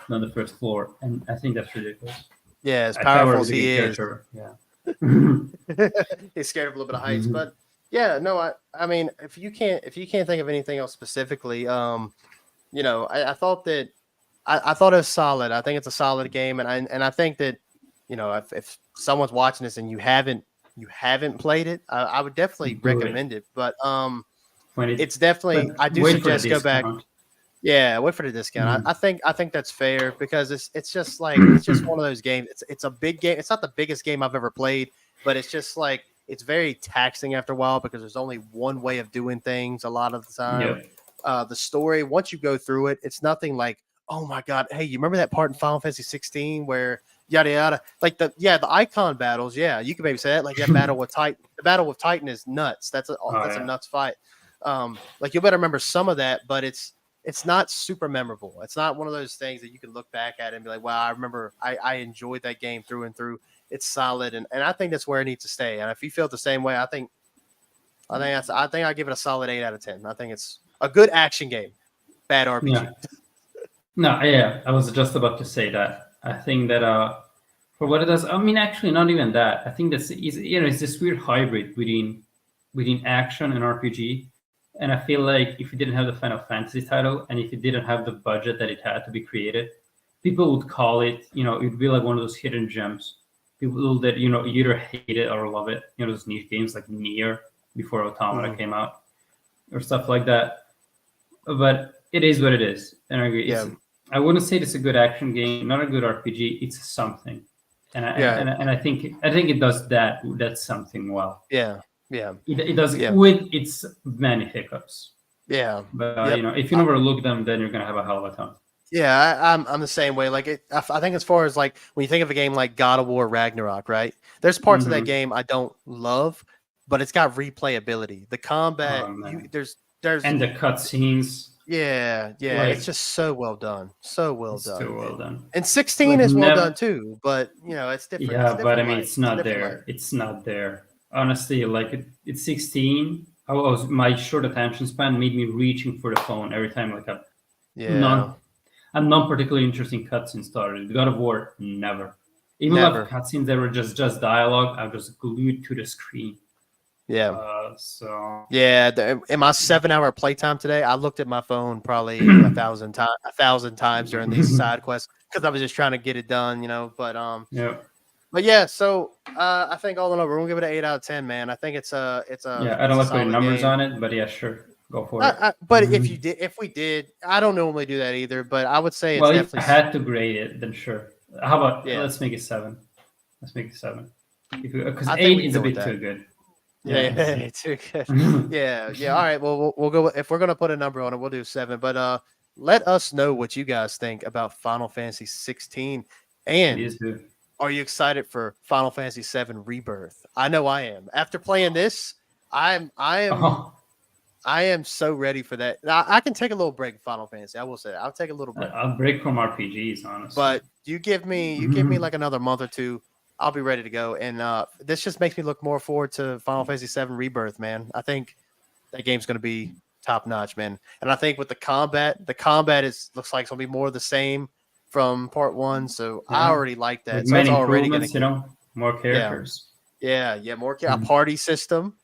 on the first floor, and I think that's ridiculous. yeah. As I thought we're powerful a as video he game is, character. Yeah. he's scared of a little bit of heights. But yeah, no, I mean, if you can't think of anything else specifically, I thought that I thought it was solid. I think it's a solid game, and I think that if someone's watching this and you haven't played it, I would definitely Do it recommend it. But when it, it's definitely but I do wait for the suggest go back. discount. Yeah, wait for the discount. Mhm. I think that's fair because it's just one of those games. It's a big game. It's not the biggest game I've ever played, but it's just like it's very taxing after a while because there's only one way of doing things a lot of the time. Yep. The story, once you go through it, it's nothing like, oh my god, hey, you remember that part in Final Fantasy 16 where yada yada, like the icon battles. Yeah, you can maybe say that. Like that battle with Titan, the battle with Titan is nuts. Oh That's a yeah. nuts fight. Like you better remember some of that, but it's not super memorable. It's not one of those things that you can look back at and be like, wow, I remember I enjoyed that game through and through. It's solid, and I think that's where it needs to stay. And if you feel the same way, I think I give it a solid 8 out of 10. I think it's a good action game, bad Yeah. RPG. No, yeah, I was just about to say that. I think that for what it does, I mean, actually, not even that. I think it's this weird hybrid between action and RPG. And I feel like if you didn't have the Final Fantasy title, and if you didn't have the budget that it had to be created, people would call it, it'd be like one of those hidden gems. People that either hate it or love it. Those niche games like Nier before Automata Mhm. came out, or stuff like that. But it is what it is, and I agree. Yeah, I wouldn't say it's a good action game, not a good RPG. It's something, and I yeah, and I think it does that something well. yeah, yeah, It does it yeah, with its many hiccups, yeah. but Yep. if you never look them, then you're gonna have a hell of a time. Yeah, I'm the same way. Like I think as far as like when you think of a game like God of War Ragnarok, right? There's parts of that Hmm. game I don't love, but it's got replayability. The combat, Man, there's and the cutscenes. Yeah, yeah, it's Like just so well done, so well it's too done, well done. and 16 Like is well done never. too. But it's different. It's Yeah, a but I different mean, light. it's It's a not different light. there. It's not there. Honestly, like it's 16. My short attention span made me reaching for the phone every time like Yeah, non a non particularly interesting cutscene started. God of War, never. Even like never. cutscenes that were just dialogue, I was glued to the screen. Yeah, So yeah. In my 7 hour playtime today, I looked at my phone probably a thousand times during these side quests because I was just trying to get it done. yeah, But yeah. So I think all in all, we're gonna give it an 8 out of 10, man. I think it's a yeah. I it's don't a like putting solid numbers game. on it, but yeah, sure, go for it. But if we did, I don't normally do that either. But I would say it's Well, if definitely, I had to grade it, then sure. How about yeah. let's make it 7? Let's make it 7. Because I think we 8 can is a go with bit that. too good. Yeah, Yeah. yeah, too good. Yeah, yeah. All right. Well, we'll go if we're gonna put a number on it, we'll do 7. But let us know what you guys think about Final Fantasy 16, and Please do. are you excited for Final Fantasy 7 Rebirth? I know I am. After playing this, I'm I am Oh, I am so ready for that. I can take a little break in Final Fantasy. I will say that. I'll take a little break. I'll break from RPGs, honestly. But you give me like another month or two, I'll be ready to go. And this just makes me look more forward to Final Fantasy 7 Rebirth, man. I think that game's going to be top notch, man. And I think with the combat is looks like it's going to be more of the same from part 1, so I Yeah. already like With that. So it's many already going to improvements, get, more yeah. characters. Yeah, more a Mhm. party system,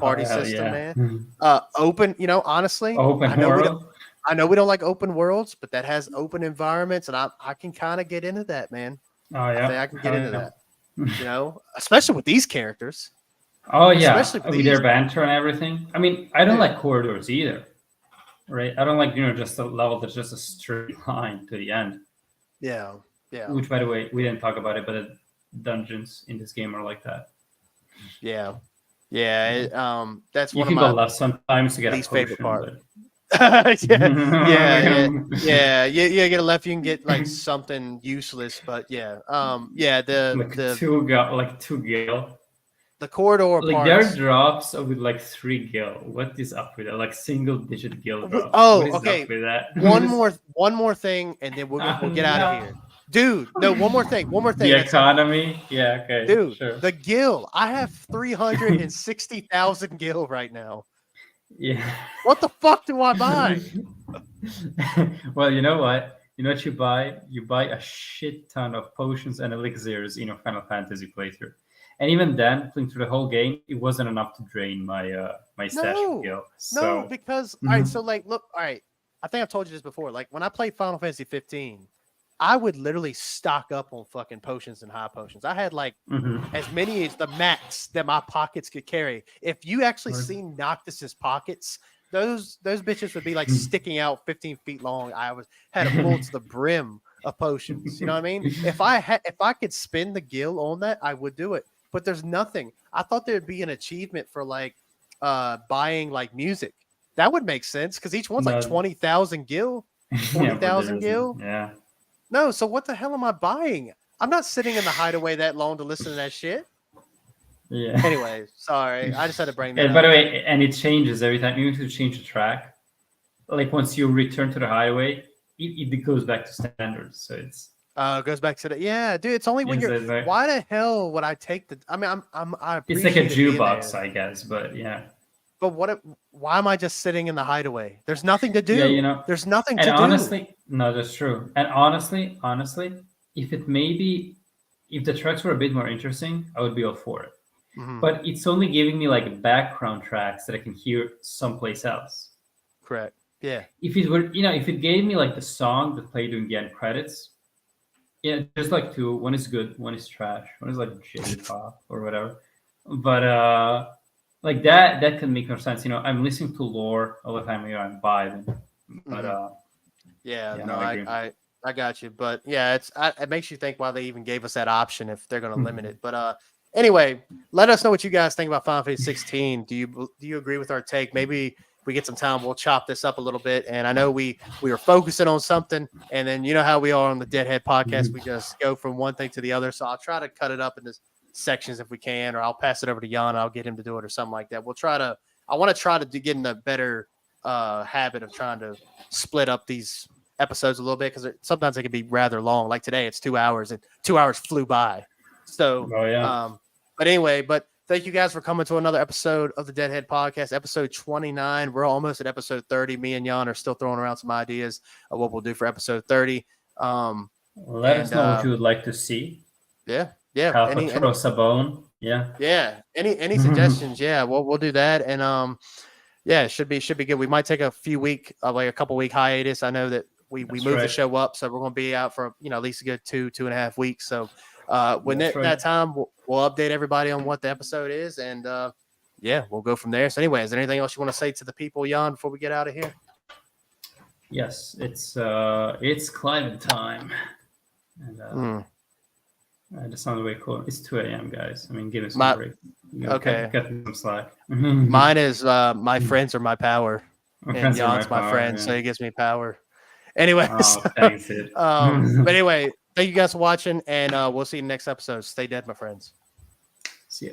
Oh, hell yeah. man. Open, honestly, Open world. I know we don't like open worlds, but that has open environments, and I can kind of get into that, man. Oh, I think yeah. I can get Hell into yeah. that, especially with these characters, Oh, especially yeah. with With these. their banter and everything. I mean, I don't Yeah, like corridors either, right? I don't like, just a level that's just a straight line to the end. yeah, yeah, Which, by the way, we didn't talk about it, but the dungeons in this game are like that. yeah, yeah. That's You one of can go my left sometimes to get a least favorite potion, part. but Yeah, yeah, yeah. You get a left, you can get like something useless, but yeah, yeah. The like the two gil. the corridor Like there are parts. drops with like 3 gil. What is up with that? Like single digit gil drops. What Oh, is up okay. with that? One more thing, and then we'll get out of No. here, dude. No, one more The thing. That's it, economy. Yeah. Okay. dude. Sure. The gil. I have 360,000 gil right now. Yeah. What the fuck do I buy? Well, you know what? You know what you buy? You buy a shit ton of potions and elixirs in a Final Fantasy playthrough. And even then, playing through the whole game, it wasn't enough to drain my stash of No, gil. no, So because all right. mhm. So like, look, all right. I think I've told you this before. Like when I played Final Fantasy 15, I would literally stock up on fucking potions and high potions. I had like Mhm. as many as the max that my pockets could carry. If you actually Or- seen Noctis's pockets, those bitches would be like sticking out 15 feet long. Had a full to the brim of potions. You know what I mean? If I could spin the gil on that, I would do it. But there's nothing. I thought there'd be an achievement for like buying like music. That would make sense because each one's like No, 20,000 gil, yeah, but there 40,000 isn't. gil. Yeah. No, so what the hell am I buying? I'm not sitting in the hideaway that long to listen to that shit. Yeah. Anyway, sorry. I just had to bring that And by up. the way, and it changes every time. Even if you change the track, like once you return to the highway, it goes back to standards. So it's It goes back to the yeah, dude. It's only when it's, you're. like, Why the hell would I take the? I mean, I it's like a appreciate it being jukebox, there, I guess. But yeah, but why am I just sitting in the hideaway? There's nothing to yeah, do. There's nothing And to do. honestly, no, that's true. And honestly, if it maybe if the tracks were a bit more interesting, I would be all for it. Mhm. But it's only giving me like background tracks that I can hear someplace else. Correct. Yeah. If it were, if it gave me like the song that played during the end credits, yeah, there's like two. One is good, one is trash. One is like J-pop or whatever. But like that can make more sense. I'm listening to lore all the time. I'm vibing. But Mhm. Yeah. yeah, No, no, I agree. I got you. But yeah, it makes you think why they even gave us that option if they're going to limit it. But anyway, let us know what you guys think about Final Fantasy 16. Do you agree with our take? Maybe we get some time, we'll chop this up a little bit. And I know we were focusing on something, and then you know how we are on the Deadhead podcast, we just go from one thing to the other. So I'll try to cut it up into sections if we can, or I'll pass it over to Jan. I'll get him to do it or something like that. I want to try to get in a better habit of trying to split up these episodes a little bit because sometimes they can be rather long. Like today, it's 2 hours, and 2 hours flew by. So, but anyway, thank you guys for coming to another episode of the Deadhead Podcast, episode 29. We're almost at episode 30. Me and Jan are still throwing around some ideas of what we'll do for episode 30. Let us know what you would like to see. Yeah. Throw us a bone. Yeah. Any suggestions? Yeah, we'll do that. And yeah, it should be good. We might take a couple week hiatus. I know that we moved the show up, so we're going to be out for at least a good 2.5 weeks. So when that time, we'll update everybody on what the episode is, and we'll go from there. So anyway, is there anything else you want to say to the people, Jan, before we get out of here? Yes, it's climbing time, and that sounds way cool. It's 2 a.m., guys. I mean, give us some break. Okay. Cut me some slack. Mine is my friends are my power, and Jan's my friend, so he gives me power. Anyway, thanks, dude. But anyway, thank you guys for watching, and we'll see you in the next episode. Stay dead, my friends. See ya.